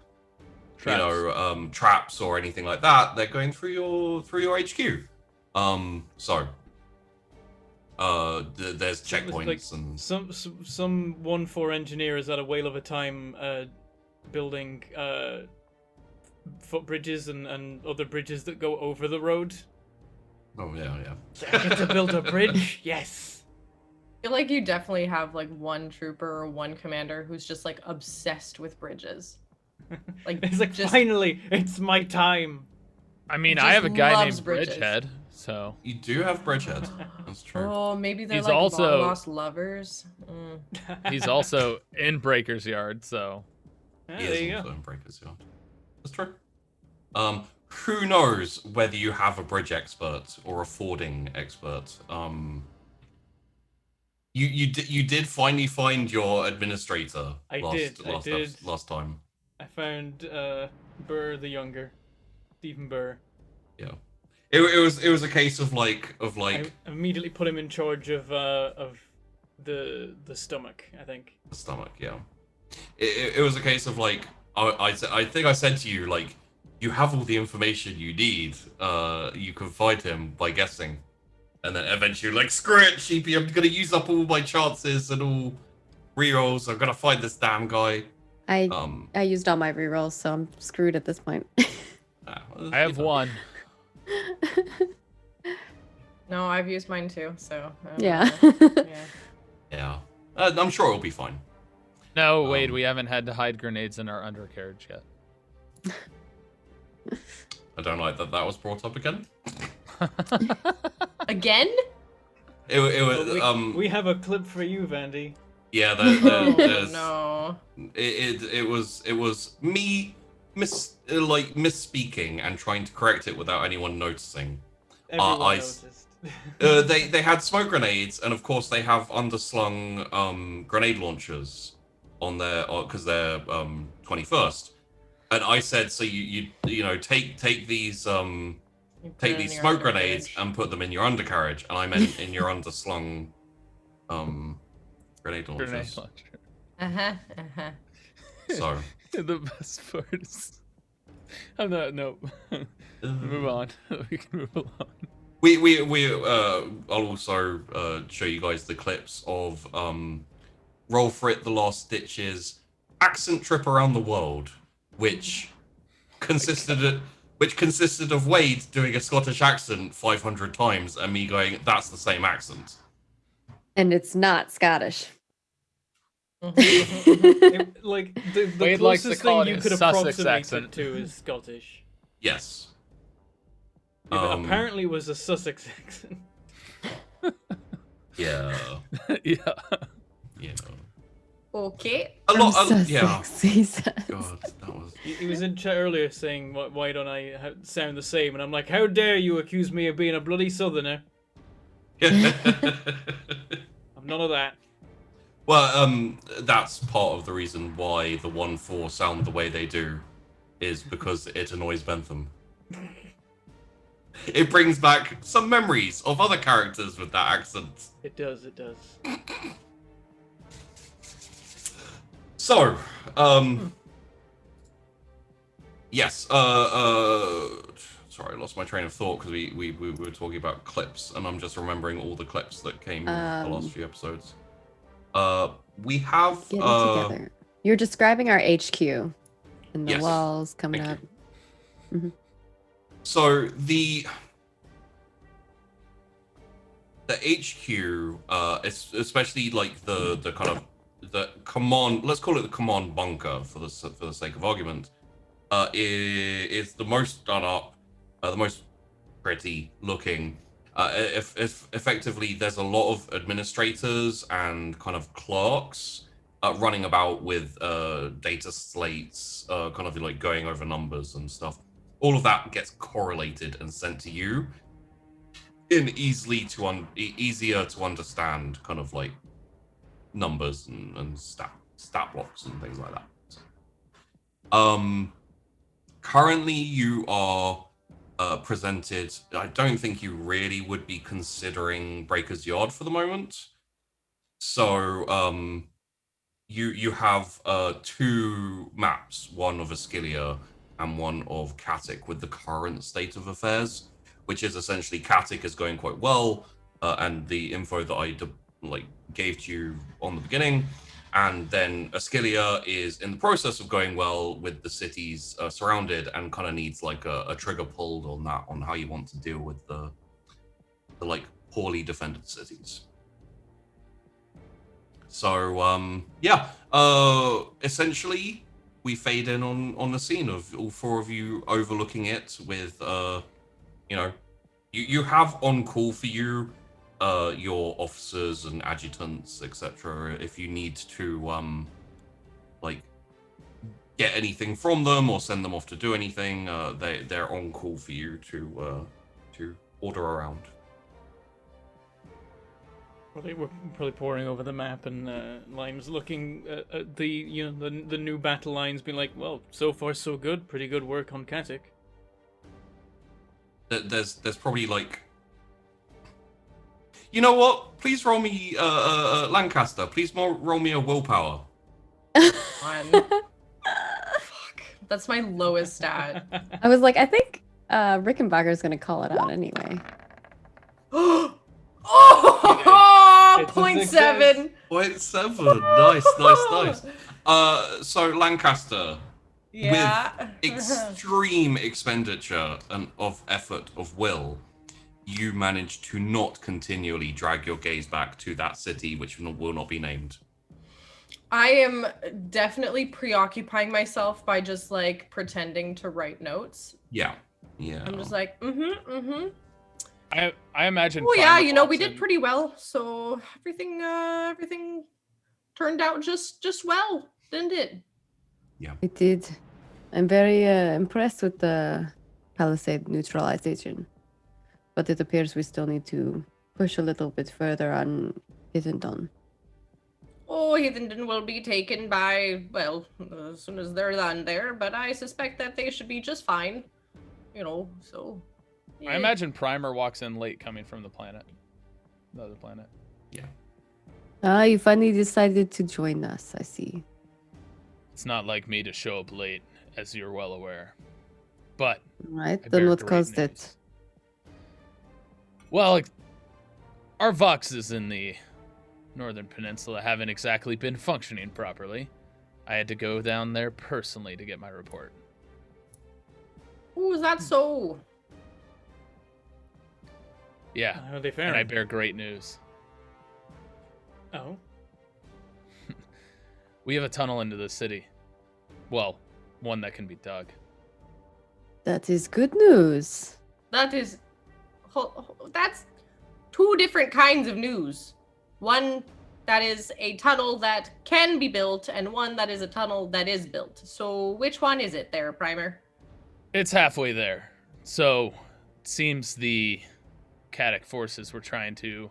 Traps. traps or anything like that. They're going through your HQ. There's checkpoints and some 1-4 engineer is at a whale of a time building footbridges and other bridges that go over the road. Oh yeah. I get to build a bridge. Yes. I feel like you definitely have like one trooper or one commander who's just like obsessed with bridges. Like It's like just finally, it's my time. I mean, Just I have a guy loves named bridges. Bridgehead, so You do have Bridgehead. That's true. Oh, maybe they're He's like also- long lost lovers. he's also in Breaker's Yard, so Ah, He there is you also go. in Breaker's Yard. That's true. who knows whether you have a bridge expert or a fording expert. You did finally find your administrator I last did. last time. I found Burr the Younger, Stephen Burr. Yeah. It was a case of like I immediately put him in charge of the stomach, I think. the stomach, yeah. It was a case of like I think I said to you like you have all the information you need. You can fight him by guessing. And then eventually like screw it, Sheepy, I'm gonna use up all my chances and all rerolls. I'm gonna find this damn guy. I used all my rerolls, so I'm screwed at this point. I have one. No, I've used mine too, so. I don't Yeah. know. Yeah. Yeah. I'm sure it'll be fine. No, wait, we haven't had to hide grenades in our undercarriage yet. I don't like that was brought up again. Again? It was We have a clip for you, Vandy. yeah, Oh, there's no. it was me misspeaking and trying to correct it without anyone noticing. Everyone I noticed. they had smoke grenades, and of course they have underslung grenade launchers on their because they're 21st. And I said, so you know take these You put take it in these your smoke grenades undercarriage. and put them in your undercarriage, and I meant in your underslung grenade Grenade launchers. launcher. Uh-huh, uh-huh. So The best part is, I'm not. No, move on. We can move along. I'll also show you guys the clips of Roll for It, The Last Stitches accent trip around the world, which consisted of Wade doing a Scottish accent 500 times and me going, that's the same accent. And it's not Scottish. It, like the Wade likes to closest call thing it you his could Sussex approximate accent. it to is Scottish. Yes. Yeah, but apparently it was a Sussex accent. Yeah. Yeah. Yeah. Okay. A lot From of, yeah. Sussex, he says. God, that was... He was in chat earlier saying, why don't I sound the same? And I'm like, how dare you accuse me of being a bloody southerner? I'm none of that. Well, that's part of the reason why the 1-4 sound the way they do, is because it annoys Bentham. It brings back some memories of other characters with that accent. It does. So, yes, sorry, I lost my train of thought because we were talking about clips, and I'm just remembering all the clips that came in the last few episodes. We have Get it together. You're describing our HQ and the Yes. walls coming Thank up. you. So the HQ, especially like the kind of the command, let's call it the command bunker for the sake of argument, is the most done up, the most pretty looking. If effectively, there's a lot of administrators and kind of clerks running about with data slates, kind of like going over numbers and stuff. All of that gets correlated and sent to you in easier to understand kind of like numbers and stat blocks and things like that. Currently you are presented, I don't think you really would be considering Breaker's Yard for the moment. So you have two maps, one of Ascilia and one of Katic with the current state of affairs, which is essentially Katic is going quite well, and the info that I gave to you on the beginning, and then Ascilia is in the process of going well with the cities surrounded and kind of needs like a trigger pulled on that, on how you want to deal with the like poorly defended cities. So essentially we fade in on the scene of all four of you overlooking it with you have on call for you your officers and adjutants, etc. if you need to get anything from them or send them off to do anything. They're on call for you to order around. We're probably poring over the map, and Lime's looking at the new battle lines, being like, "Well, so far so good. Pretty good work on Katic." There's probably like, you know what? Please roll me Lancaster. Please roll me a willpower. One. Fuck. That's my lowest stat. I was like, I think Rickenbacker's gonna call it out anyway. Oh, It's a 0.7. 0.7. Nice. So Lancaster, Yeah. with extreme expenditure and of effort of will, you manage to not continually drag your gaze back to that city, which will not be named. I am definitely preoccupying myself by just like pretending to write notes. Yeah. I'm just like, I imagine. Oh yeah, Primer you know, we walks did in- pretty well. So everything turned out just well, didn't it? It did. I'm very impressed with the Palisade neutralization, but it appears we still need to push a little bit further on Hittendon. Oh, Heathendon will be taken by, well, as soon as they're done there, but I suspect that they should be just fine. You know, so. I imagine Primer walks in late, coming from the other planet. Ah, you finally decided to join us, I see. It's not like me to show up late, as you're well aware. But Right, I then bear what great caused news. it? Well, our Voxes in the Northern Peninsula haven't exactly been functioning properly. I had to go down there personally to get my report. Oh, is that so? Yeah, How are they and faring? I bear great news. Oh, We have a tunnel into the city. Well, one that can be dug. That is good news. That is. That's two different kinds of news. One that is a tunnel that can be built, and one that is a tunnel that is built. So, which one is it there, Primer? It's halfway there. So, it seems the Katic forces were trying to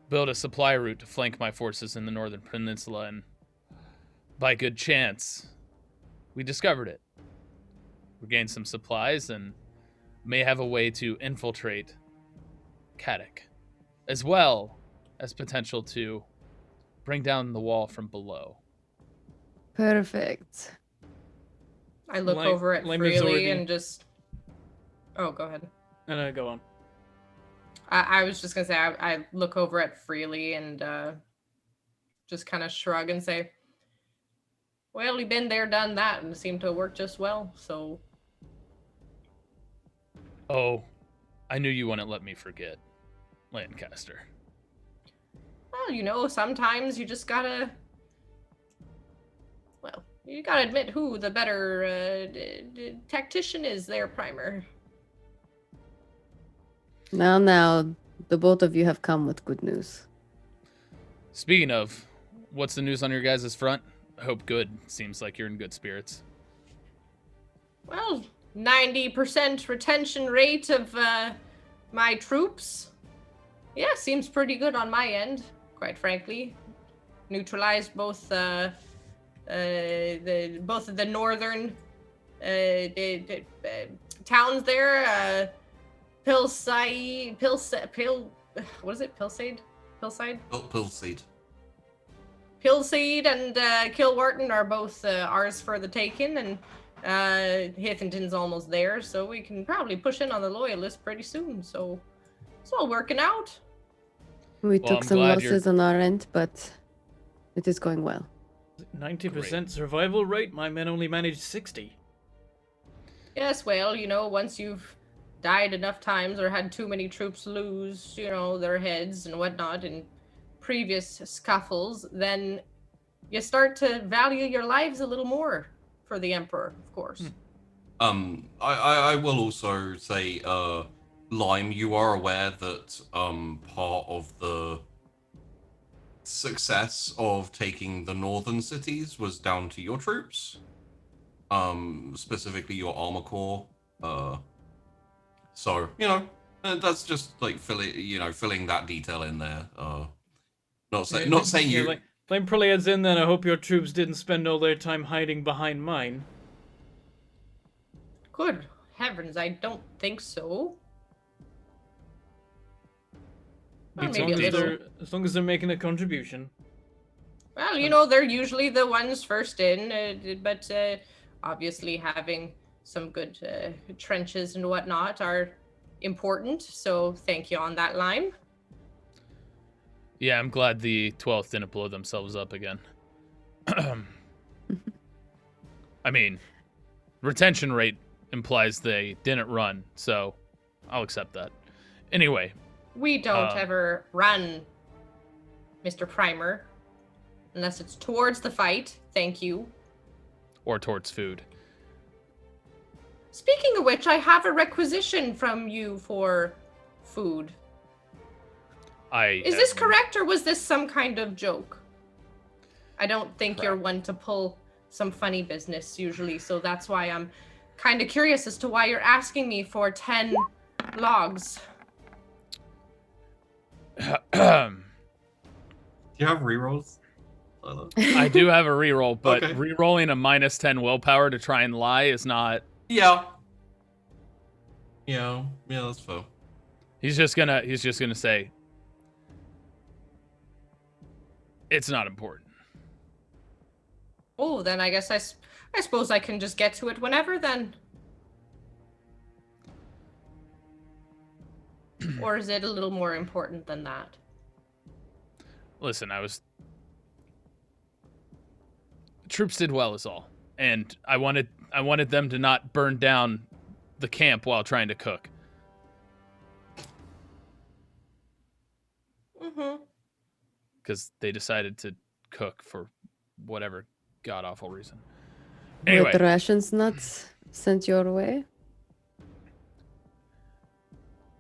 build a supply route to flank my forces in the Northern Peninsula, and by good chance, we discovered it. We gained some supplies and may have a way to infiltrate Katic, as well as potential to bring down the wall from below. Perfect. I look Lime- over at Lime is Freely already- and just. Oh, go ahead. no, go on. I was just gonna say I look over at Freely and just kind of shrug and say, "Well, we've been there, done that, and it seemed to work just well." So Oh, I knew you wouldn't let me forget, Lancaster. well, you know, sometimes you just gotta. Well, you gotta admit who the better tactician is there, Primer. Now, the both of you have come with good news. Speaking of, what's the news on your guys' front? I hope good. Seems like you're in good spirits. Well, 90% retention rate of my troops. Yeah, seems pretty good on my end, quite frankly. Neutralized both both of the northern towns there. What is it? Pilsade? Pilseed. Pilseed and Kilwharton are both ours for the taking, and Hithington's almost there, so we can probably push in on the loyalists pretty soon. So it's all working out. We Well, took I'm some glad you're- losses on our end, but it is going well. 90% survival rate. My men only managed 60. Yes, well, you know, once you've died enough times or had too many troops lose, you know, their heads and whatnot in previous scuffles, then you start to value your lives a little more for the Emperor, of course. I will also say, Lime, you are aware that part of the success of taking the northern cities was down to your troops. specifically your armor core. So that's just like filling that detail in there. Not saying you. Like, blame probably adds in. Then I hope your troops didn't spend all their time hiding behind mine. Good heavens, I don't think so. Well, maybe a little. As long as they're making a contribution. Well, they're usually the ones first in, but obviously having some good trenches and whatnot are important. So thank you on that line. Yeah, I'm glad the 12th didn't blow themselves up again. I mean, retention rate implies they didn't run, so I'll accept that. Anyway. We don't ever run, Mr. Primer. Unless it's towards the fight. Thank you. Or towards food. Speaking of which, I have a requisition from you for food. Is this correct, or was this some kind of joke? I don't think you're one to pull some funny business usually, so that's why I'm kind of curious as to why you're asking me for 10 logs. Do you have rerolls? I do have a reroll, but Okay. rerolling a -10 willpower to try and lie is not. Yeah, that's fair. He's just gonna say it's not important. Oh, then I guess I suppose I can just get to it whenever then. Or is it a little more important than that? Listen, troops did well is all. And I wanted them to not burn down the camp while trying to cook. Mm-hmm. Because they decided to cook for whatever god-awful reason. Were Anyway, the rations not sent your way?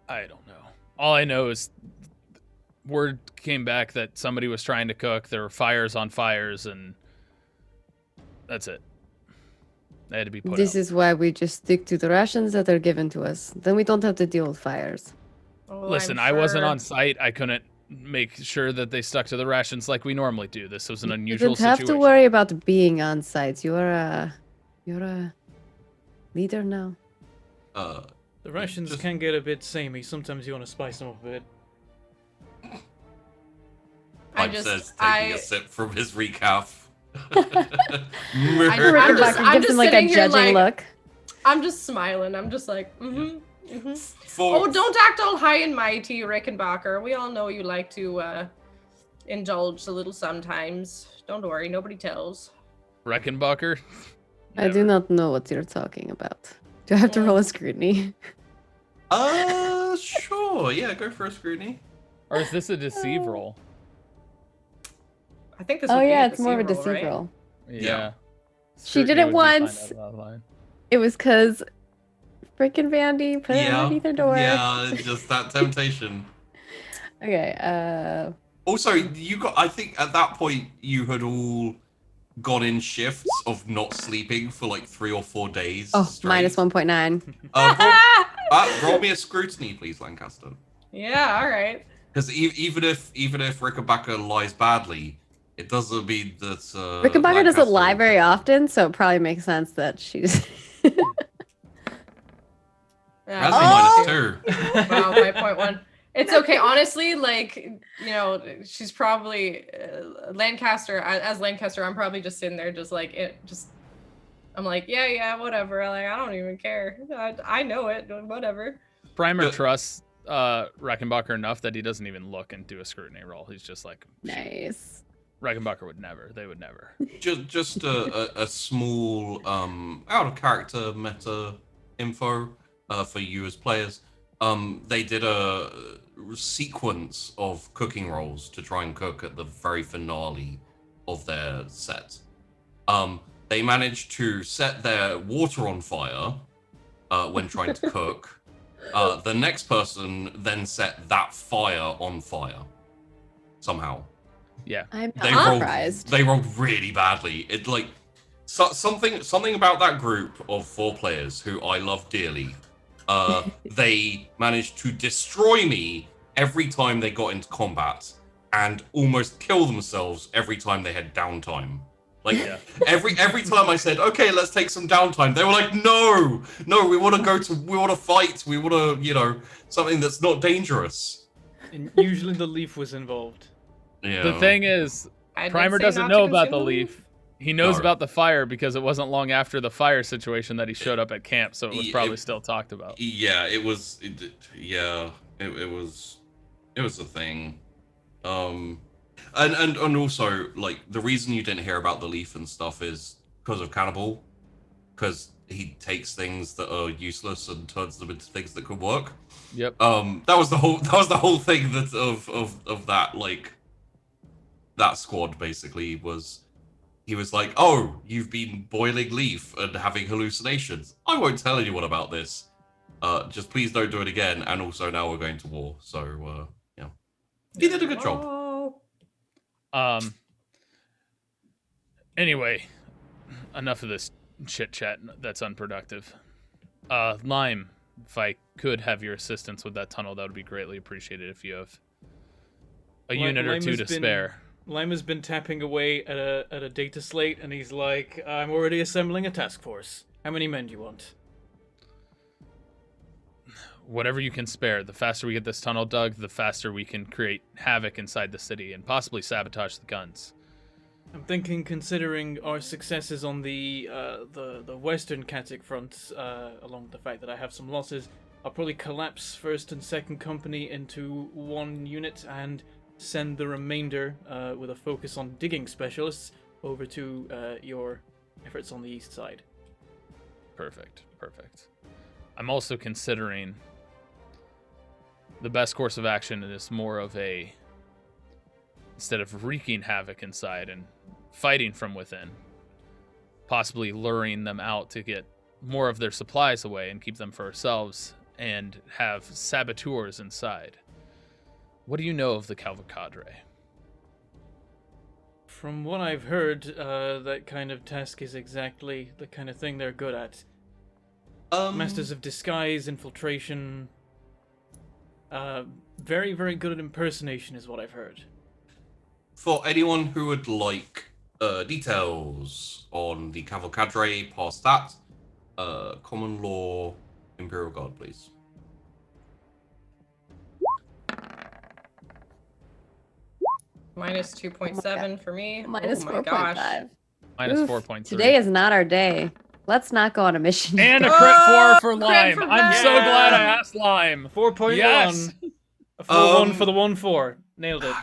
I don't know. All I know is word came back that somebody was trying to cook. There were fires on fires, and that's it. They had to be put This out. is why we just stick to the rations that are given to us. Then we don't have to deal with fires. Oh, Listen, I'm I wasn't sure. on site. I couldn't make sure that they stuck to the rations like we normally do. This was an You unusual don't have situation. to worry about being on site. You're a leader now. The rations just- can get a bit samey. Sometimes you want to spice them up a bit. Mike says, taking a sip from his recap. Rickenbacker just gives him like that sitting here judging look. I'm just smiling. I'm just like, mm-hmm. For- Oh, don't act all high and mighty, Rickenbacker. We all know you like to indulge a little sometimes. Don't worry, nobody tells. Reckenbacher? I do not know what you're talking about. Do I have to roll a scrutiny? Sure. Yeah, go for a scrutiny. Or is this a deceive roll? I think this. Oh would be yeah, a it's more of a deceive deceive roll, right? roll. Yeah. She did Scrutiny it would be fine once. out of that line. It was because freaking Vandy put it underneath her door. Yeah, just that temptation. Okay, Also, I think at that point you had all gone in shifts of not sleeping for like 3 or 4 days. oh, straight. minus 1.9. Roll me a scrutiny, please, Lancaster. Yeah, all right. Because even if Rickenbacker lies badly, it doesn't mean that. Rickenbacker doesn't Lancaster- lie very often, so it probably makes sense that she's. That's Oh! a -2. Wow, 5.1. It's okay. Honestly, like, she's probably Lancaster. As Lancaster, I'm probably just sitting there, just like I'm like, yeah, whatever. Like, I don't even care. I know it. Whatever. Primer Good. trusts Reckenbacher enough that he doesn't even look and do a scrutiny roll. He's just like, Nice. Reckenbacher would never. They would never. Just a small out of character meta info for you as players. They did a sequence of cooking rolls to try and cook at the very finale of their set. They managed to set their water on fire when trying to cook. The next person then set that fire on fire somehow. Yeah. I'm They not rolled. surprised. They rolled really badly. something about that group of 4 players who I love dearly. They managed to destroy me every time they got into combat, and almost kill themselves every time they had downtime. Like every time I said, "Okay, let's take some downtime," they were like, "No, we want to fight. We want to, something that's not dangerous." And usually the leaf was involved. Yeah. The thing is, I did Primer say doesn't not know to about the consume them. leaf. He knows No. about the fire because it wasn't long after the fire situation that he showed up at camp, so it was probably still talked about. Yeah, it was. It was a thing. And also, like, the reason you didn't hear about the leaf and stuff is because of Cannibal, because he takes things that are useless and turns them into things that could work. Yep. That was the whole thing that of that, like, that squad basically was. He was like, "Oh, you've been boiling leaf and having hallucinations. I won't tell anyone about this. Just please don't do it again. And also now we're going to war." So yeah, he did a good job. Anyway, enough of this chit chat that's unproductive. Lime, if I could have your assistance with that tunnel, that would be greatly appreciated. If you have a unit or two to spare. Lime has been tapping away at a data slate, and he's like, "I'm already assembling a task force. How many men do you want?" Whatever you can spare. The faster we get this tunnel dug, the faster we can create havoc inside the city and possibly sabotage the guns. I'm thinking, considering our successes on the western Katic front, along with the fact that I have some losses, I'll probably collapse 1st and 2nd Company into one unit and send the remainder, with a focus on digging specialists, over to your efforts on the east side. Perfect. I'm also considering the best course of action is more of a, instead of wreaking havoc inside and fighting from within, possibly luring them out to get more of their supplies away and keep them for ourselves and have saboteurs inside. What do you know of the Cavalcadre? From what I've heard, that kind of task is exactly the kind of thing they're good at. Masters of disguise, infiltration. Very, very good at impersonation is what I've heard. For anyone who would like details on the Cavalcadre past that, common law Imperial Guard, please. Minus 2.7 for me. Minus Oh my gosh. 4.5. Minus Oof, 4.3. Today is not our day. Let's not go on a mission. And a Oh, crit 4 for crit Lime. for I'm so Lime. glad I asked Lime. 4.1. Yes. A 4-1 for the 1-4. Nailed it.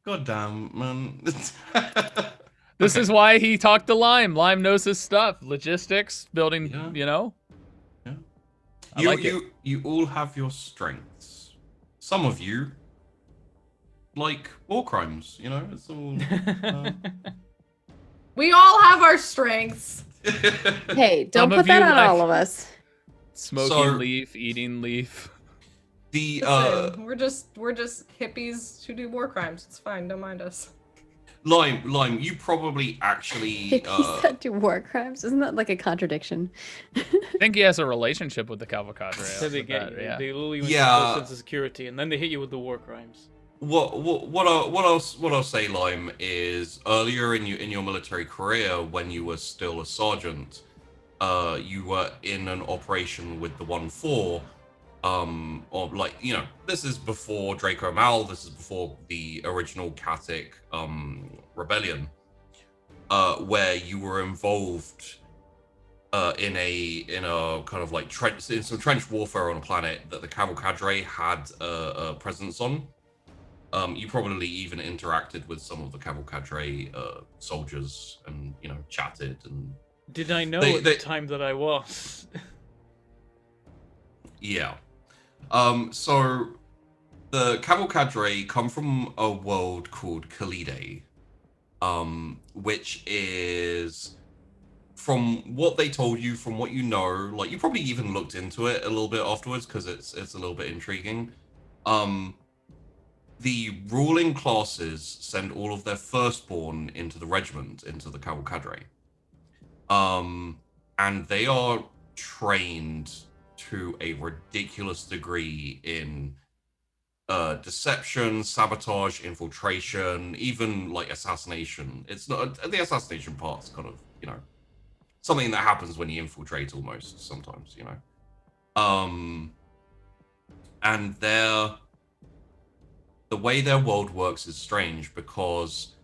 God damn, man. This is why he talked to Lime. Lime knows his stuff. Logistics, building, Yeah. Yeah. You all have your strengths. Some of you like war crimes, it's all We all have our strengths. Hey, don't Some put of that you on like- all of us. Smoking So- leaf, eating leaf. the Listen, we're just hippies who do war crimes. It's fine. Don't mind us. Lime, you probably actually Hippies that do war crimes. Isn't that like a contradiction? I think he has a relationship with the Cavalcadre. So they get you. Yeah. They lull you into Yeah. false sense of security, and then they hit you with the war crimes. what I'll say, Lime, is earlier in your military career, when you were still a sergeant, you were in an operation with the 1-4, or like, this is before Draco Mal, this is before the original Katic rebellion, where you were involved in a kind of like in some trench warfare on a planet that the Cavalcadre had a presence on. You probably even interacted with some of the Cavalcadre soldiers and chatted and Did I know They- at the time that I was? yeah. So the Cavalcadre come from a world called Kalide, which is, from what they told you, from what you know, like you probably even looked into it a little bit afterwards because it's a little bit intriguing. The ruling classes send all of their firstborn into the regiment, into the Cavalcadre. And they are trained to a ridiculous degree in deception, sabotage, infiltration, even like assassination. It's not the assassination part's kind of, something that happens when you infiltrate almost sometimes, and the way their world works is strange because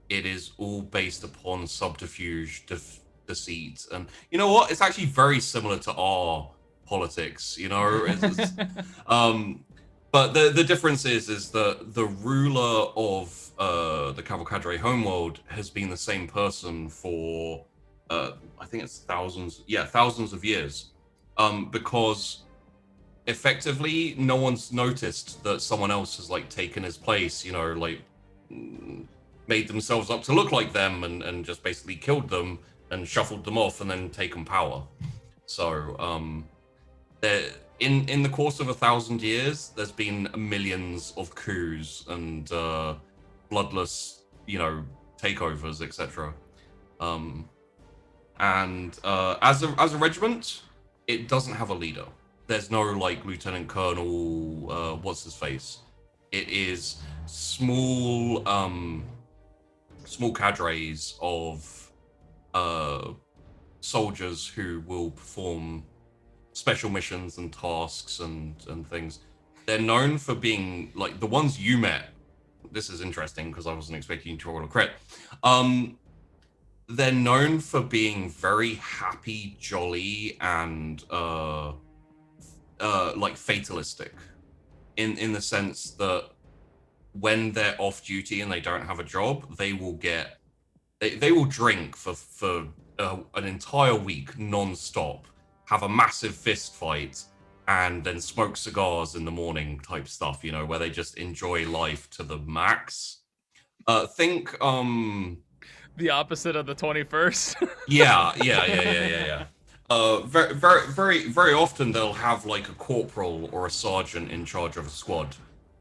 it is all based upon subterfuge, deceit, and you know what? It's actually very similar to our politics. But the difference is that the ruler of the Cavalcadre homeworld has been the same person for I think it's thousands of years, because effectively no one's noticed that someone else has like taken his place, made themselves up to look like them and just basically killed them and shuffled them off and then taken power. So there in the course of 1,000 years there's been millions of coups and bloodless takeovers, etc. And as a regiment, it doesn't have a leader. There's no like lieutenant colonel, what's his face. It is small cadres of soldiers who will perform special missions and tasks and things. They're known for being like the ones you met. This is interesting because I wasn't expecting you to roll a crit. They're known for being very happy, jolly, and like fatalistic, in the sense that when they're off duty and they don't have a job, they will drink for an entire week non-stop, have a massive fist fight, and then smoke cigars in the morning type stuff, where they just enjoy life to the max. Think The opposite of the 21st. yeah. Very, very, very, very often they'll have like a corporal or a sergeant in charge of a squad,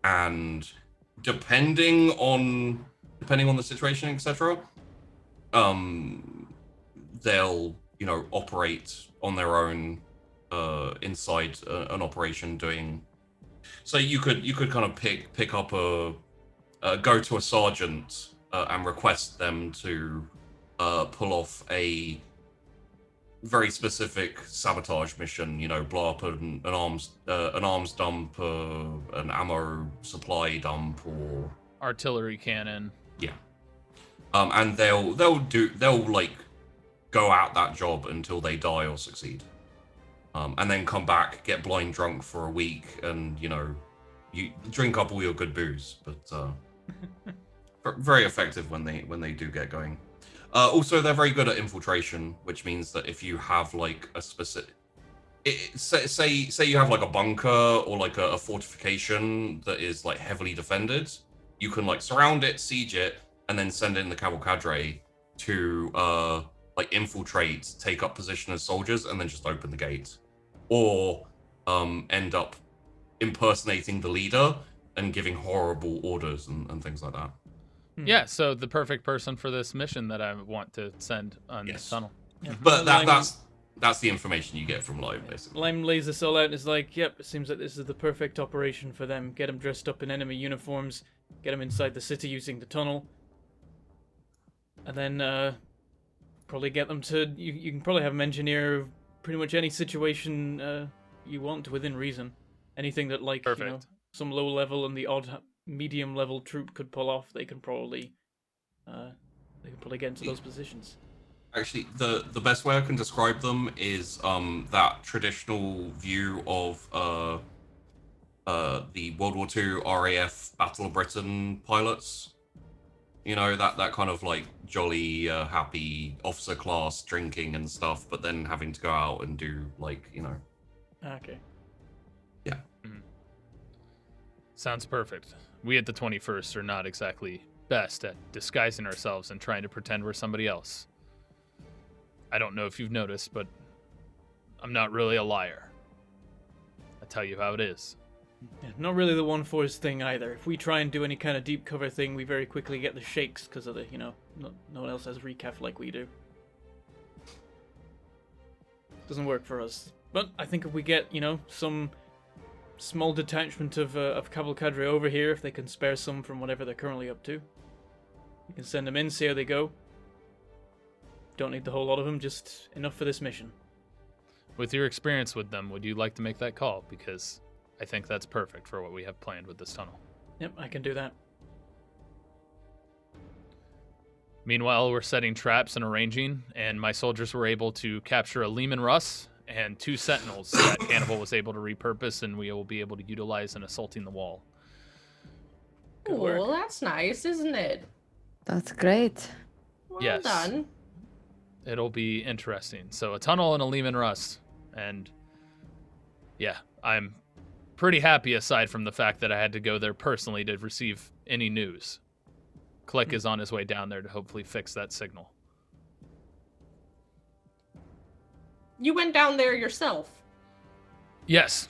and depending on the situation, etc., they'll operate on their own inside an operation doing. So you could kind of pick up go to a sergeant and request them to pull off a very specific sabotage mission, blow up an arms dump, an ammo supply dump, or Artillery cannon. yeah. And they'll like go out that job until they die or succeed, and then come back, get blind drunk for a week, and you drink up all your good booze, but very effective when they do get going. Also, they're very good at infiltration, which means that if you have like a specific, say you have like a bunker or like a fortification that is like heavily defended, you can like surround it, siege it, and then send in the cavalcadre to like infiltrate, take up position as soldiers, and then just open the gate, or end up impersonating the leader and giving horrible orders and things like that. Yeah, so the perfect person for this mission that I want to send on this tunnel. Yeah. But that's the information you get from Live, basically. Lime lays this all out and is like, yep, it seems like this is the perfect operation for them. Get them dressed up in enemy uniforms, get them inside the city using the tunnel, and then probably get them to... You can probably have them engineer pretty much any situation you want within reason. Anything that, like, some low level and the odd medium level troop could pull off, they can probably get into those positions. Actually, the best way I can describe them is that traditional view of the World War II RAF Battle of Britain pilots. That kind of like jolly, happy officer class drinking and stuff, but then having to go out and do like, Okay. Yeah. Sounds perfect. We at the 21st are not exactly best at disguising ourselves and trying to pretend we're somebody else. I don't know if you've noticed, but I'm not really a liar. I tell you how it is. Yeah, not really the 1-4's thing either. If we try and do any kind of deep cover thing, we very quickly get the shakes because of the, no one else has recaf like we do. doesn't work for us. But I think if we get, some small detachment of cavalcadre over here, if they can spare some from whatever they're currently up to, we can send them in, see how they go. Don't need the whole lot of them, just enough for this mission. With your experience with them, would you like to make that call? Because I think that's perfect for what we have planned with this tunnel. Yep, I can do that. Meanwhile, we're setting traps and arranging, and my soldiers were able to capture a Lehman Russ and 2 sentinels that Hannibal was able to repurpose, and we will be able to utilize in assaulting the wall. Good work. Well, that's nice, isn't it? That's great. Well Yes. done. It'll be interesting. So a tunnel and a Lehman Russ, and yeah, I'm pretty happy aside from the fact that I had to go there personally to receive any news. Click is on his way down there to hopefully fix that signal. You went down there yourself. Yes.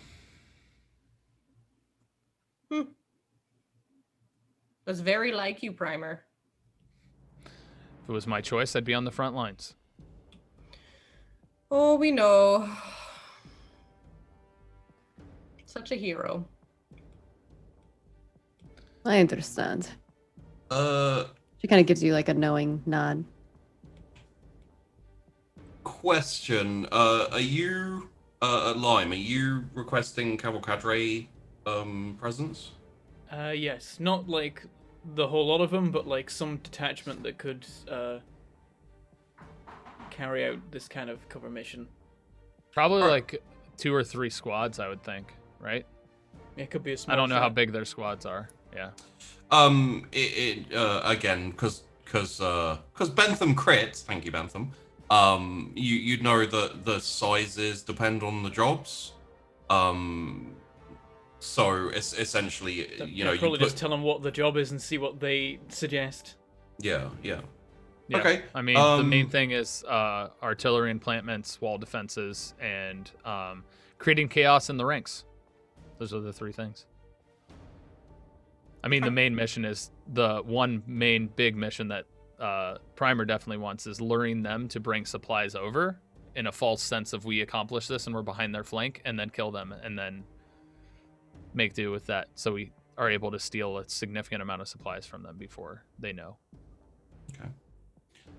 Was very like you, Primer. If it was my choice, I'd be on the front lines. Oh, we know. Such a hero. I understand. Uh, She kind of gives you like a knowing nod. question. Are you, Lime, are you requesting cavalcadre, presence? Yes, not like the whole lot of them, but like some detachment that could carry out this kind of cover mission. Probably like 2 or 3 squads, I would think, right? It could be a small I don't know how shot. big their squads are. Yeah. Again, because Bentham crits, thank you, Bentham. You'd know that the sizes depend on the jobs. So it's essentially, Probably you put, just tell them what the job is and see what they suggest. yeah. Yeah. Okay. I mean, the main thing is artillery enplancements, wall defenses, and creating chaos in the ranks. Those are the 3 things. I mean, the main mission is the one main big mission that Primer definitely wants is luring them to bring supplies over in a false sense of we accomplish this and we're behind their flank, and then kill them and then make do with that. So we are able to steal a significant amount of supplies from them before they know. Okay.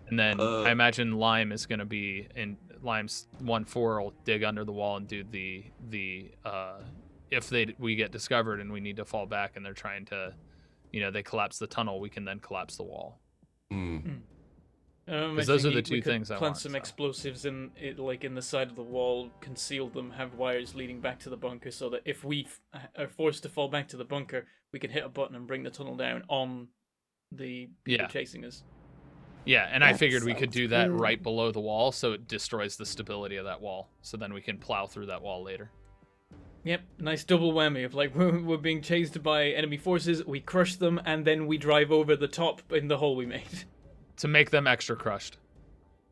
And then I imagine Lime is going to be in Lime's 1-4 will dig under the wall and do the if we get discovered and we need to fall back and they're trying to, they collapse the tunnel, we can then collapse the wall. Because those are the 2 things I plant want. some explosives in it, like in the side of the wall, conceal them, have wires leading back to the bunker, so that if we are forced to fall back to the bunker, we can hit a button and bring the tunnel down on the people chasing us. Yeah, and I That figured we could do that sounds right below the wall, so it destroys the stability of that wall. So then we can plow through that wall later. Yep, nice double whammy of like we're being chased by enemy forces, we crush them, and then we drive over the top in the hole we made. To make them extra crushed.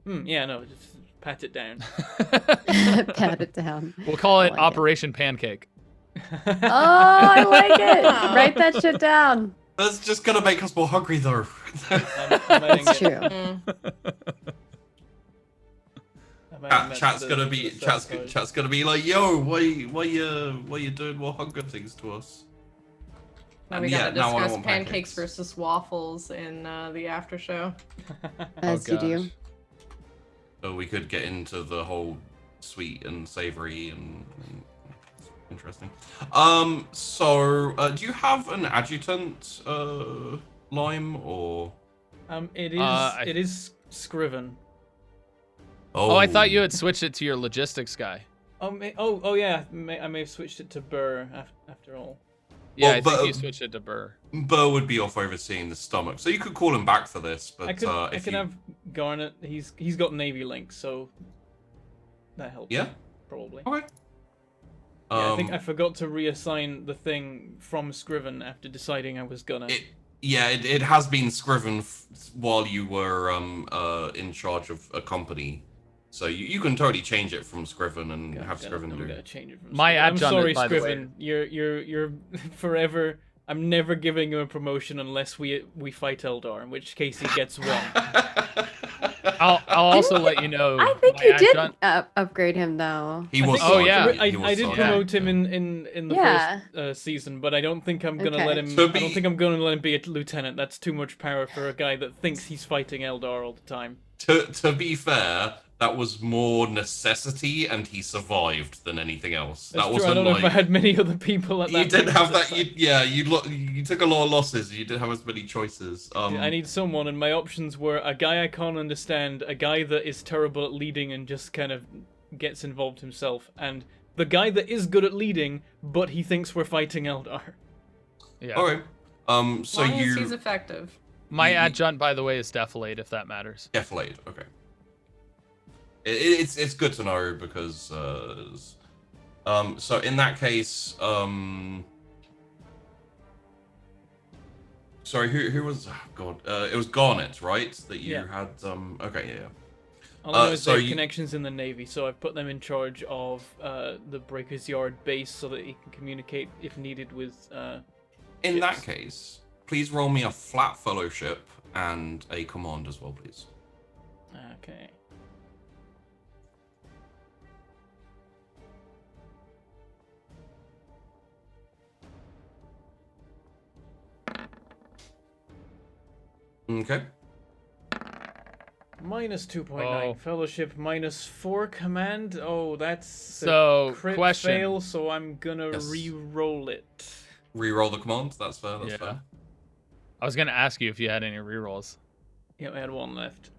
Yeah, no, just pat it down. Pat it down. We'll call it I like Operation Pancake. Oh, I like it. Write that shit down. That's just gonna make us more hungry, though. I'm adding That's it. true. I'm adding that Chat's to gonna the be sabotage. chat's gonna be like, yo, why you doing more hunger things to us? Now And we yeah, gotta now I discuss want pancakes versus waffles in the after show. As you do. So we could get into the whole sweet and savory and interesting. So do you have an adjutant, Lime, or? It is Scriven. Oh, I thought you had switched it to your logistics guy. Oh yeah. I may have switched it to Burr after all. Yeah, Well, I think but- you switched it to Burr. Burr would be off overseeing the stomach, so you could call him back for this. But I could if you, have Garnet. He's got Navy links, so that helps. yeah, Probably. okay. Yeah, I think I forgot to reassign the thing from Scriven after deciding I was gonna. It has been Scriven while you were in charge of a company, so you can totally change it from Scriven and have Scriven I'm do. gonna change it from My Scriven. I'm adjutant, sorry, by the way. Scriven. You're forever. I'm never giving him a promotion unless we fight Eldar, in which case he gets one. I'll also let you know. I think my you did adjunct- upgrade him though. He I was think- Oh, yeah. sergeant. I He was did sergeant, promote him yeah. in the Yeah. first season, but I don't think I'm gonna Okay. let him. To I don't be- think I'm gonna let him be a lieutenant. That's too much power for a guy that thinks he's fighting Eldar all the time. To be fair, that was more necessity, and he survived than anything else. That's That true. I wasn't don't know like if I had many other people at that. you didn't point have at that. the You, time. yeah, you took a lot of losses. You didn't have as many choices. Yeah, I need someone, and my options were a guy I can't understand, a guy that is terrible at leading and just kind of gets involved himself, and the guy that is good at leading, but he thinks we're fighting Eldar. Yeah. All right. So As long as you he's effective. My you- adjunct, by the way, is Defilade, if that matters. Defilade. Okay. It's good to know because so in that case sorry, who was, oh god, it was Garnet, right, that you Yeah. had okay, yeah. All I know is so they have you- connections in the Navy, so I've put them in charge of the Breaker's Yard base so that he can communicate if needed with. In that ships. case, please roll me a flat fellowship and a command as well, please. Okay. Okay. Minus 2.9 Oh. fellowship, minus 4 command. Oh, that's So, a crit question. fail, so I'm gonna Yes. re-roll it. Reroll the command. That's fair. That's Yeah. fair. I was gonna ask you if you had any rerolls. Yeah, I had one left.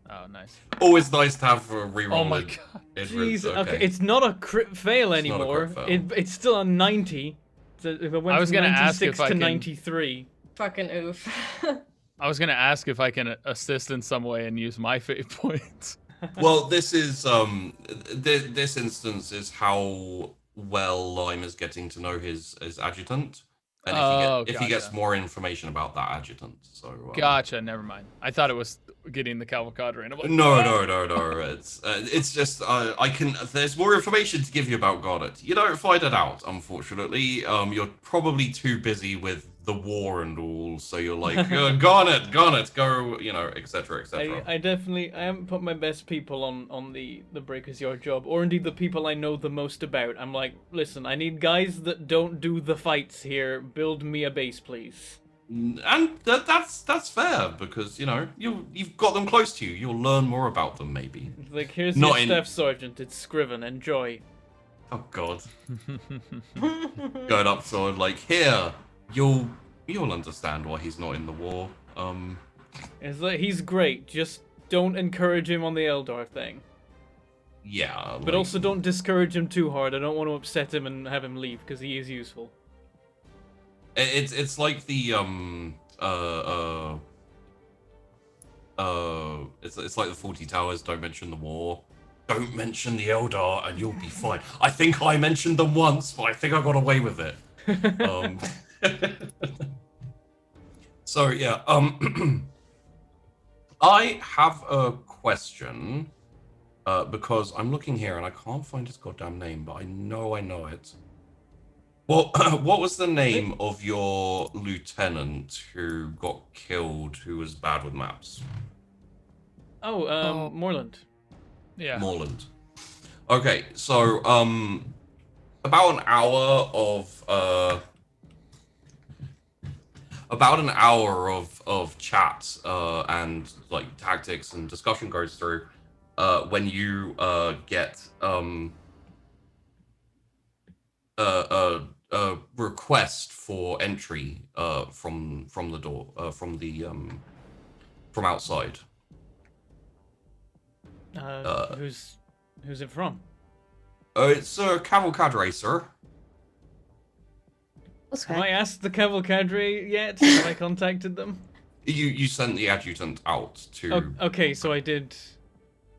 Oh, nice. Always nice to have a reroll. Oh my in- god. in Jeez, Riz, okay. It's not a crit fail It's not a anymore. crit fail. It's still a 90. So if it went I was from gonna ask 96 if I to can- 93. Fucking oof. I was gonna ask if I can assist in some way and use my fate points. Well, this is this instance is how well Lime is getting to know his adjutant, and if he gets gotcha. more information about that adjutant. So Gotcha. Never mind. I thought it was getting the cavalcadre. And I'm like, No, "Ah!" no. It's just I can. There's more information to give you about Garnet. You don't find it out, unfortunately. You're probably too busy with the war and all, so you're like Garnet, go, you know, etc. I definitely I haven't put my best people on the Breaker's Yard job, or indeed the people I know the most about. I'm like, listen, I need guys that don't do the fights here. Build me a base, please. And that's fair because you know you've got them close to you. You'll learn more about them maybe. It's like, here's Not your in- staff sergeant. It's Scriven. Enjoy. Oh God, going up sword like here. You'll understand why he's not in the war. It's like, he's great. Just don't encourage him on the Eldar thing. Yeah, But like- also don't discourage him too hard. I don't want to upset him and have him leave because he is useful. It's like the it's like the 40 Towers. Don't mention the war. Don't mention the Eldar, and you'll be fine. I think I mentioned them once, but I think I got away with it. So yeah, I have a question because I'm looking here and I can't find his goddamn name, but I know it. Well, what was the name of your lieutenant who got killed, who was bad with maps? Oh, Moreland. Yeah. Moreland. Okay, so about an hour of chat and like tactics and discussion goes through when you get a request for entry from the door from outside. Who's it from? It's a cavalcade, sir. Okay. Have I asked the cavalcadre yet? Have I contacted them? You sent the adjutant out to. Oh, okay, so I did.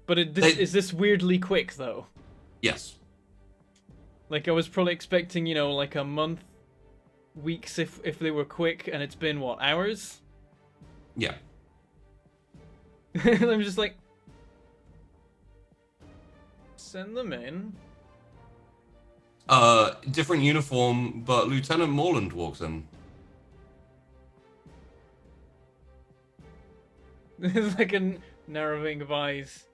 But is this weirdly quick though? Yes. Like I was probably expecting, you know, like a month, weeks if they were quick, and it's been what, hours? Yeah. I'm just like, send them in. Different uniform, but Lieutenant Morland walks in. It's like a narrowing of eyes.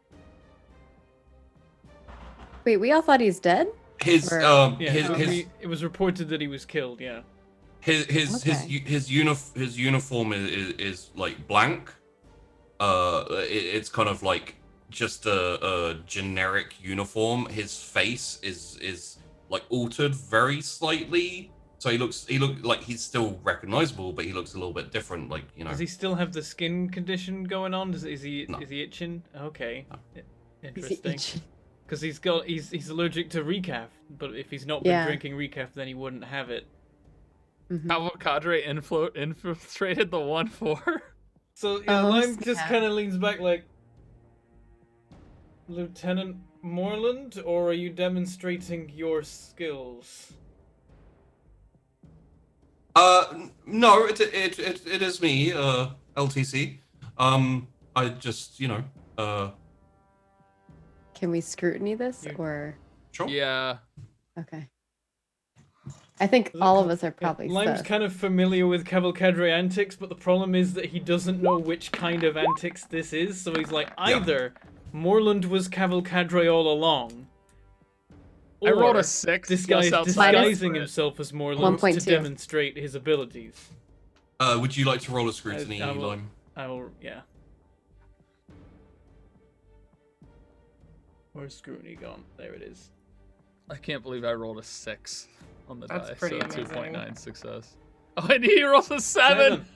Wait, we all thought he's dead? His Or- Yeah, his it was reported that he was killed. Yeah. his uniform is like blank. It's kind of like just a generic uniform. His face is like altered very slightly, so he looks like he's still recognizable, but he looks a little bit different. Like, you know. Does he still have the skin condition going on? Is No. he itching? Okay, No. Is he interesting. itching? Because he's allergic to recaf, but if he's not been Yeah. drinking recaf, then he wouldn't have it. Mhm. Cadre infiltrated the 1-4. So yeah, Oh, Lime just snap. kind of leans back like, Lieutenant Moreland, or are you demonstrating your skills? No, it is me, LTC. I just, you know, Can we scrutiny this You- or sure. Yeah. okay? I think all of us are probably Lime's sus. kind of familiar with Cavalcadre antics, but the problem is that he doesn't know which kind of antics this is, so he's like, Yeah. either Moreland was Cavalcadre all along, I rolled or a 6 just outside disguising of it. himself as Moreland to 1.2. demonstrate his abilities. Would you like to roll a scrutiny, I will- Lime? I will, yeah. Where's scrutiny gone? There it is. I can't believe I rolled a 6 on the That's die. pretty so amazing. 2.9 success. Oh, and he rolls a 7.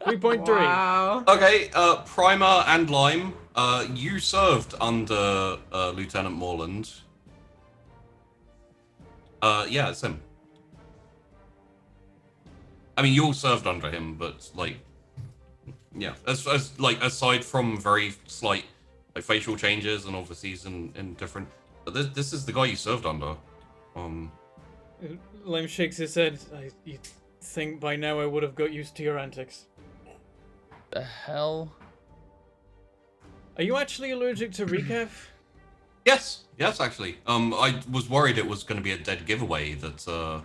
3.3. Wow. Okay, Primer and Lime, you served under Lieutenant Moreland. Yeah, it's him. I mean, you all served under him, but like, yeah, as like aside from very slight like facial changes and overseas and different, but this is the guy you served under. Lime shakes his head. You think by now I would have got used to your antics. The hell? Are you actually allergic to recaf? Yes, actually. I was worried it was going to be a dead giveaway that.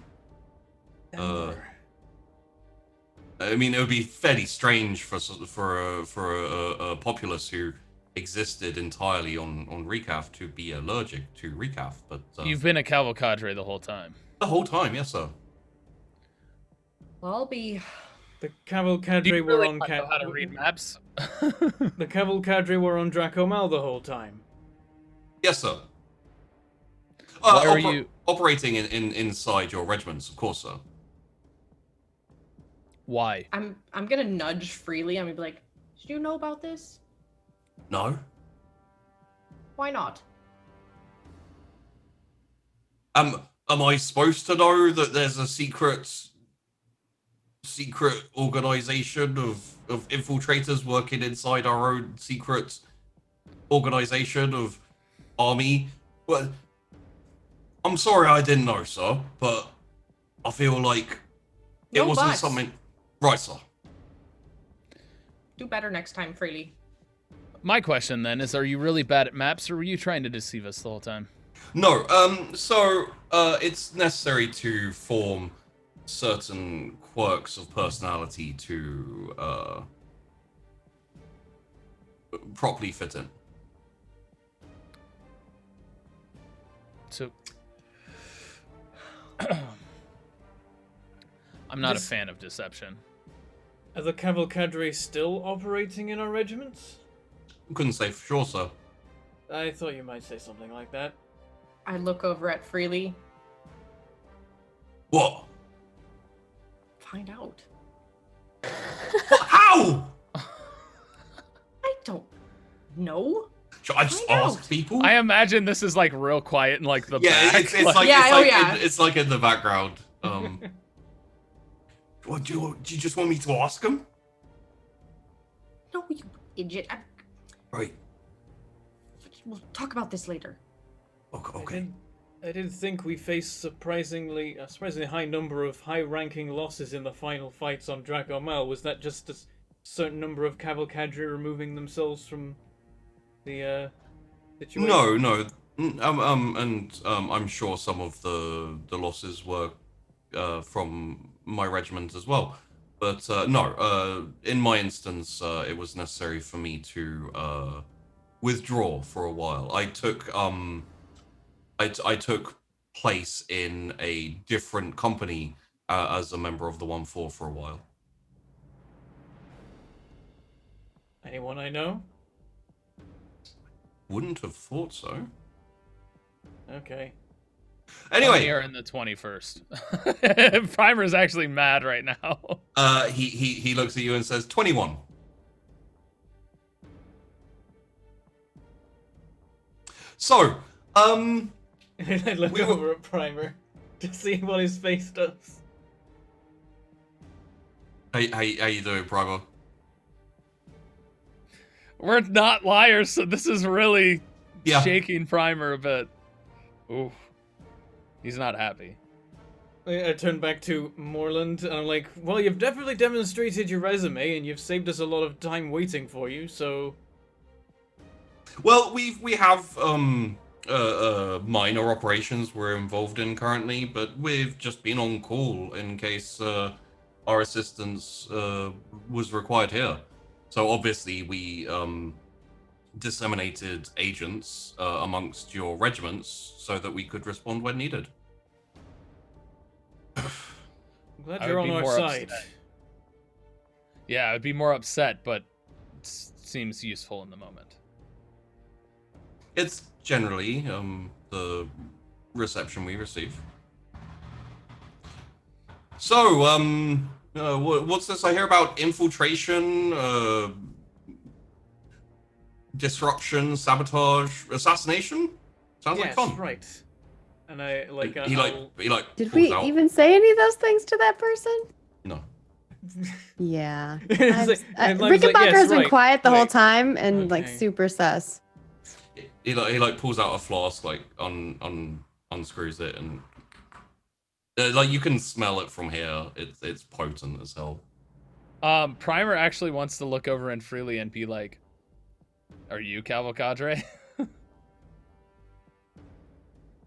I mean, it would be fairly strange for a populace who existed entirely on recaf to be allergic to recaf, but You've been a Cavalcadre the whole time. the whole time, yes, sir. Well, I'll be. The Do Cavalcadre you were really on not know how to read maps? The Cavalcadre were on Dracomal the whole time. Yes, sir. Why are you- operating inside your regiments? Of course, sir. Why? I'm gonna nudge freely. I'm gonna be like, did you know about this? No. Why not? Am I supposed to know that there's a secret organization of infiltrators working inside our own secret organization of army? Well, I'm sorry I didn't know, sir, but I feel like it No wasn't buts. something. Right, sir. Do better next time, freely. My question then is, are you really bad at maps, or were you trying to deceive us the whole time? No, so it's necessary to form certain quirks of personality to properly fit in. So, I'm not a This- fan of deception. Are the Cavalcadre still operating in our regiments? Couldn't say for sure, sir. I thought you might say something like that. I look over at freely. What? Find out. How? I don't know. Should I just Find ask out. people? I imagine this is like real quiet in like the Yeah, back. it's like Yeah, it's oh like yeah. it's like in the background. What do you just want me to ask him? No, you idiot. Right. We'll talk about this later. Okay. I did think we faced a surprisingly high number of high-ranking losses in the final fights on Dracomal. Was that just a certain number of Cavalcadre removing themselves from the situation? No. I'm sure some of the losses were from my regiment as well. But no, in my instance, it was necessary for me to withdraw for a while. I took I took place in a different company as a member of the 1-4 for a while. Anyone I know? Wouldn't have thought so. Okay. Anyway, We are in the 21st. Primer's actually mad right now. he looks at you and says 21. So, I look We were- over at Primer to see what his face does. how you doing, Primer? We're not liars, so this is really Yeah. shaking Primer a bit. Ooh. He's not happy. I turn back to Moreland and I'm like, well, you've definitely demonstrated your resume and you've saved us a lot of time waiting for you, so... Well, we have minor operations we're involved in currently, but we've just been on call in case our assistance was required here. So obviously we disseminated agents amongst your regiments so that we could respond when needed. I'm glad I you're would on be our more side. upset. Yeah, I'd be more upset, but it seems useful in the moment. It's generally the reception we receive. So, what's this I hear about? Infiltration, disruption, sabotage, assassination? Sounds like Yes, fun. right. And I, like, He I'll... Did pulls we out. even say any of those things to that person? No. Yeah. It's like- and Lime's like, Rickenbacker yes, has been right, quiet the whole right. time and like Okay. super sus. He pulls out a flask, like unscrews it, and like you can smell it from here. It's potent as hell. Primer actually wants to look over and freely and be like, "Are you Cavalcadre?"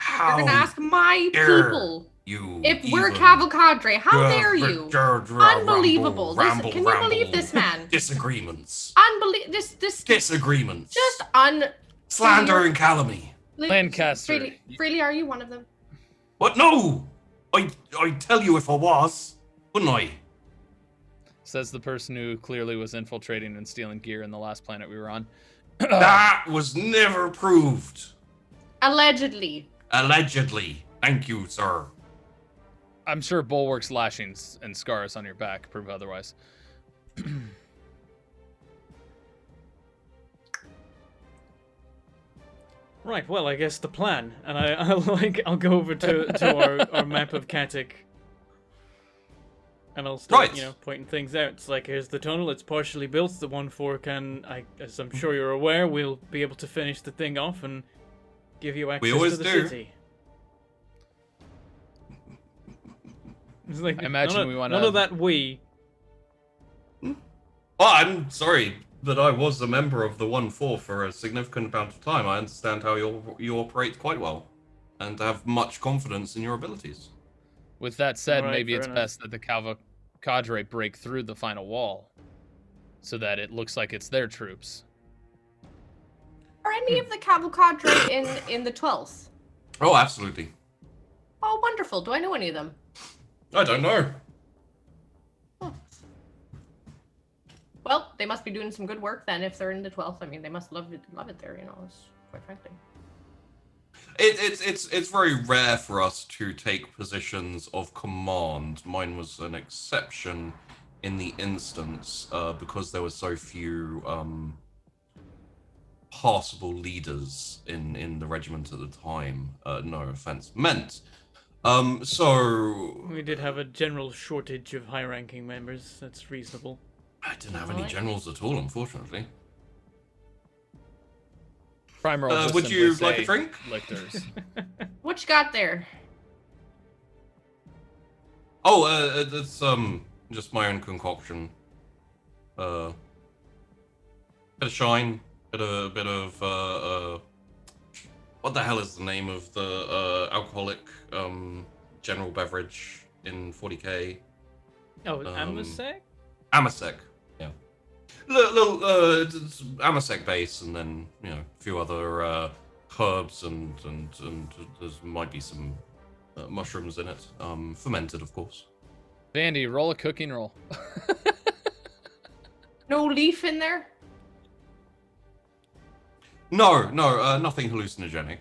How You're gonna ask my dare people you? if we're even Cavalcadre. How dare you? Unbelievable. Unbelievable. Can you believe this man? Disagreements. This Disagreements. just Slander and calumny. Lancaster. Freely, are you one of them? What? No! I'd tell you if I was, wouldn't I? Says the person who clearly was infiltrating and stealing gear in the last planet we were on. That was never proved. Allegedly. Allegedly. Thank you, sir. I'm sure Bulwark's lashings and scars on your back prove otherwise. Right, well, I guess the plan. And I'll go over to our map of Katik. And I'll start, Right. Pointing things out. It's like, here's the tunnel, it's partially built. The 1-4 can, as I'm sure you're aware, we'll be able to finish the thing off and give you access always to the do. city. It's like, I imagine we wanna- Um, none of that we. Well, I'm sorry that I was a member of the 1-4 for a significant amount of time. I understand how you operate quite well, and have much confidence in your abilities. With that said, Alright, maybe fair it's enough. best that the Cavalcadre break through the final wall, so that it looks like it's their troops. Are any of the Cavalcadre in the 12th? Oh, absolutely. Oh, wonderful. Do I know any of them? I don't know. Well, they must be doing some good work then if they're in the 12th. I mean, they must love it there, quite frankly. It's very rare for us to take positions of command. Mine was an exception in the instance because there were so few passable leaders in the regiment at the time. No offense meant. So We did have a general shortage of high-ranking members. That's reasonable. I didn't have any generals at all, unfortunately. Primer will just Would simply you say, like a drink? Lictors. What you got there? Oh, it's just my own concoction. Bit of shine, bit of what the hell is the name of the alcoholic general beverage in 40k? Oh, Amasek? Amasec. Yeah. Little Amasec base, and then a few other herbs, and there might be some mushrooms in it, fermented, of course. Vandy, roll a cooking roll. No leaf in there? No, nothing hallucinogenic.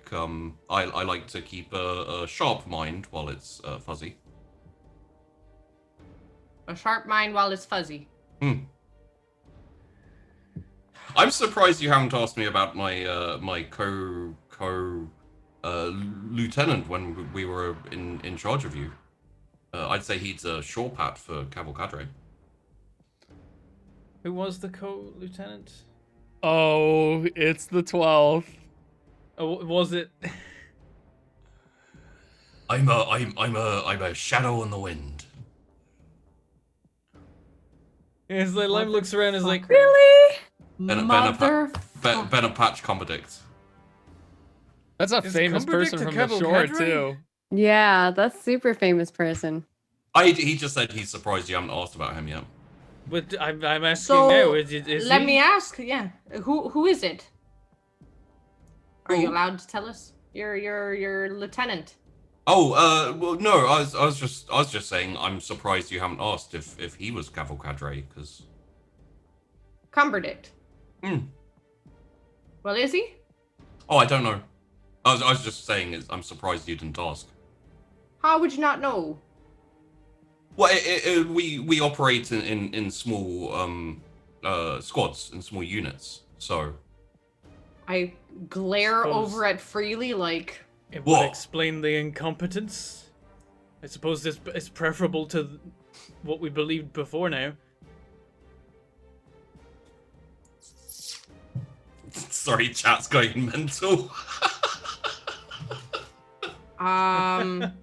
I like to keep a sharp mind while it's fuzzy. A sharp mind while it's fuzzy. I'm surprised you haven't asked me about my my lieutenant when we were in charge of you. I'd say he's a shore pat for Cavalcadre. Who was the co-lieutenant? Oh, it's the 12th. Oh, was it? I'm a shadow in the wind. It's like Lime looks around and is like, Really? Mother. Ben a patch Comedict. That's a Is famous Cumberdick person the from the shore, Cavalcadre? too. Yeah, that's super famous person. He just said he's surprised you haven't asked about him yet. but I'm asking So, now. Is let he? me ask, yeah. Who is it? Are you Who? allowed to tell us? Your lieutenant. Oh, well, no, I was just saying I'm surprised you haven't asked if he was Cavalcadre, because. Cumberdict. Hmm. Well, is he? Oh, I don't know. I was just saying I'm surprised you didn't ask. How would you not know? Well, we operate in small squads, in small units, so. I glare Suppose- over at Freely like, It What? would explain the incompetence. I suppose this is preferable to what we believed before now. Sorry, chat's going mental. I'm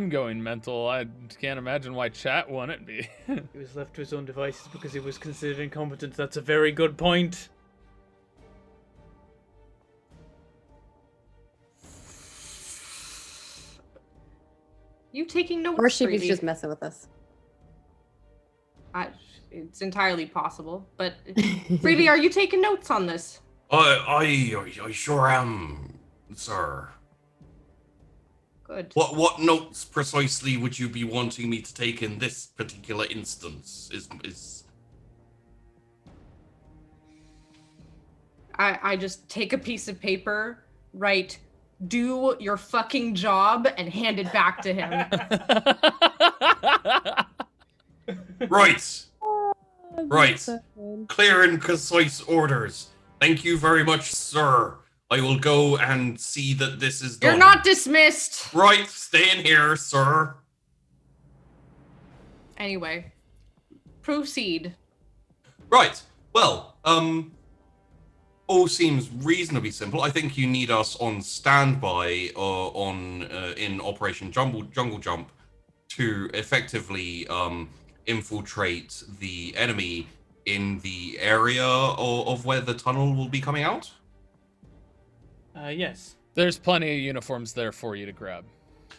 going mental. I can't imagine why chat wouldn't be. He was left to his own devices because he was considered incompetent. That's a very good point. you taking notes, Or she was Freely? just messing with us. It's entirely possible, but Freely, are you taking notes on this? I sure am, sir. Good. What notes precisely would you be wanting me to take in this particular instance? Is I just take a piece of paper, write, do your fucking job, and hand it back to him. right? Right. So good. Clear and concise orders. Thank you very much, sir. I will go and see that this is done. You're not dismissed! Right, stay in here, sir. Anyway, proceed. Right. Well, all seems reasonably simple. I think you need us on standby in Operation Jungle Jump to effectively infiltrate the enemy in the area of where the tunnel will be coming out. Yes. There's plenty of uniforms there for you to grab.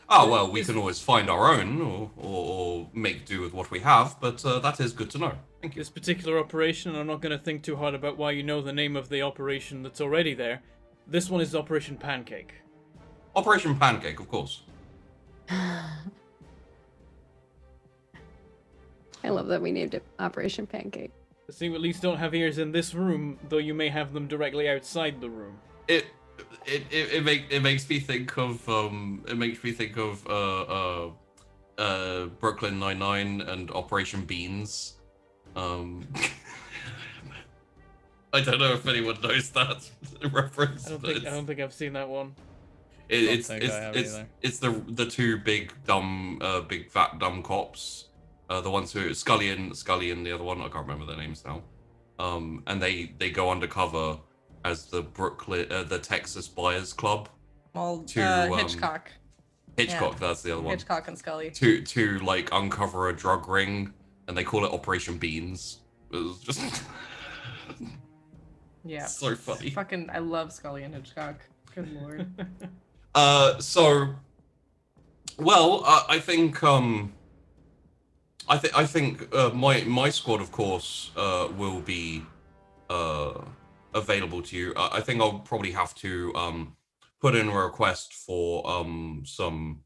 Oh, well, we can always find our own or make do with what we have, but that is good to know. Thank you. This particular operation, I'm not going to think too hard about why you know the name of the operation that's already there. This one is Operation Pancake. Operation Pancake, of course. I love that we named it Operation Pancake. The thing at least don't have ears in this room, though you may have them directly outside the room. It makes me think of Brooklyn Nine-Nine and Operation Beans. I don't know if anyone knows that reference. I don't think I've seen that one. It's think I have either. the two big fat dumb cops, the ones who Scully and the other one, I can't remember their names now. And they go undercover as the Texas Buyers Club. Well, To, Hitchcock. Hitchcock, that's the other one. Hitchcock and Scully. To like uncover a drug ring, and they call it Operation Beans. It was just Yeah. so funny. Fucking, I love Scully and Hitchcock. Good lord. I think I think my squad, of course, will be available to you. I think I'll probably have to put in a request for some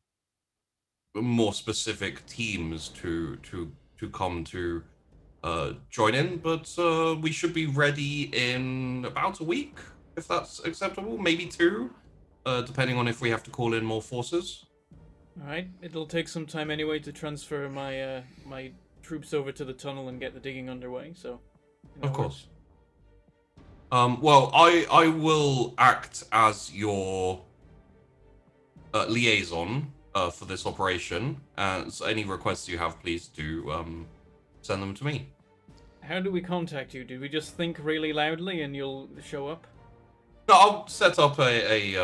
more specific teams to come to join in, but we should be ready in about a week, if that's acceptable. Maybe 2, depending on if we have to call in more forces. All right, it'll take some time anyway to transfer my my troops over to the tunnel and get the digging underway. So, Of course. Well, I will act as your liaison for this operation. So any requests you have, please do send them to me. How do we contact you? Do we just think really loudly and you'll show up? No, I'll set up a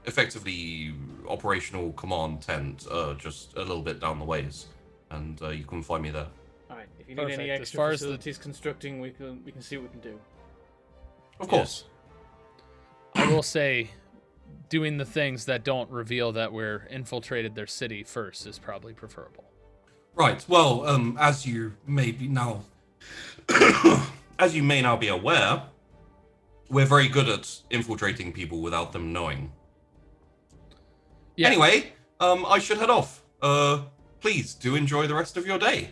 effectively operational command tent just a little bit down the ways, and you can find me there. All right. If you need any Perfect. As extra far as the- facilities constructing, we can see what we can do. Of course. I will say, doing the things that don't reveal that we're infiltrated their city first is probably preferable. Right. Well, as you may be now, as you may now be aware, we're very good at infiltrating people without them knowing. Yeah. Anyway, I should head off. Please do enjoy the rest of your day.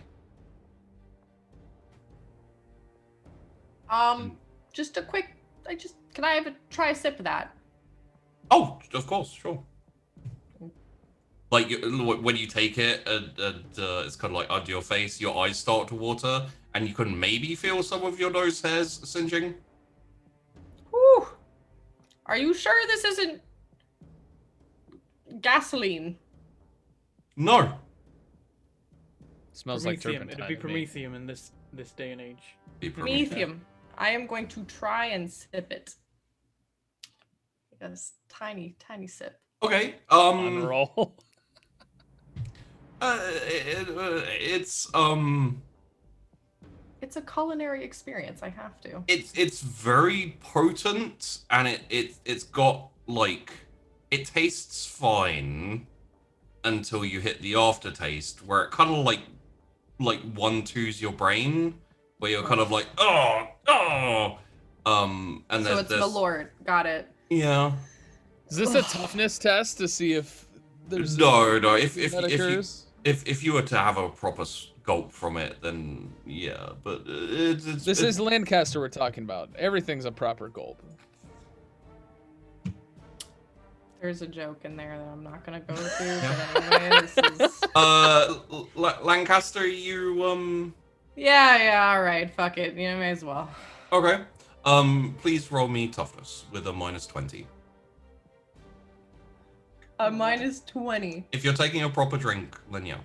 Just a quick. Can I try a sip of that? Oh, of course, sure. Like when you take it and it's kind of like under your face, your eyes start to water, and you can maybe feel some of your nose hairs singeing. Whew. Are you sure this isn't gasoline? No. Smells like Promethium. turpentine. It'd be to me. promethium in this day and age. Promethium. I am going to try and sip it. A tiny sip. Okay. On roll. It's It's a culinary experience. I have to. it's very potent, and it's got like, it tastes fine until you hit the aftertaste, where it kind of like 1-2s your brain, where you're kind of like oh, and So there's it's Malort. Got it. yeah. Is this a toughness test to see if there's No. occurs? If you were to have a proper gulp from it, then yeah. But This is Lancaster we're talking about. Everything's a proper gulp. There's a joke in there that I'm not gonna go through. But anyway, this is. Lancaster, you Yeah. All right. Fuck it. You may as well. okay. Please roll me toughness with a -20. A -20. If you're taking a proper drink, then yeah.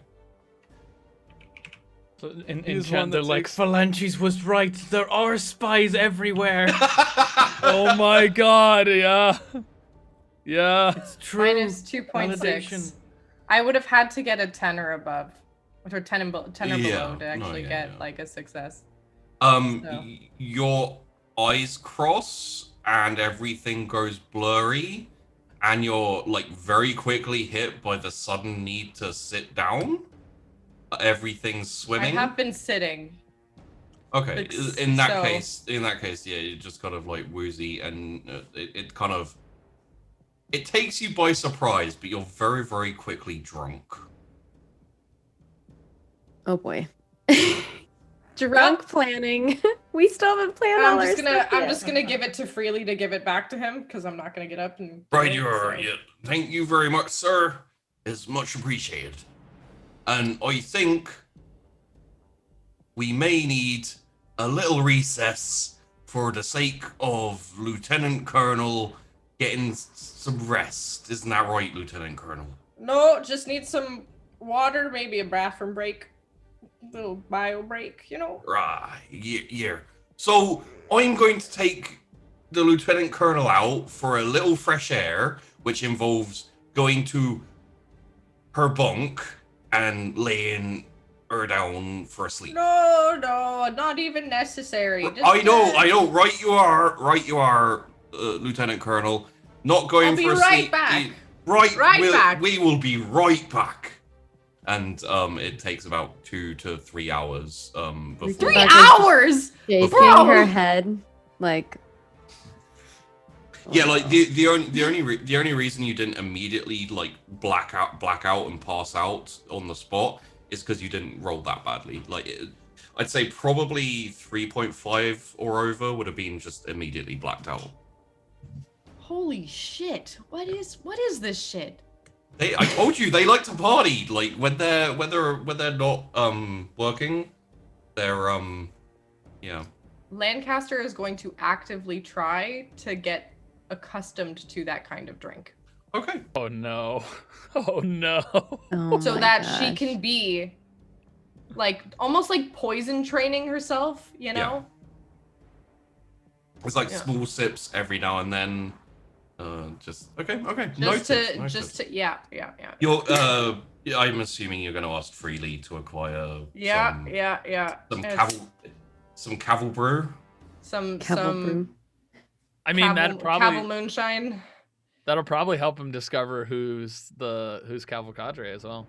So in He's chat, one they're that like, takes- Phalanges was right. There are spies everywhere. Oh my god, yeah. Yeah. It's true. -2.6. Validation. I would have had to get a 10 or above, or 10 or below Yeah, to actually no, get yeah. like a success. So. Your eyes cross and everything goes blurry, and you're like very quickly hit by the sudden need to sit down. Everything's swimming. I have been sitting. Okay, Like, in that so- case, yeah, you're just kind of like woozy, and it kind of, it takes you by surprise, but you're very, very quickly drunk. Oh boy. Drunk planning. We still haven't planned all our stuff I'm yet. just gonna give it to Freely to give it back to him because I'm not gonna get up and. Right, do you it, are. so- Yeah. Thank you very much, sir. It's much appreciated. And I think we may need a little recess for the sake of Lieutenant Colonel getting some rest. Isn't that right, Lieutenant Colonel? No, just need some water, maybe a bathroom break, little bio break, you know. Right, yeah. So I'm going to take the Lieutenant Colonel out for a little fresh air, which involves going to her bunk and laying her down for a sleep. No, not even necessary. Just, I know. Right, you are, Lieutenant Colonel. Not going I'll be for a right sleep. back. Right Right back. We will be right back. and it takes about 2 to 3 hours before. 3 Like, hours. Shaking Bro! her head, like. Yeah, oh, like no. the only reason you didn't immediately like black out and pass out on the spot is because you didn't roll that badly. I'd say probably 3.5 or over would have been just immediately blacked out. Holy shit! What is this shit? I told you they like to party. Like when they're not working, they're yeah. Lancaster is going to actively try to get accustomed to that kind of drink, Okay. Oh no. Oh no. Oh so my that she gosh. can be like almost like poison training herself. You know? It's like Yeah. small sips every now and then. Just okay. Just Noted. to yeah. You're I'm assuming you're going to ask freely to acquire Yeah. some caval brew. Some Caval brew. I mean, Caval moonshine. that'll probably help him discover who's Cavalcadre as well.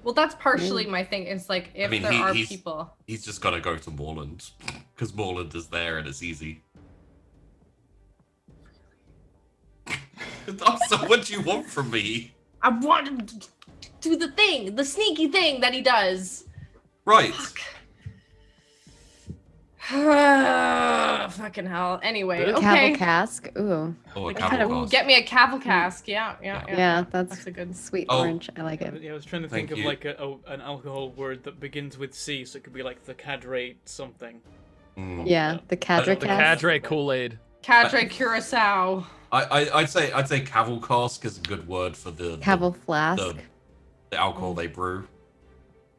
Well, that's partially my thing. It's like if mean, there are he's- people. He's just got to go to Moreland because Moreland is there and it's easy. So what do you want from me? I want him to do the sneaky thing that he does. Right. Fuck. Fucking hell. Anyway, Good. okay. Caval cask. Ooh. Or a Like, caval ooh, cask. get me a caval cask. Yeah. Yeah, that's a good. sweet Oh. orange. I like it. Yeah, I was trying to Thank think of you. like an alcohol word that begins with C, so it could be like the cadre something. Mm. Yeah, the cadre The The cask. Cadre Kool-Aid. Cadre Curacao. I'd say caval cask is a good word for the Caval flask. the alcohol they brew.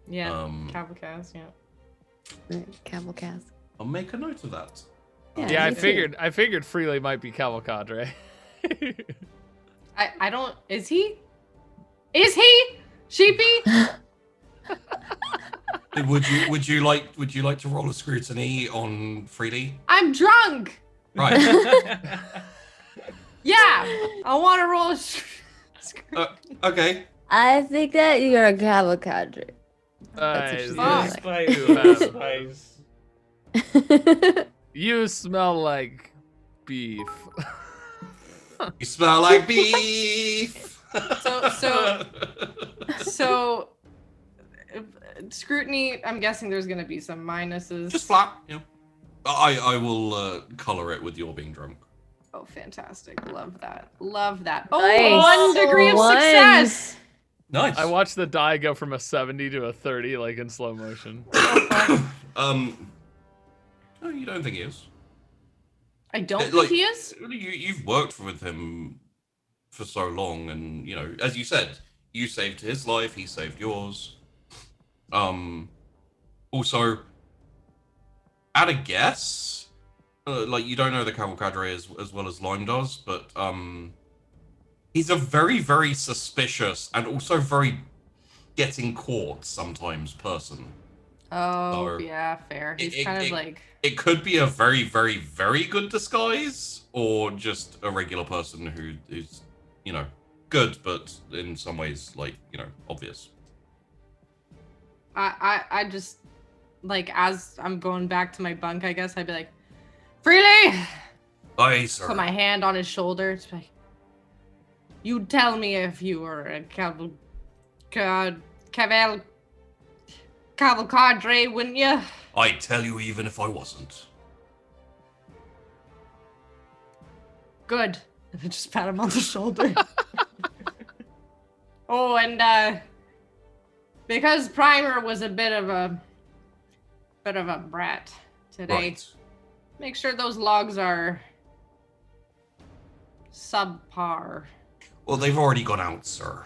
Yeah. Caval cask. Yeah. Right, Caval cask. I'll make a note of that. Yeah, I me too. figured Freely might be Cavalcadre. I don't. Is he? Is he? Sheepy? Would you like to roll a scrutiny on Freely? I'm drunk. Right. Yeah. I want to roll. Okay. I think that you're a cavalcadre. That's what she Spice, said. Spice. you smell like beef. You smell like beef. So, scrutiny. I'm guessing there's gonna be some minuses. Just flat. Yeah. I will color it with your being drunk. Oh, fantastic! Love that. Love that. Oh, Nice. 1 degree of One. success. Nice. I watched the die go from a 70 to a 30, like in slow motion. No, you don't think he is. I don't think Like, he is. You've worked with him for so long, and as you said, you saved his life, he saved yours. Also, at a guess, like you don't know the Cavalcadre as well as Lime does, but he's a very, very suspicious and also very getting caught sometimes person. Oh, Or- yeah, fair. He's It- kind of it- like. It could be a very, very, very good disguise, or just a regular person who's, good, but in some ways, obvious. I just like as I'm going back to my bunk. I guess I'd be like, Freely. Aye, sir. Put my hand on his shoulder. It's like, you tell me if you were a cavalcadre, wouldn't you? I'd tell you even if I wasn't. Good. And I just pat him on the shoulder. Oh, and because Primer was a bit of a brat today, Right. make sure those logs are subpar. Well, they've already gone out, sir.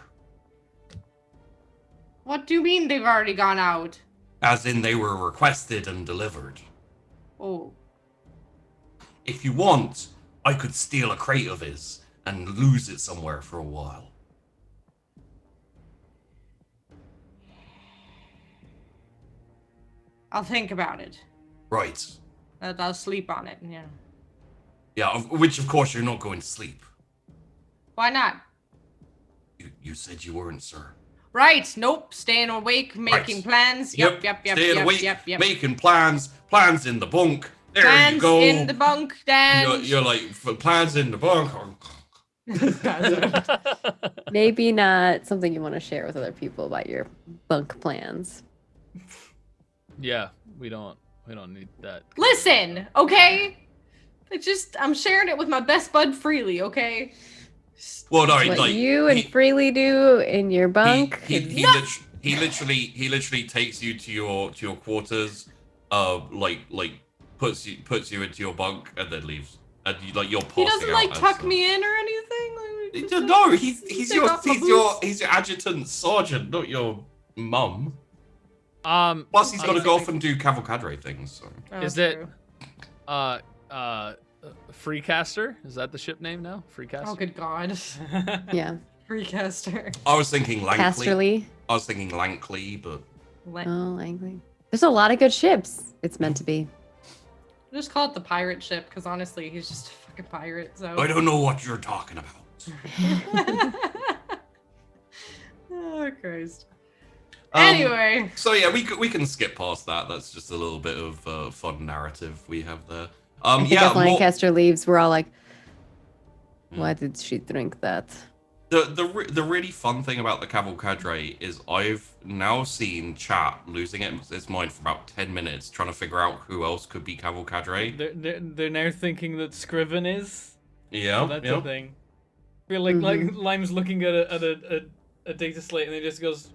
What do you mean they've already gone out? As in, they were requested and delivered. Oh, If you want, I could steal a crate of his and lose it somewhere for a while. I'll think about it. Right. I'll sleep on it. Yeah. Yeah, which of course you're not going to sleep. Why not? You said you weren't, sir. Right. Nope. Staying awake, making Right. plans. Yep. Staying awake, making plans in the bunk. There Plans you go. in the bunk, Dan. You're like, for plans in the bunk. Maybe not something you want to share with other people about your bunk plans. Yeah, we don't need that. Listen, okay? I'm sharing it with my best bud freely, okay? Well, no, What like you and Freely do in your bunk. He literally takes you to your quarters, like puts you into your bunk and then leaves. And you're passing He doesn't out like as tuck a- me in or anything. No, he's take your off my boots. he's your adjutant sergeant, not your mum. Um, Plus, he's got to go basically- off and do cavalcadre things. So. Oh, is it true. Freecaster? Is that the ship name now? Freecaster. Oh, good God. Yeah. Freecaster. I was thinking Lankley. Casterly. I was thinking Lankley, but Oh, Langley. There's a lot of good ships. It's meant to be. Just call it the pirate ship, because honestly, he's just a fucking pirate, so. I don't know what you're talking about. Oh, Christ. Um, Anyway. So yeah, we can skip past that. That's just a little bit of fun narrative we have there. I think Yeah, as Lancaster leaves, we're all like, why did she drink that? the really fun thing about the cavalcadre is I've now seen chat losing its mind for about 10 minutes trying to figure out who else could be cavalcadre. They're now thinking that Scriven is. Yeah, That's yeah. a thing. I feel like Lime's looking at a data slate and he just goes.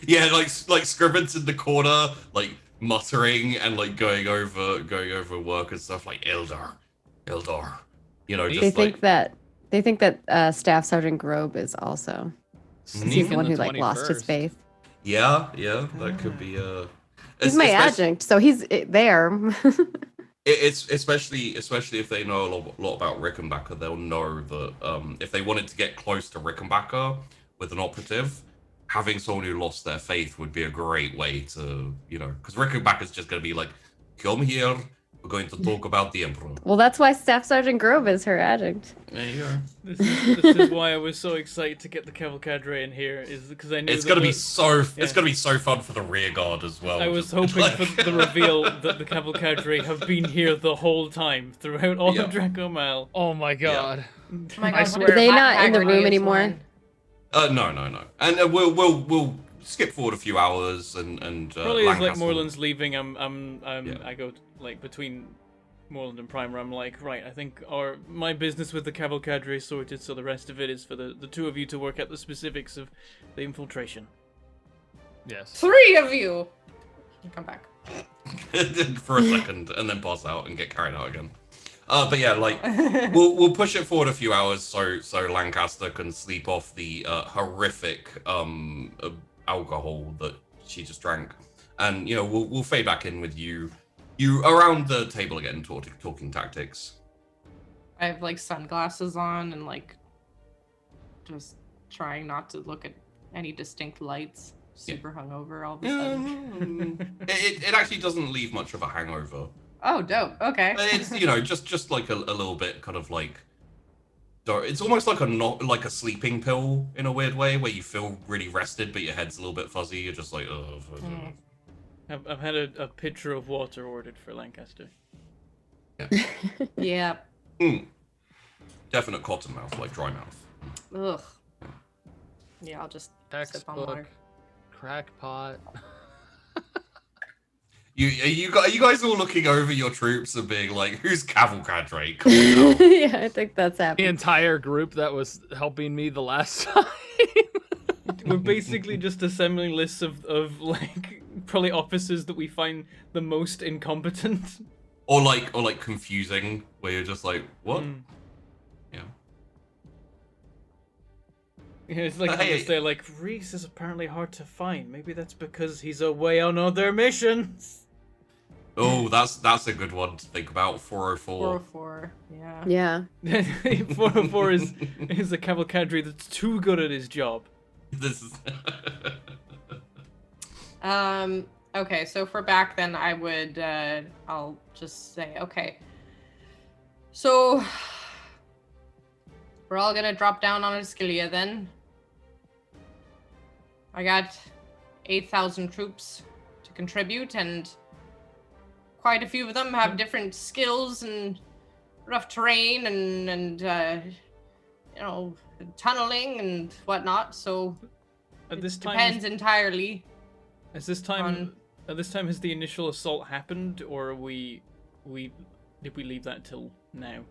Yeah, like Scriven's in the corner, like muttering and like going over work and stuff like Eldar, you know, just They think that Staff Sergeant Grobe is also. He's Sneak the in one the who like lost his 21st. faith. yeah, that could be He's my adjunct, so he's there. It's especially if they know a lot about Rickenbacker, they'll know that if they wanted to get close to Rickenbacker with an operative, having someone who lost their faith would be a great way to, you know, because Rickenbacker's just going to be like, come here, we're going to talk about the Emperor. Well, that's why Staff Sergeant Grove is her adjunct. There you go. This is why I was so excited to get the cavalcadre in here, is because I knew It's that gonna be the- so yeah. it's gonna be so fun for the rear guard as well. I was Just hoping like- for the reveal that the cavalcadre have been here the whole time throughout all Yeah. of Dracomal. Oh my god. Oh my God, I what swear- if Are they not in the Hagrid room is anymore? one? No, and we'll skip forward a few hours and Probably as like Lancaster- Moreland's leaving, Yeah. I go like between Moreland and Primer. I'm like, right, I think my business with the cavalcadre is sorted, so the rest of it is for the two of you to work out the specifics of the infiltration. Yes. 3 of you. Come back. for a second and then pass out and get carried out again. But yeah, like we'll push it forward a few hours so Lancaster can sleep off the horrific alcohol that she just drank, and you know we'll fade back in with you around the table again talking tactics. I have like sunglasses on and like just trying not to look at any distinct lights. Super hungover all of a sudden. It actually doesn't leave much of a hangover. Oh, dope. Okay. It's you know just like a little bit kind of like it's almost like a sleeping pill in a weird way where you feel really rested but your head's a little bit fuzzy. You're just like Mm. I've had a pitcher of water ordered for Lancaster. Yeah. Definite cotton mouth, like dry mouth. Ugh. Yeah, I'll just sip on water. Textbook. Crackpot. Are you guys all looking over your troops and being like, who's cavalcadre? Come on now. Yeah, I think that's The happening. entire group that was helping me the last time. We're basically just assembling lists of like probably officers that we find the most incompetent. or like confusing, where you're just like, what? Mm. Yeah. Yeah, it's like Hey. they're like, Reese is apparently hard to find. Maybe that's because he's away on other missions. Oh, that's a good one to think about. 404. 404. Yeah. Yeah. 404 is a cavalcadre that's too good at his job. This is. Okay, so for back then I would I'll just say, okay. So We're all gonna drop down on Ascilia then. I got 8,000 troops to contribute, and quite a few of them have different skills and rough terrain and you know, tunneling and whatnot. So At this time, depends entirely. At this time, has the initial assault happened, or did we leave that till now?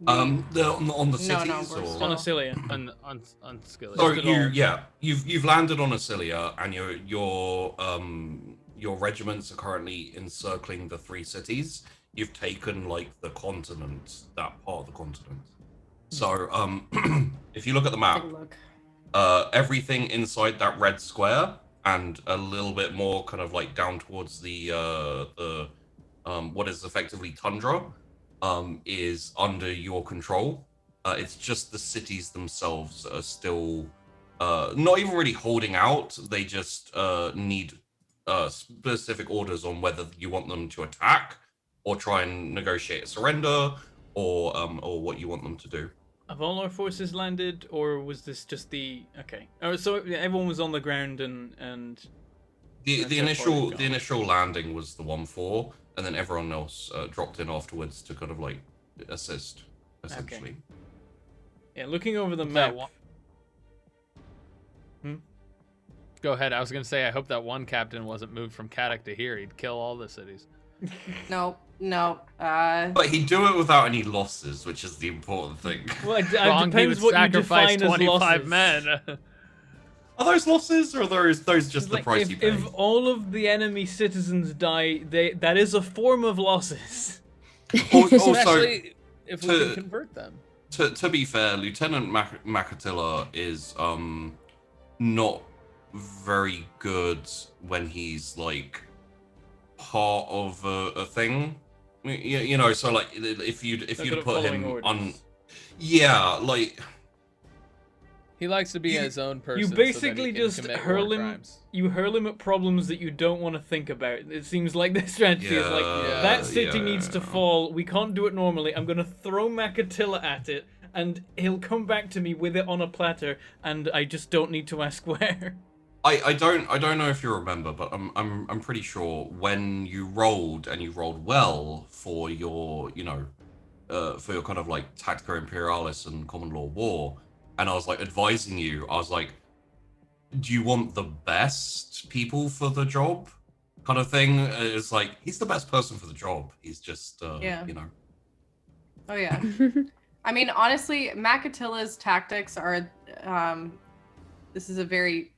On the cities we're or still- On Ascilia. On Skillet. so Just at all. you've landed on Ascilia, and your regiments are currently encircling the 3 cities. You've taken like the continent, that part of the continent. So if you look at the map, Take a look. everything inside that red square and a little bit more kind of like down towards the what is effectively tundra is under your control. It's just the cities themselves that are still not even really holding out. They just need specific orders on whether you want them to attack or try and negotiate a surrender, or what you want them to do. Have all our forces landed, or was this just the okay? Oh, so everyone was on the ground and The That's so initial far the gone. initial landing was the 1-4, and then everyone else dropped in afterwards to kind of like assist, essentially. yeah, looking over the That map. one- Go ahead. I was gonna say I hope that one captain wasn't moved from Kadak to here. He'd kill all the cities. No. But he'd do it without any losses, which is the important thing. Well, it Wrong, he depends would what you sacrifice define as 25 losses. men. Are those losses, or are those just the Like, price you if pay? all of the enemy citizens die, that is a form of losses. Also, Especially if we to- can convert them. to be fair, Lieutenant Makatilla is not very good when he's like part of a thing. You know, so like if you'd Not good put at following him orders. on, yeah, like He likes to be his own person. You so that he basically can just commit hurl war him. crimes. You hurl him at problems that you don't want to think about. It seems like the strategy is like Yeah, that city yeah. needs to fall. We can't do it normally. I'm gonna throw Makatilla at it, and he'll come back to me with it on a platter, and I just don't need to ask where. I don't know if you remember, but I'm pretty sure when you rolled and you rolled well for your for your kind of like Tactica Imperialis and Common Law War, and I was like advising you, I was like, do you want the best people for the job, kind of thing? It's like he's the best person for the job. He's just Yeah. you know. Oh yeah. I mean, honestly, Makatilla's tactics are. This is a very,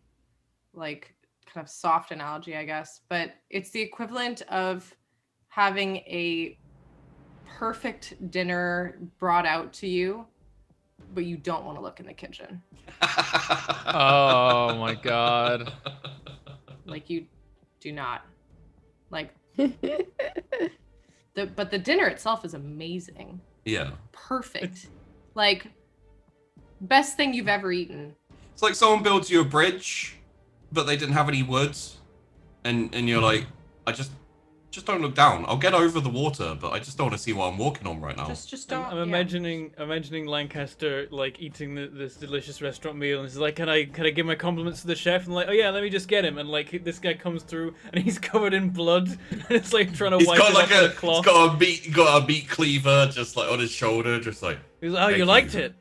like, kind of soft analogy, I guess, but it's the equivalent of having a perfect dinner brought out to you, but you don't want to look in the kitchen. Oh my god. Like, you do not. Like, but the dinner itself is amazing. Yeah. Perfect. Like, best thing you've ever eaten. It's like someone builds you a bridge, but they didn't have any wood, and you're like, I just don't look down. I'll get over the water, but I just don't want to see what I'm walking on right now. Just don't. I'm yeah. imagining Lancaster like eating this delicious restaurant meal, and he's like, "Can I give my compliments to the chef?" And like, "Oh yeah, let me just get him." And like this guy comes through, and he's covered in blood, and it's like trying to He's wipe got it like off with a cloth. got a meat cleaver just like on his shoulder, just like. He's like, "Oh, Thank you you." liked it."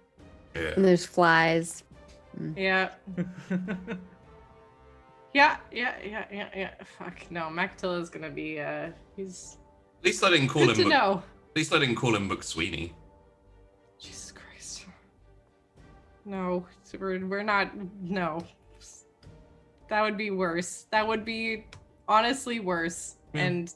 Yeah. And there's flies. Yeah. Yeah. Fuck no, Makatilla's gonna be. He's At least I didn't call good him. to know. At least I didn't call him McSweeney. Jesus Christ. No, we're not. No. That would be worse. That would be honestly worse. And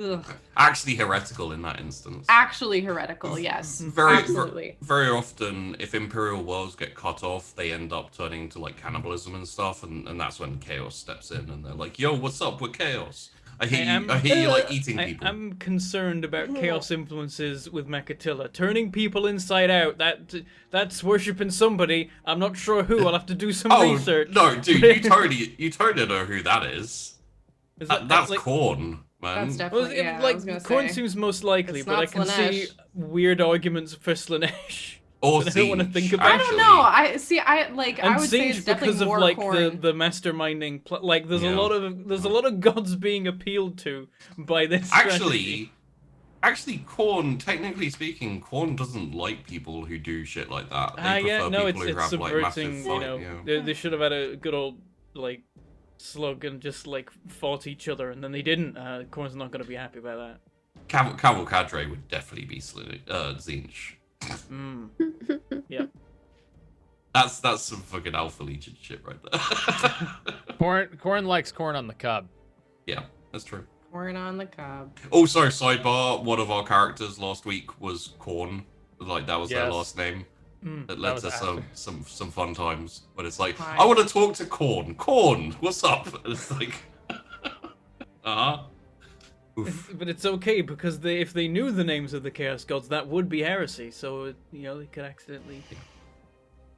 ugh, Actually heretical in that instance. actually heretical. Yes. Very, Absolutely. very often, if Imperial worlds get cut off, they end up turning to like cannibalism and stuff, and that's when Chaos steps in, and they're like, "Yo, what's up with Chaos? I hear you like eating people." I'm concerned about chaos influences with Makatilla. Turning people inside out, that's worshipping somebody. I'm not sure who. I'll have to do some research. No, dude, you totally know who that is. Is That's like, Khorne. man. That's Well, definitely, yeah, I like was gonna Korn say. seems most likely, It's but I not can see Slaanesh. weird arguments for Slanesh. Or that I don't want to Siege, think about. I don't know. I see. I like. And I would say Siege it's definitely because of more like Korn. the masterminding like there's Yeah. a lot of gods being appealed to by this strategy. Actually, Korn, technically speaking, Korn doesn't like people who do shit like that. They prefer Yeah, no, people who it's have like massive subverting. fight. Yeah. They should have had a good old like slug and just like fought each other, and then they didn't. Korn's not going to be happy about that. Cavalcadre would definitely be Zinch. Mm. Yep. That's some fucking Alpha Legion shit right there. Corn likes corn on the cob. Yeah, that's true. Korn on the cob. Also, sidebar, one of our characters last week was Korn. Like, that was their Yes. last name. Mm. It led was to after. some fun times. But it's like, Hi. I want to talk to Korn. Korn, what's up? And it's like, uh-huh. Oof. But it's okay because if they knew the names of the Chaos Gods, that would be heresy. So they could accidentally.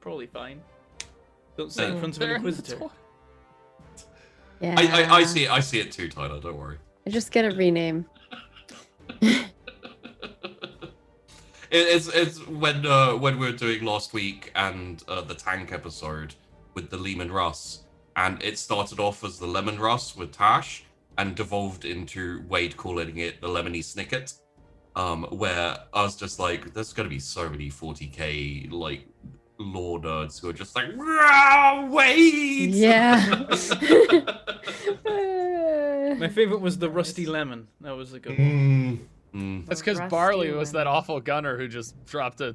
Probably fine. Don't say it in front of an They're in the Inquisitor. Yeah. I see it too, Tyler, don't worry. I just get a rename. It's when we were doing last week and the tank episode with the Lehman Russ, and it started off as the Lemon Russ with Tash and devolved into Wade calling it the Lemony Snicket, where I was just like, there's gonna be so many 40k like lore nerds who are just like, Wade. Yeah. My favorite was the Rusty Lemon. That was a good one. That's because Rusty Barley was that lemon. awful gunner who just dropped a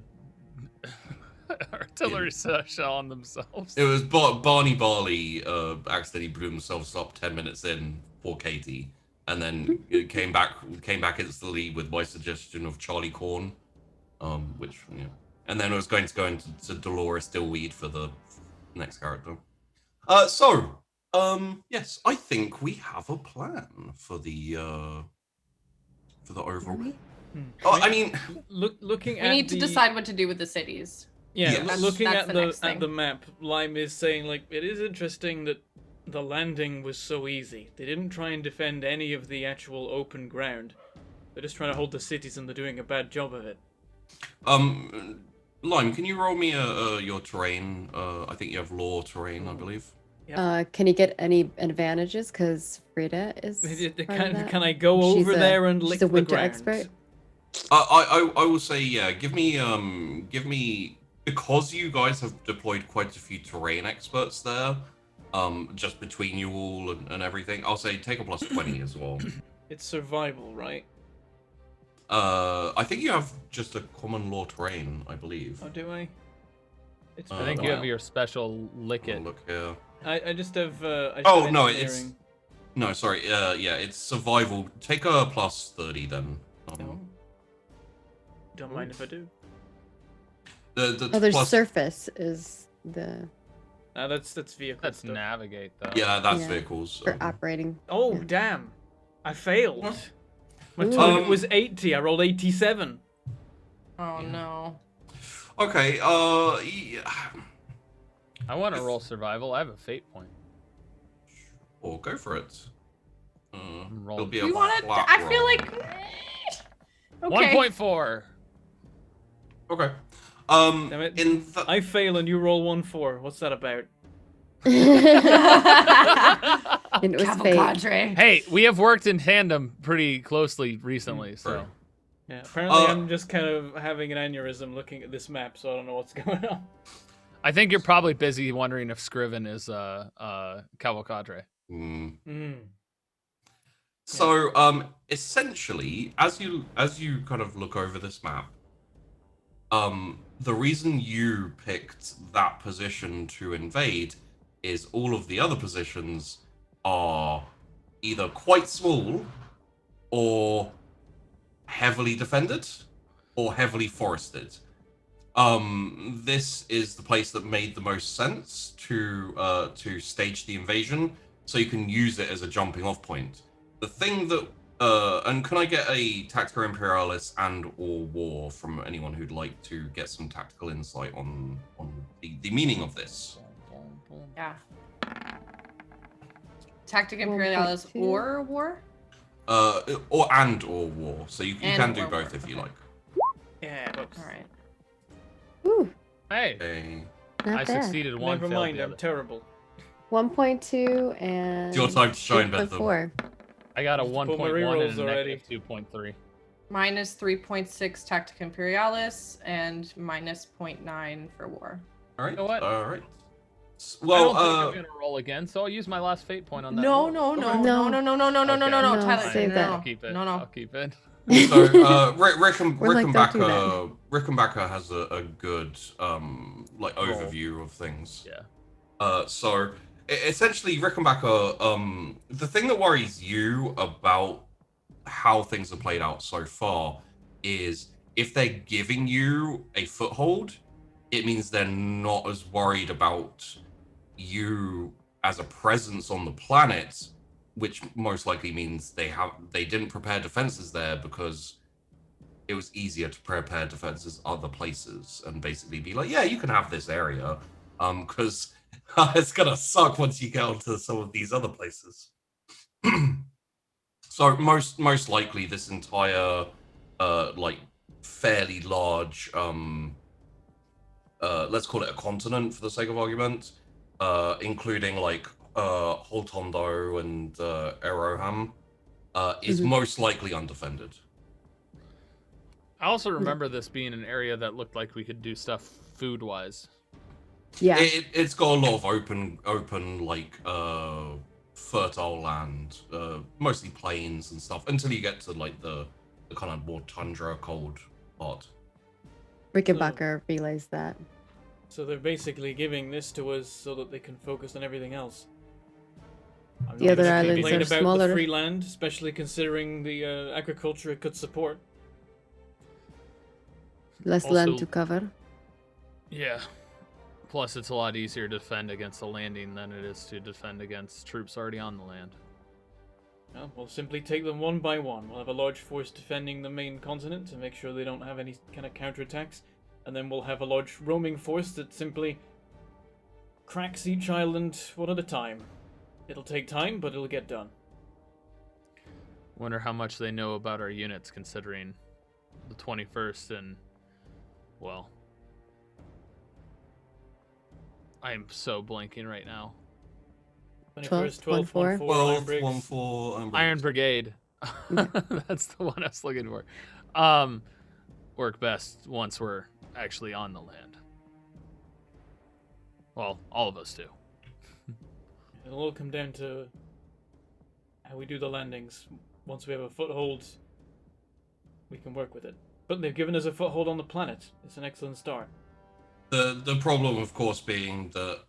artillery shell on themselves. It was Barney Barley accidentally blew themselves up 10 minutes in for Katie, and then it came back instantly with my suggestion of Charlie Corn, which and then I was going to go into Dolores Dillweed for the next character. Yes, I think we have a plan for the overall. Oh, I mean, Looking We at need to the- decide what to do with the cities. Yeah, Yes. looking That's at the next thing. the map, Lime is saying like it is interesting that the landing was so easy. They didn't try and defend any of the actual open ground. They're just trying to hold the cities, and they're doing a bad job of it. Lime, can you roll me your terrain? I think you have law terrain, I believe. Can you get any advantages? Because Frida is. part of that. Can I go She's over there and she's lick a the winter ground? expert. I will say, yeah, give me because you guys have deployed quite a few terrain experts there, just between you all and everything. I'll say take a plus 20 as well. It's survival, right? I think you have just a common law terrain, I believe. Oh, do I? It's I been think a you have while. your special lick it. Look here. I just have. Oh, no, it's- engineering. No, sorry. Yeah, it's survival. Take a plus 30 then. No. Don't mind if I do. The Oh, there's plus, surface is the That's vehicle That's stuff. navigate though. Yeah, that's Yeah. vehicles. for operating. Oh, Yeah. damn. I failed. My Ooh. target was 80. I rolled 87. Oh Yeah. no. Okay. Yeah. I want to roll survival. I have a fate point. Or go for it. rolling. It'll be a We want to. flat I feel roll. like. Okay. 1.4. Okay. Damn it. In the I fail and you roll 1-4. What's that about? And it was fake. Cavalcadre. Hey, we have worked in tandem pretty closely recently, so True. Yeah, apparently I'm just kind of having an aneurysm looking at this map, so I don't know what's going on. I think you're probably busy wondering if Scriven is Cavalcadre. So, essentially, as you kind of look over this map, the reason you picked that position to invade is all of the other positions are either quite small or heavily defended or heavily forested. This is the place that made the most sense to stage the invasion, so you can use it as a jumping off point. The thing that and can I get a Tactical Imperialis and or War from anyone who'd like to get some tactical insight on the meaning of this? Yeah. Tactic Imperialis 1.2. or war? or war. So you And can do or both war, if you okay. like. Yeah, books. All right. Ooh, Hey, Okay. not I bad. succeeded one. Never failed mind, the I'm other. terrible. 1.2 and It's your time to shine, Bethel. 8.4. I got a Just pulled my 1.1 rerolls and a already. negative 2.3. Minus 3.6 Tactic Imperialis and minus 0.9 for war. All right. You know what? All right. I Well, don't think I'm gonna roll again, so I'll use my last fate point on that. No, roll. no, no, Okay. no, no, no, no, no, no, no, no, no, No, Tyler, save no, that. no, I'll keep it. no, no. I'll keep it. so We're like, don't do that. Rickenbacker has a good like Roll. overview of things. Yeah. So essentially, Rickenbacker, the thing that worries you about how things are played out so far is if they're giving you a foothold, it means they're not as worried about you as a presence on the planet, which most likely means they didn't prepare defenses there because it was easier to prepare defenses other places and basically be like, yeah, you can have this area, because it's gonna suck once you get onto some of these other places. So most likely this entire like fairly large let's call it a continent for the sake of argument, including like Holtondo and Eroham, is Mhm. most likely undefended. I also remember this being an area that looked like we could do stuff food-wise. Yeah. It's got a lot of open like fertile land, mostly plains and stuff, until you get to like the kind of more tundra cold part. Rickenbacker realized that. So they're basically giving this to us so that they can focus on everything else. I'm The not other gonna islands complain are about smaller. the free land, especially considering the agriculture it could support. Less Also- land to cover. Yeah. Plus, it's a lot easier to defend against the landing than it is to defend against troops already on the land. Well, we'll simply take them one by one. We'll have a large force defending the main continent to make sure they don't have any kind of counterattacks. And then we'll have a large roaming force that simply cracks each island one at a time. It'll take time, but it'll get done. Wonder how much they know about our units, considering the 21st and, well, I am so blanking right now. 21st, 12th, 12th, 1-4, Iron Briggs. 1-4 Iron Brigade. That's the one I was looking for. Work best once we're actually on the land. Well, all of us do. It'll all come down to how we do the landings. Once we have a foothold, we can work with it. But they've given us a foothold on the planet. It's an excellent start. The problem, of course, being that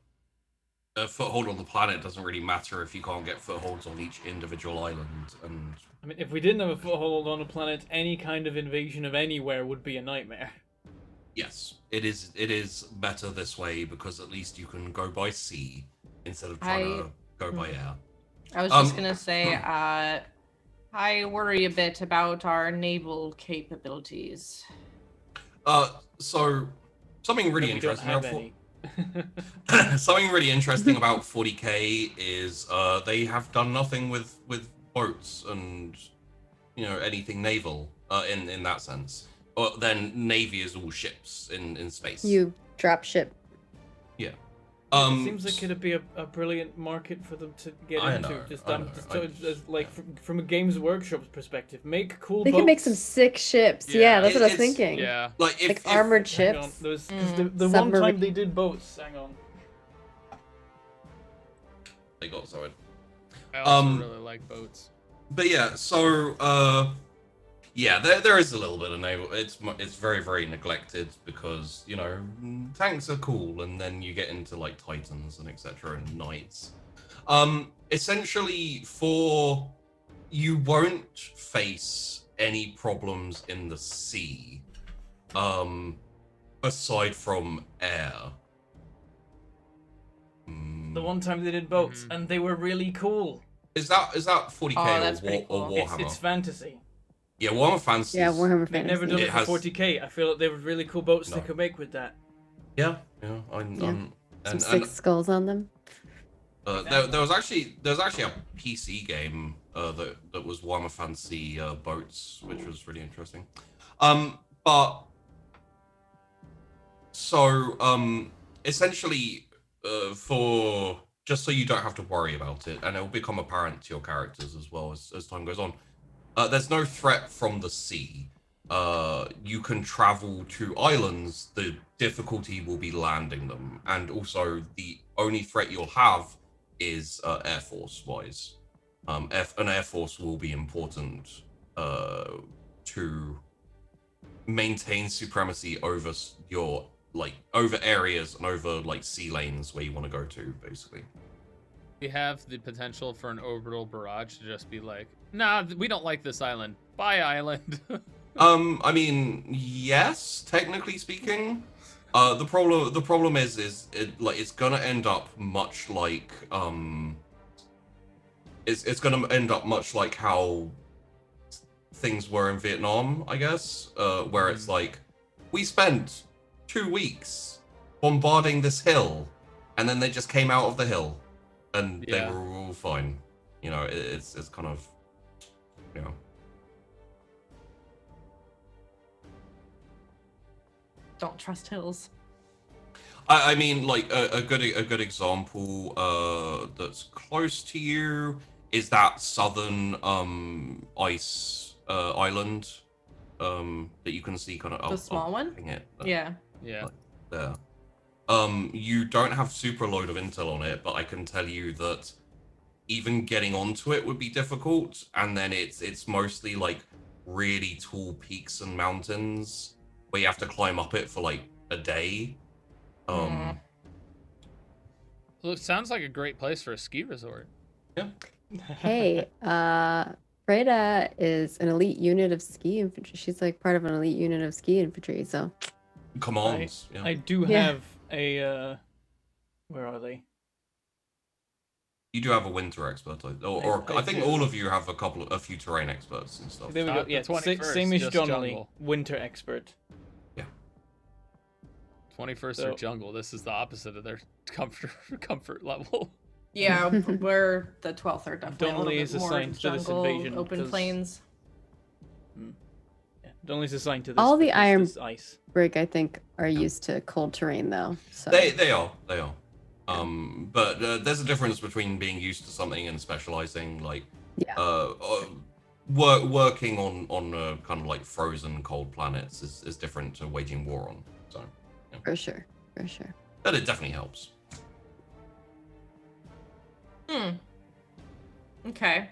a foothold on the planet doesn't really matter if you can't get footholds on each individual island. And I mean, if we didn't have a foothold on a planet, any kind of invasion of anywhere would be a nightmare. yes, it is better this way because at least you can go by sea instead of trying to go by air. I was just gonna say, I worry a bit about our naval capabilities. So something really We don't interesting have about any. something really interesting about 40k is they have done nothing with boats and anything naval in that sense. But then navy is all ships in space. You drop ship. Yeah. It seems like it'd be a brilliant market for them to get I into. know, Just, I know, like from a Games Workshop's perspective, make cool They boats. can make some sick ships. Yeah, Yeah, that's what I was it's- thinking. Yeah. like if Armored Hang on, ships. there was, 'cause the one time Submarine. they did boats. Hang on. they got sorry. I also really like boats. But yeah, so yeah, there is a little bit of naval. It's very very neglected because tanks are cool, and then you get into like Titans and etc. and Knights. Essentially, you won't face any problems in the sea, aside from air. The one time they did boats, and they were really cool. Is that 40k Oh, that's pretty or cool. Warhammer? It's fantasy. Yeah, Warhammer Fantasy. Yeah, Warhammer They've Fantasy. never done it, It for has- 40k. I feel like they were really cool boats they No. could make with that. Yeah, Some and sick skulls on them. There was actually a PC game that was Warhammer Fantasy Boats, which was really interesting. But so essentially, for just so you don't have to worry about it, and it will become apparent to your characters as well as time goes on. There's no threat from the sea. You can travel to islands. The difficulty will be landing them, and also the only threat you'll have is Air Force wise. An Air Force will be important to maintain supremacy over your over areas and over sea lanes where you want to go to, basically. We have the potential for an orbital barrage to just be like, nah, we don't like this island. Bye, island. I mean, yes, technically speaking. The problem is it's gonna end up much like it's gonna end up much like how things were in Vietnam, I guess, where it's like we spent 2 weeks bombarding this hill, and then they just came out of the hill, and they were all fine. You know, it's kind of, you know. Don't trust hills. I mean, like a good example that's close to you is that southern ice island that you can see kind of. The small one. Yeah. Yeah. There. You don't have super load of intel on it, but I can tell you that even getting onto it would be difficult, and then it's mostly like really tall peaks and mountains where you have to climb up it for like a day. Well, it sounds like a great place for a ski resort. Yeah. Hey, Freda is an elite unit of ski infantry. She's like part of an elite unit of ski infantry, so. Commands. I do have a. Where are they? You do have a winter expert, or I think all of you have a few terrain experts and stuff. There we go. Yeah, same as John Lee, winter expert. Yeah. 21st are jungle. This is the opposite of their comfort level. Yeah, we're the 12th are definitely Donnelly a is little bit more assigned to this jungle, invasion open 'cause- plains. Yeah, Donnelly's assigned to this. All the because Iron there's ice. Brig, I think, are used to cold terrain though. So They are. But there's a difference between being used to something and specializing. Like, working on kind of like frozen cold planets is different to waging war on. So, yeah. for sure. But it definitely helps. Okay.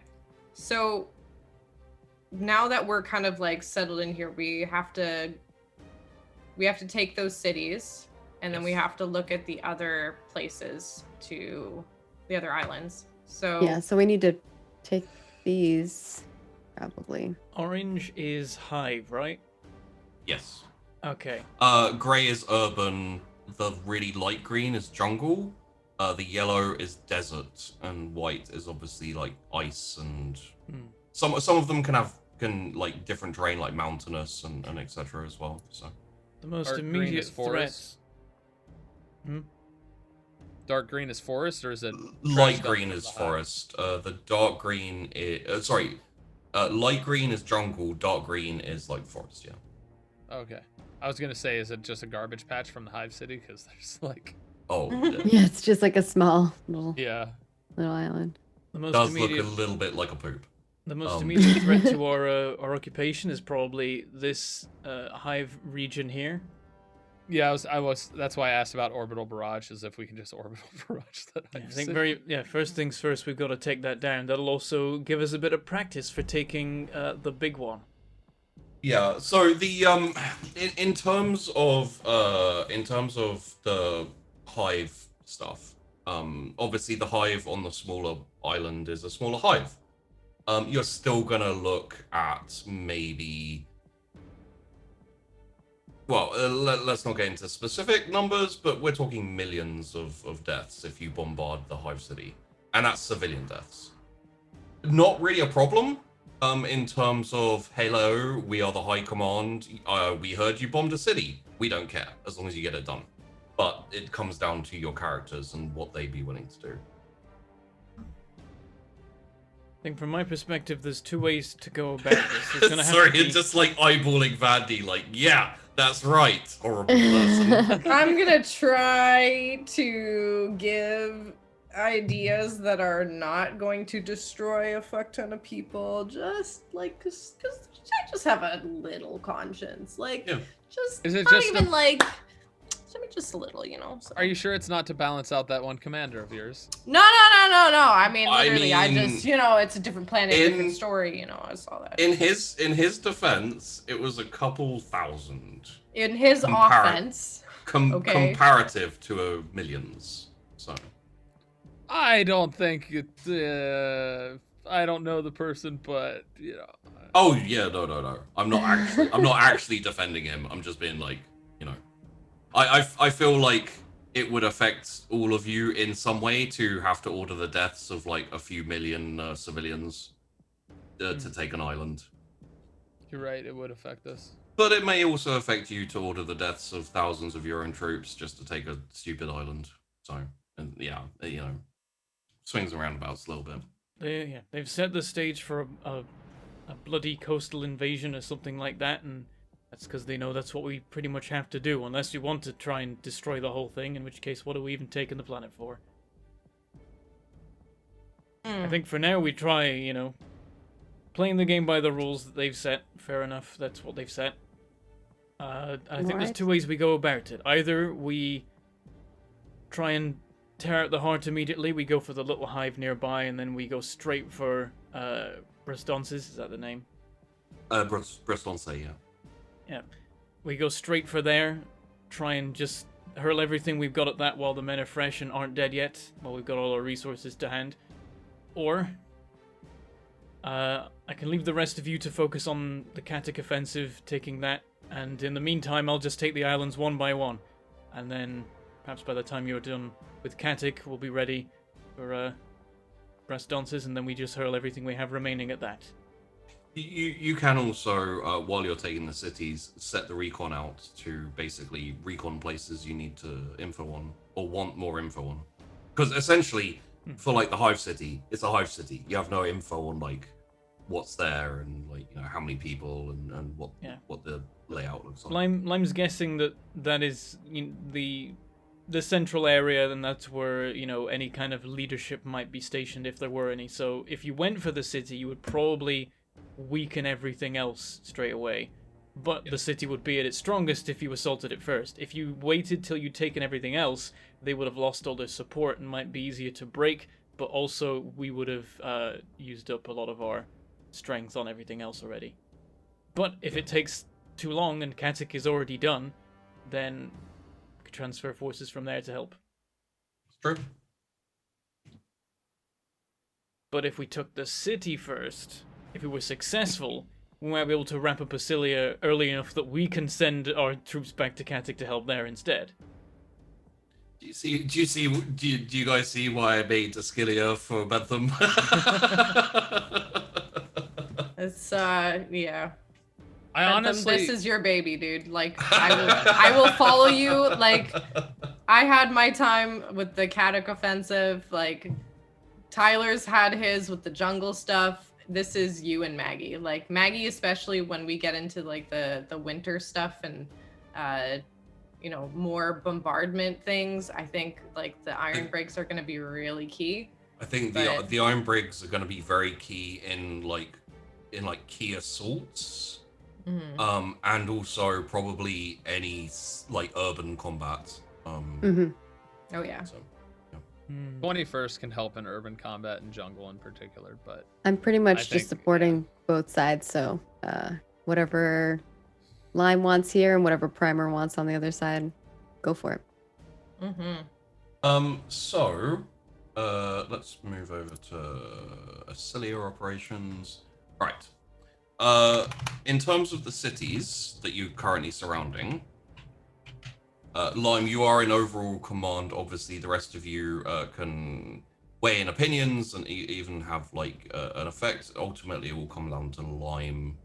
So now that we're kind of like settled in here, we have to take those cities, and then we have to look at the other places, to the other islands. So Yeah, so we need to take these probably. Orange is hive, right? Yes. Okay. Gray is urban. The really light green is jungle. The yellow is desert, and white is obviously like ice, and some of them can like different terrain, like mountainous and etc. as well. So The most Dark green immediate is forest. threats. Dark green is forest, or is it light trashed up green with is the hive? forest. The dark green is light green is jungle. Dark green is like forest. Yeah. Okay. I was gonna say, is it just a garbage patch from the Hive City? Because there's like, Oh, Yeah, it's just like a small little island. The most does look immediate, a little bit like a poop. the most immediate threat to our occupation is probably this hive region here. yeah. I was. That's why I asked about orbital barrage, is if we can just orbital barrage that. I Hive think City. first things first, we've got to take that down. That'll also give us a bit of practice for taking the big one. Yeah. So the in terms of the hive stuff, obviously the hive on the smaller island is a smaller hive. You're still gonna look at maybe. Well, let's not get into specific numbers, but we're talking millions of deaths if you bombard the hive city, and that's civilian deaths. Not really a problem. In terms of, hello, we are the high command. We heard you bombed a city. We don't care as long as you get it done. But it comes down to your characters and what they be willing to do. think from my perspective, there's two ways to go about this. There's gonna have Sorry, to be... it's just like eyeballing Vandy, like, yeah, that's right, horrible person. I'm gonna try to give ideas that are not going to destroy a fuck ton of people, just like because I just have a little conscience, like Yeah. just Is it not just even like. I mean, just a little, you know. So. Are you sure it's not to balance out that one commander of yours? No. I mean, I literally, I mean, just, you know, it's a different planet, in- different story. You know, I saw that. In his defense, it was a couple thousand. In his Compar- offense, okay. Comparative to millions. So I don't think it. I don't know the person, but you know. oh yeah, no. I'm not actually defending him. I'm just being like, you know, I feel like it would affect all of you in some way to have to order the deaths of like a few million civilians to take an island. You're right. It would affect us. But it may also affect you to order the deaths of thousands of your own troops just to take a stupid island. So, and yeah, you know, swings and roundabouts a little bit. They've set the stage for a bloody coastal invasion or something like that, and that's because they know that's what we pretty much have to do, unless you want to try and destroy the whole thing, in which case, what are we even taking the planet for? I think for now we try, you know, playing the game by the rules that they've set. Fair enough, that's what they've set. I think there's two ways we go about it. Either we try and tear out the heart immediately, we go for the little hive nearby, and then we go straight for Bristonces, is that the name? Bristonce, yeah. Yeah. We go straight for there, try and just hurl everything we've got at that while the men are fresh and aren't dead yet, while we've got all our resources to hand. Or, I can leave the rest of you to focus on the Katik offensive, taking that, and in the meantime I'll just take the islands one by one. And then, perhaps by the time you're done with Katik, we'll be ready for Bristonces, and then we just hurl everything we have remaining at that. You can also, while you're taking the cities, set the recon out to basically recon places you need to info on, or want more info on. Because essentially, for like the Hive City, it's a Hive City. You have no info on like what's there and like, you know, how many people and what the layout looks like. Lime's guessing that is, you know, the central area, and that's where, you know, any kind of leadership might be stationed if there were any. So if you went for the city, you would probably weaken everything else straight away, but the city would be at its strongest if you assaulted it first. If you waited till you'd taken everything else, they would have lost all their support and might be easier to break, but also we would have used up a lot of our strength on everything else already. But if it takes too long and Katik is already done, then we could transfer forces from there to help. It's true. But if we took the city first, if we were successful, we might be able to wrap up Basilia early enough that we can send our troops back to Katik to help there instead. Do you guys see why I made Ascilia for Bentham? It's yeah. I Bentham, honestly. this is your baby, dude. Like, I will follow you. Like, I had my time with the Katik offensive. Like, Tyler's had his with the jungle stuff. This is you and Maggie. Like, Maggie, especially when we get into like the winter stuff and you know, more bombardment things. I think like the iron breaks are going to be really key. I think the Iron Brigs are going to be very key in key assaults, and also probably any like urban combat. Oh yeah. So, 21st can help in urban combat and jungle in particular, but I'm pretty I much think, just supporting both sides, so whatever Lime wants here and whatever Primer wants on the other side, go for it. So let's move over to Ascilia operations. Right. In terms of the cities that you're currently surrounding, Lime, you are in overall command. Obviously, the rest of you can weigh in opinions and even have like an effect. Ultimately, it will come down to Lime.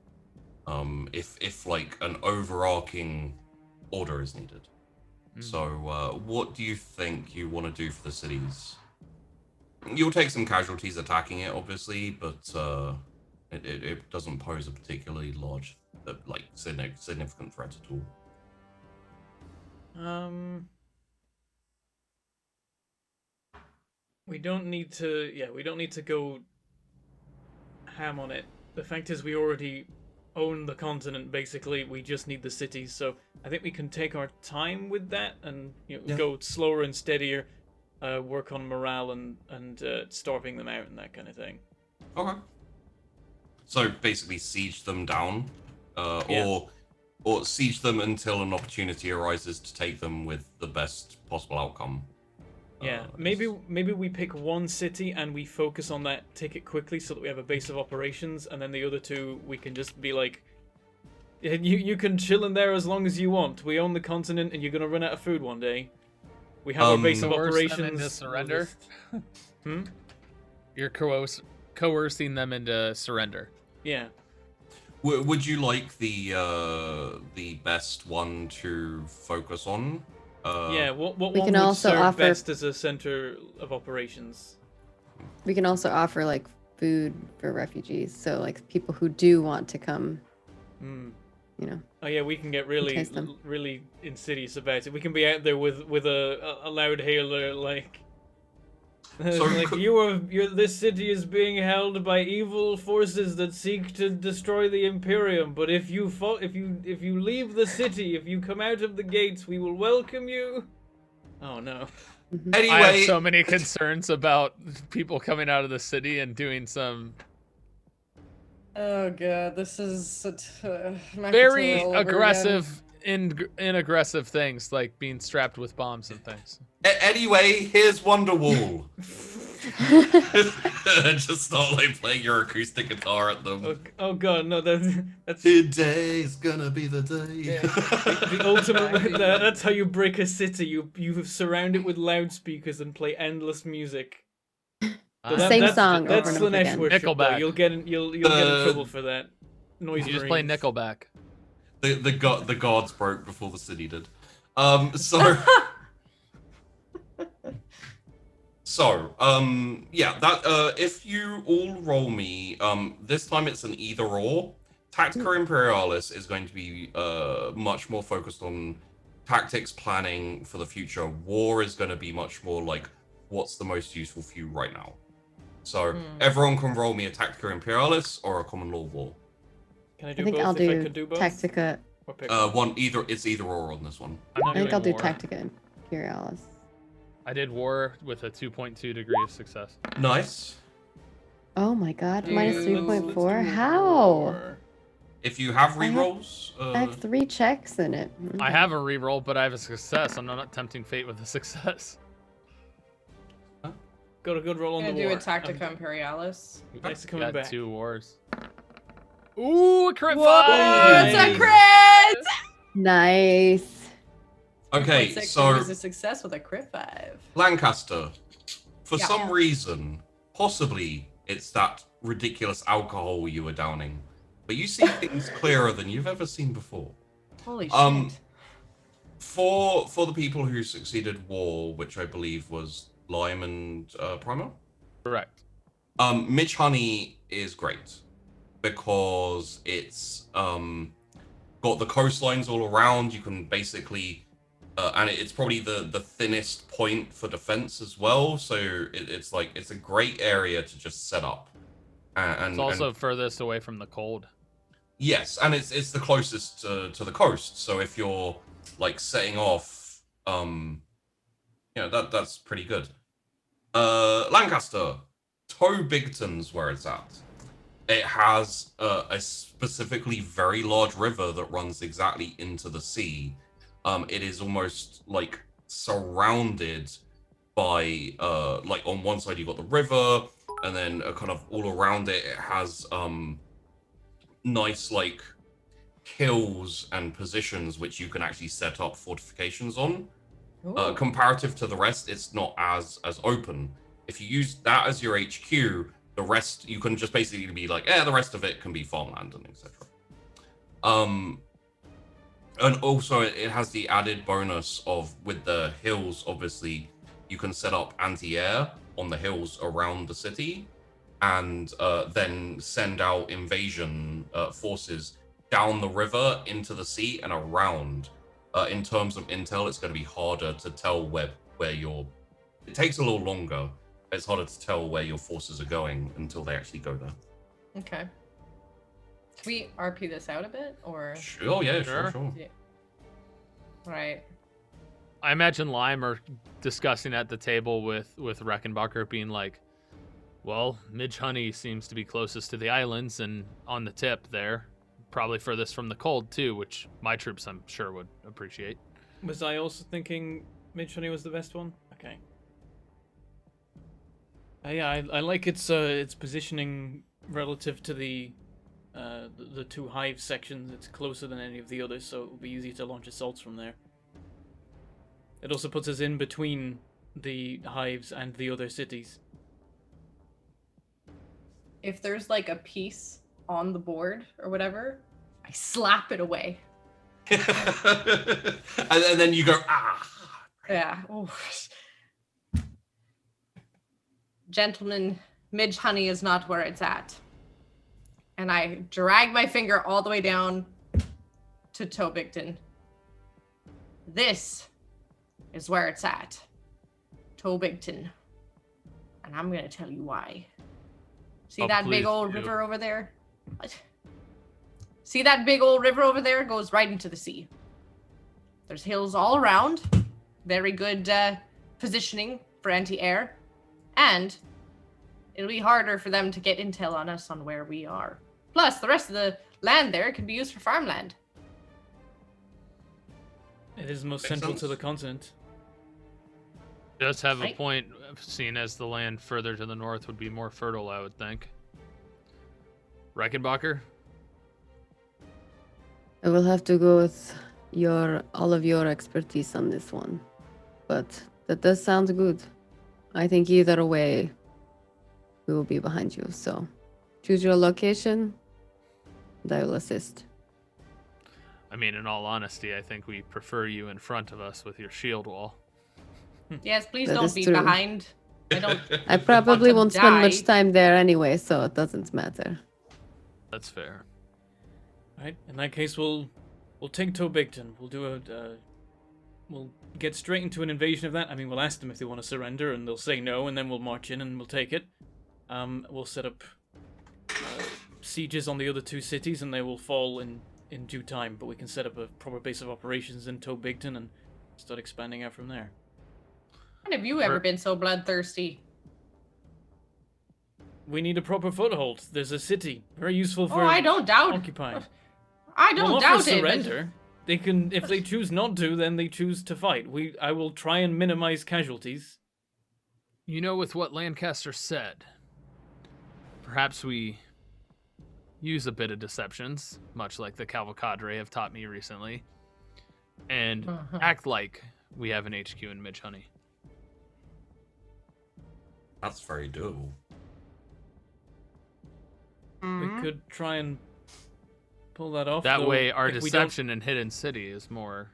If like an overarching order is needed. So, what do you think you want to do for the cities? You'll take some casualties attacking it, obviously, but it doesn't pose a particularly large, significant threat at all. We don't need to. Yeah, we don't need to go ham on it. The fact is, we already own the continent. Basically, we just need the cities. So I think we can take our time with that and go slower and steadier. Work on morale and starving them out and that kind of thing. Okay. So basically, siege them down, Yeah. or siege them until an opportunity arises to take them with the best possible outcome. Yeah, maybe we pick one city and we focus on that, take it quickly so that we have a base of operations, and then the other two we can just be like, you can chill in there as long as you want. We own the continent, and you're gonna run out of food one day. We have our base of Coerce them operations. into surrender? Hmm? You're coercing them into surrender. Yeah. Would you like the best one to focus on? Yeah. What we one can would also serve offer- best as a center of operations? We can also offer like food for refugees, so like people who do want to come, you know. Oh yeah, we can get really Entice them. really insidious about it. We can be out there with a loud hailer like. So like this city is being held by evil forces that seek to destroy the Imperium. But if you leave the city, if you come out of the gates, we will welcome you. Oh no. Anyway, I have so many concerns about people coming out of the city and doing some Oh god, this is very aggressive, aggressive things, like being strapped with bombs and things. Anyway, here's Wonderwall. Just not like playing your acoustic guitar at them. Oh god, no, that's Today's gonna be the day. Yeah. the ultimate. That's how you break a city. You surround it with loudspeakers and play endless music. So Same that's, song That's over and over Slanesh again. worship. Though. Nickelback. You'll get in trouble for that. Noise. You just play Marines. Nickelback. The gods broke before the city did. So yeah, that if you all roll me, this time it's an either or. Tactica Imperialis is going to be much more focused on tactics planning for the future. War is going to be much more like what's the most useful for you right now. So everyone can roll me a Tactica Imperialis or a Common Law War. Can I do I think both? I'll if I do could do both? Tactica. Or pick It's either or on this one. I think I'll do war. Tactica Imperialis. I did war with a 2.2 degree of success. Nice. Oh my god, minus Dude, 3.4? How? If you have I have- rerolls, I have 3 checks in it. I have a reroll, but I have a success. I'm not tempting fate with a success. Got a good roll on I'm the gonna do war. a Tactica Imperialis. Nice to coming Got back. 2 wars. Ooh, a crit Whoa, 5! it's Nice. a crit! Nice. okay, 3.6 so was a success with a crit 5. Lancaster, for Yeah. some reason, possibly it's that ridiculous alcohol you were downing, but you see things clearer than you've ever seen before. Holy shit. For the people who succeeded war, which I believe was Lime and Primer, Correct. Mitch Honey is great because it's got the coastlines all around. You can basically, and it's probably the thinnest point for defense as well. So it's a great area to just set up. And It's also furthest away from the cold. yes, and it's the closest to the coast. So if you're like setting off, that's pretty good. Lancaster, Toe Bigton's where it's at. It has a specifically very large river that runs exactly into the sea. It is almost like surrounded by like on one side you've got the river, and then kind of all around it has nice like hills and positions which you can actually set up fortifications on. Ooh. Comparative to the rest, it's not as open. If you use that as your HQ, the rest you can just basically be like, the rest of it can be farmland and etc. And also it has the added bonus of with the hills, obviously, you can set up anti-air. on the hills around the city, and then send out invasion forces down the river into the sea and around. In terms of intel, it's going to be harder to tell where your. It takes a little longer. It's harder to tell where your forces are going until they actually go there. Okay. Can we RP this out a bit, or? Sure, yeah, sure. Yeah. Right. I imagine Lime are discussing at the table with Reckenbacher, being like, well, Midge Honey seems to be closest to the islands and on the tip there. Probably furthest from the cold, too, which my troops, I'm sure, would appreciate. Was I also thinking Midge Honey was the best one? Okay. Yeah, I like its positioning relative to the two hive sections. It's closer than any of the others, so it will be easy to launch assaults from there. It also puts us in between the hives and the other cities. If there's like a piece on the board or whatever, I slap it away. and then you go, ah. Yeah. Ooh. Gentlemen, Midge Honey is not where it's at. And I drag my finger all the way down to Tobigton. This is where it's at. Tobigton. And I'm going to tell you why. See that big old river over there? See that big old river over there? It goes right into the sea. There's hills all around. Very good positioning for anti-air. And it'll be harder for them to get intel on us on where we are. Plus, the rest of the land there can be used for farmland. It is most Makes central sense. to the continent. Does have a Right. point, seeing as the land further to the north would be more fertile, I would think. Reckenbacher? I will have to go with all of your expertise on this one. But that does sound good. I think either way, we will be behind you. So choose your location, and I will assist. I mean, in all honesty, I think we prefer you in front of us with your shield wall. Yes, please That don't is be true. behind. I don't. I probably to won't spend die. much time there anyway, so it doesn't matter. That's fair. Right. In that case, we'll take Tobigton. We'll do we'll get straight into an invasion of that. I mean, we'll ask them if they want to surrender, and they'll say no, and then we'll march in and we'll take it. We'll set up sieges on the other two cities, and they will fall in due time. But we can set up a proper base of operations in Tobigton and start expanding out from there. When have you ever been so bloodthirsty? We need a proper foothold. There's a city, very useful for I don't doubt. occupying. I don't We'll doubt offer it. surrender. They can, if they choose not to, then they choose to fight. I will try and minimize casualties. You know, with what Lancaster said, perhaps we use a bit of deceptions, much like the Cavalcadre have taught me recently, and act like we have an HQ in Midge Honey. That's very doable. We could try and pull that off. That though, way, our if we deception in Hidden City is more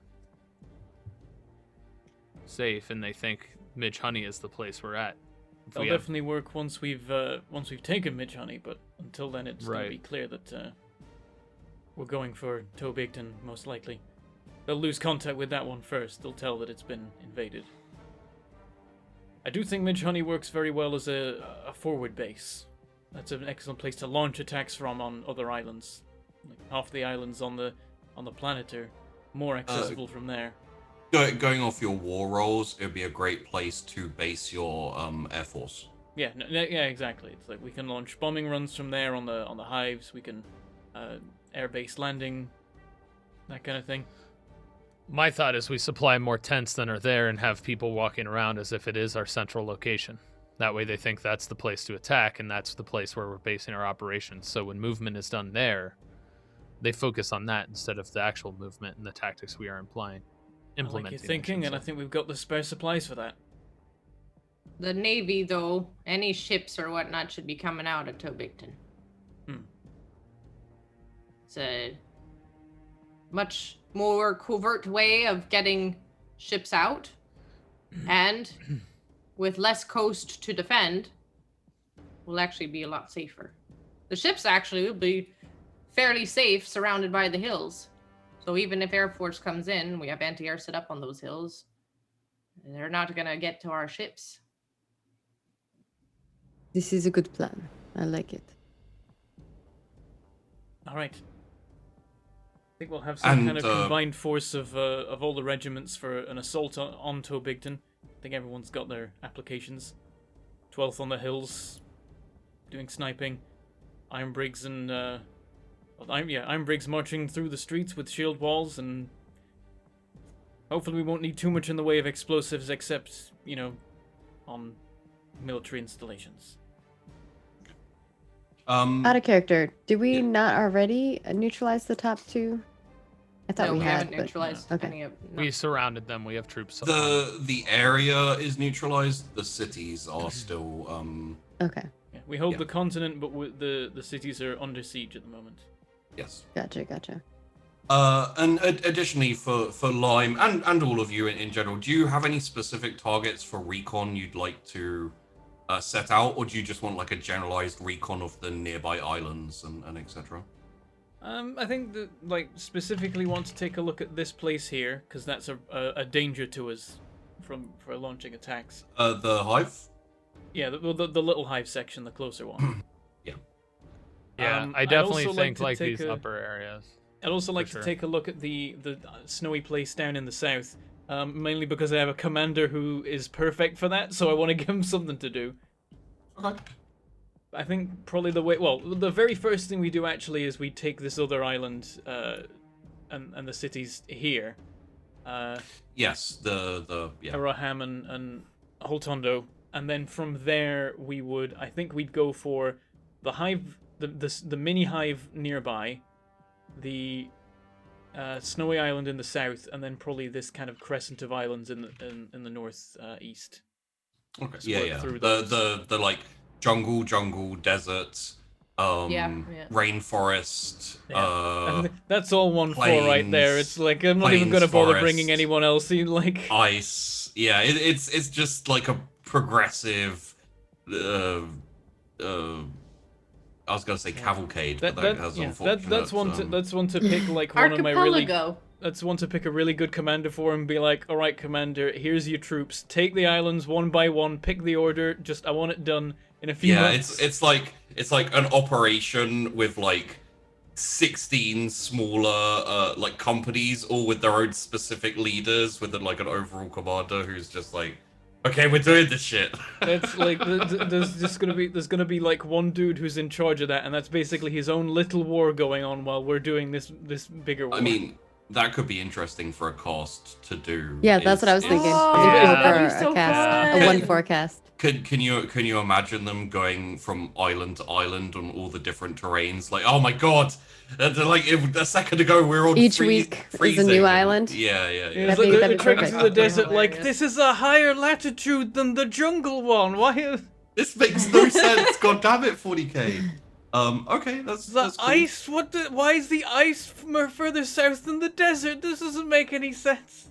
safe, and they think Midge Honey is the place we're at. If They'll we have- definitely work once we've taken Midge Honey, but until then, it's going to Right. be clear that we're going for Tobigton, most likely. They'll lose contact with that one first. They'll tell that it's been invaded. I do think Midge Honey works very well as a forward base. That's an excellent place to launch attacks from on other islands. Like half the islands on the planet are more accessible from there. Going off your war rolls, it would be a great place to base your air force. Yeah, yeah, exactly. It's like we can launch bombing runs from there on the hives. We can air base landing, that kind of thing. My thought is we supply more tents than are there and have people walking around as if it is our central location. That way they think that's the place to attack, and that's the place where we're basing our operations. So when movement is done there, they focus on that instead of the actual movement and the tactics we are implementing. I like your thinking, and I think we've got the spare supplies for that. The Navy, though, any ships or whatnot should be coming out of Tobigton. It's a much more covert way of getting ships out. And with less coast to defend, will actually be a lot safer. The ships actually will be fairly safe surrounded by the hills. So even if Air Force comes in, we have anti-air set up on those hills. They're not going to get to our ships. This is a good plan. I like it. All right. I think we'll have some And, kind of combined force of all the regiments for an assault on Tobigton. I think everyone's got their applications. 12th on the hills, doing sniping. Iron Briggs and Iron Briggs marching through the streets with shield walls, and hopefully we won't need too much in the way of explosives, except on military installations. Out of character, did we not already neutralize the top two? I thought No, we had, haven't but neutralized okay. any of We surrounded them. We have troops. The area is neutralized. The cities are still Okay. Yeah, we hold Yeah. the continent, but the cities are under siege at the moment. yes. Gotcha. And additionally, for Lime and all of you in general, do you have any specific targets for recon you'd like to set out, or do you just want like a generalized recon of the nearby islands and etc.? I think that specifically want to take a look at this place here, because that's a danger to us for launching attacks. The hive. Yeah, the little hive section, the closer one. Yeah, I I'd definitely also like think to like take these a- upper areas. I'd also like sure. to take a look at the snowy place down in the south, mainly because I have a commander who is perfect for that, so I want to give him something to do. Okay. I think probably the very first thing we do actually is we take this other island and the cities here. Yes. The yeah. Araham and Holtondo, and then from there we'd go for the hive, the mini hive nearby, the snowy island in the south, and then probably this kind of crescent of islands in the north east. Okay. Just work Yeah. through The like jungle, desert, rainforest. That's all 1-4 right there. plains- It's like I'm not even plains, gonna bother forest. bringing anyone else in. Like Ice. Yeah. It's just like a progressive. I was gonna say cavalcade, but that has unfortunate. that's one to pick like one of my really. Archipelago. That's one to pick a really good commander for and be like, all right, commander, here's your troops. Take the islands one by one. Pick the order. I want it done in a few months. It's like an operation with like 16 smaller like companies, all with their own specific leaders, with like an overall commander who's just like, okay, we're doing this shit. It's like there's gonna be like one dude who's in charge of that, and that's basically his own little war going on while we're doing this bigger war. I mean, that could be interesting for a cast to do. Yeah, that's what I was thinking. Oh, that'd be so a cast, fun. a 1-4 cast. Can you imagine them going from island to island on all the different terrains? Like, oh my god, they're like a second ago we were on Each week is a freezing new and- island. Yeah. it's That'd be- like that'd they're be trekking perfect. through the desert. Like Hilarious. this is a higher latitude than the jungle one. Why? This makes no sense. God damn it, 40k. Okay, that's The cool. ice? Why is the ice further south than the desert? This doesn't make any sense.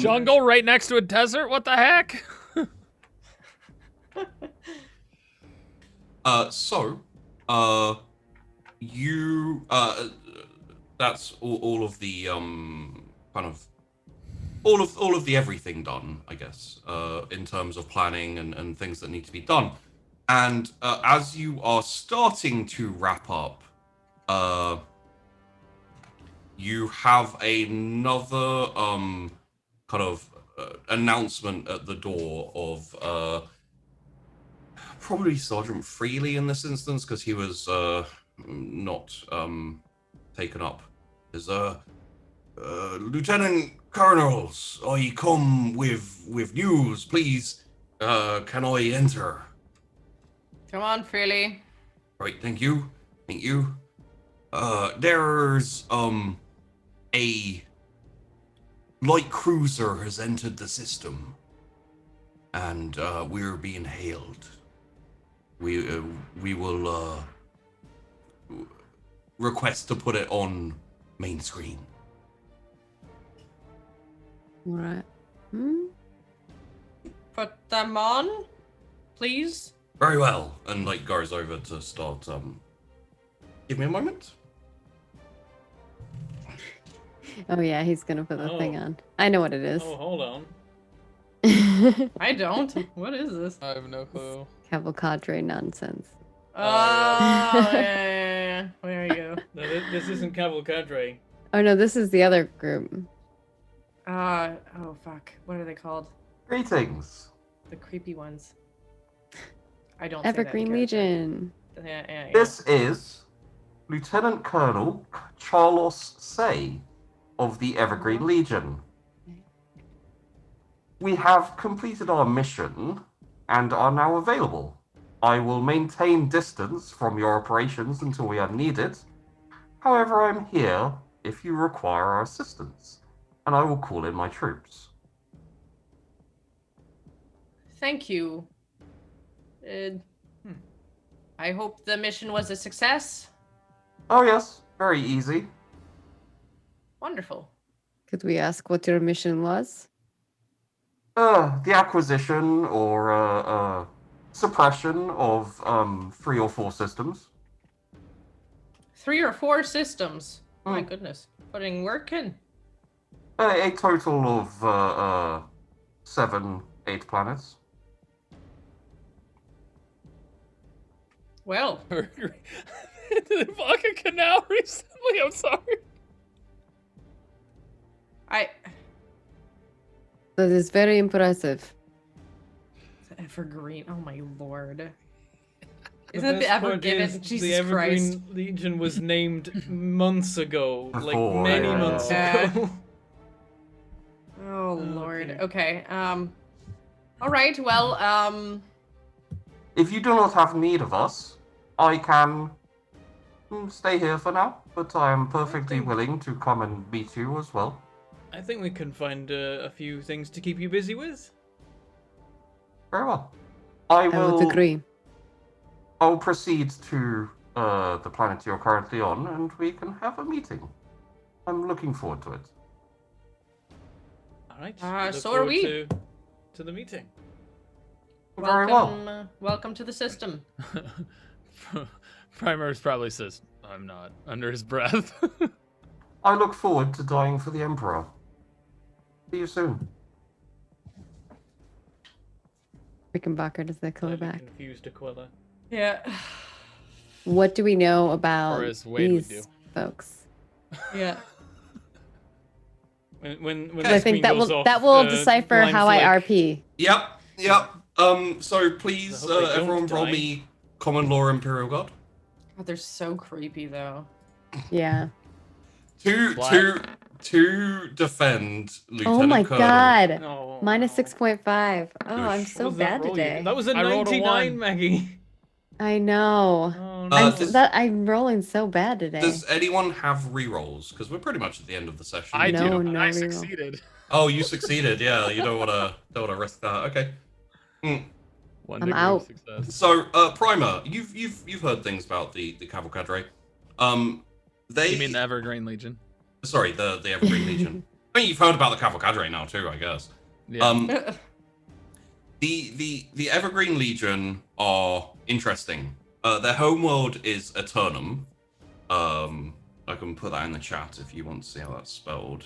Jungle right next to a desert? What the heck? You that's all of the kind of all of the everything done, I guess, in terms of planning and things that need to be done. And as you are starting to wrap up, you have another kind of announcement at the door of probably Sergeant Freely in this instance, because he was not taken up. Is Lieutenant Colonels, I come with news, please. Can I enter? Come on, Freely. Right, thank you. There's a light cruiser has entered the system, and we're being hailed. We will request to put it on main screen. Right. put them on, please? Very well. And like goes over to start. Give me a moment. Oh yeah, he's gonna put the thing Oh. on. I know what it is. Oh, hold on. I don't. What is this? I have no clue. Cavalcadre nonsense. Oh, yeah. yeah. There you go. No, this isn't Cavalcadre. Oh no, this is the other group. Oh fuck. What are they called? Greetings. The creepy ones. I don't say that in Evergreen character. Legion. Yeah. This is Lieutenant Colonel Charles Say of the Evergreen Legion. We have completed our mission and are now available. I will maintain distance from your operations until we are needed. However, I'm here if you require our assistance, and I will call in my troops. Thank you. I hope the mission was a success. Oh yes, very easy. Wonderful. Could we ask what your mission was? The acquisition or suppression of 3 or 4 systems. 3 or 4 systems. My Hmm. goodness. Putting work in. A total of 7, 8 planets. Well, Did they block a canal recently? I'm sorry. That is very impressive. Evergreen. Oh my lord. The Isn't it the best part Evergiven? is Jesus the Evergreen Christ. Legion was named months ago, like Before, many yeah. months Yeah. ago. Oh lord. dear. Okay. All right. Well. If you do not have need of us, I can stay here for now, but I am perfectly think- willing to come and meet you as well. I think we can find a few things to keep you busy with. Very well. I I will would agree. I'll proceed to the planet you're currently on, and we can have a meeting. I'm looking forward to it. All right. So look are forward we. to the meeting. Very well. Welcome to the system. Primaris probably says, I'm not, under his breath. I look forward to dying for the Emperor. See you soon. Rickenbacker does that color Slightly back. confused Aquila. Yeah. What do we know about Or as Wade would these do. folks? Yeah. When I the think screen that goes will off, that will decipher Lime's how like, I RP. Yep. So please, I hope I don't everyone roll die. me Common Law Imperial Guard. God, they're so creepy though. Yeah. To defend Lieutenant Oh my Colonel. god. No. Minus 6.5. Oh, I'm What so What was that bad roll you today. did? That was a I rolled a 99, 1. Maggie. I know. Oh this- no. I'm rolling so bad today. Does anyone have rerolls? Because we're pretty much at the end of the session. I No, do, and no I reroll. succeeded. Oh, you succeeded. Yeah, you don't wanna risk that. Okay. One I'm degree out. of success. So, Primer, you've heard things about the Cavalcadre. They. You mean the Evergreen Legion? Sorry, the Evergreen Legion. I mean, you've heard about the Cavalcadre now too, I guess. Yeah. The Evergreen Legion are interesting. Their homeworld is Eternum. I can put that in the chat if you want to see how that's spelled.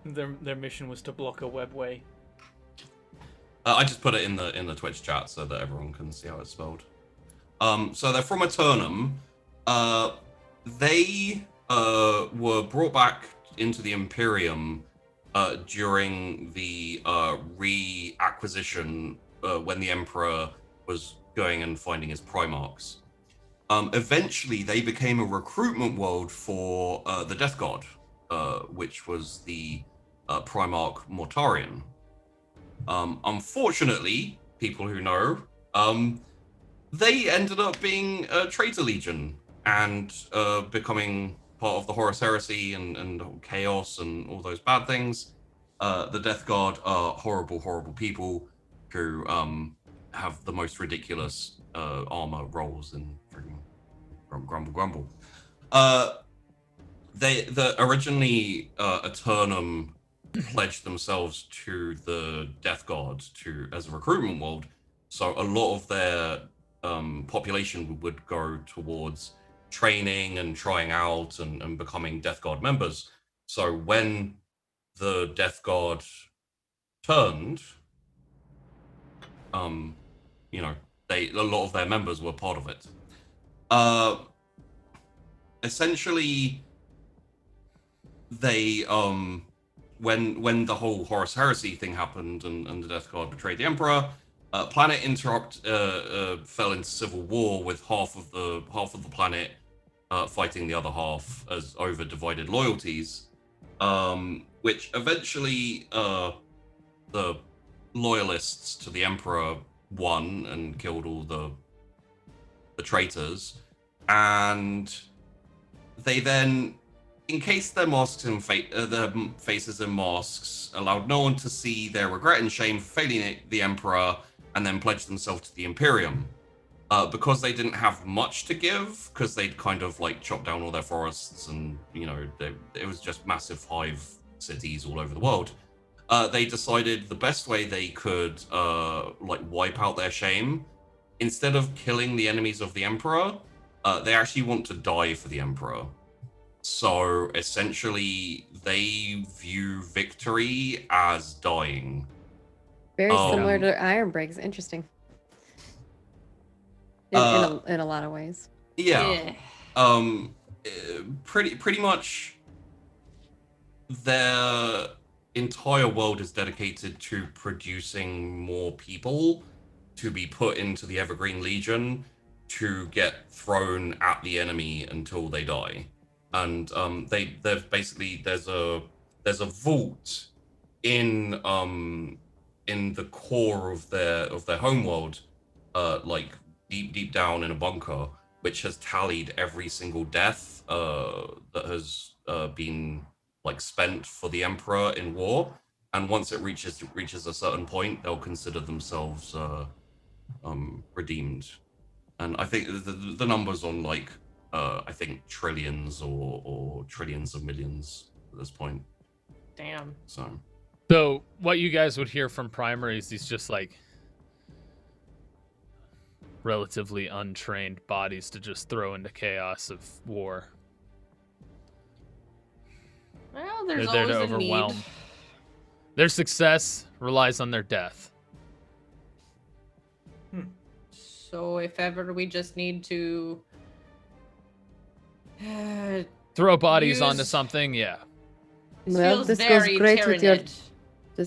Their mission was to block a webway. I just put it in the Twitch chat so that everyone can see how it's spelled. So they're from Eternum. They were brought back into the Imperium during the reacquisition when the Emperor was going and finding his Primarchs. Eventually, they became a recruitment world for the Death God, which was the Primarch Mortarion. Unfortunately, people who know, they ended up being a traitor legion and becoming part of the Horus Heresy and chaos and all those bad things. The Death Guard are horrible, horrible people who have the most ridiculous armor rolls and grumble. They originally Eternum pledged themselves to the Death Guard as a recruitment world. So a lot of their population would go towards training and trying out and becoming Death Guard members. So when the Death Guard turned, you know, a lot of their members were part of it. Essentially, they when the whole Horus Heresy thing happened and the Death Guard betrayed the Emperor, Planet Interrupt fell into civil war with half of the planet fighting the other half as over divided loyalties, which eventually the loyalists to the Emperor won and killed all the traitors, and they then encased their masks in their faces in masks, allowed no one to see their regret and shame for failing the Emperor, and then pledged themselves to the Imperium. Because they didn't have much to give, because they'd kind of like chopped down all their forests, and it was just massive hive cities all over the world. They decided the best way they could wipe out their shame, instead of killing the enemies of the Emperor, they actually want to die for the Emperor. So essentially, they view victory as dying. Very similar to Iron Breaks. Interesting. In a lot of ways. Yeah. Pretty much their entire world is dedicated to producing more people to be put into the Evergreen Legion to get thrown at the enemy until they die. And there's a vault in the core of their homeworld, like deep down in a bunker, which has tallied every single death that has been like spent for the Emperor in war. And once it reaches a certain point, they'll consider themselves redeemed. And I think the numbers on like I think trillions or trillions of millions at this point. Damn. So what you guys would hear from Primer is these just like relatively untrained bodies to just throw into chaos of war. Well, there's They're there to always a overwhelm. need. Their success relies on their death. So if ever we just need to Throw bodies use- onto something, yeah. Well, this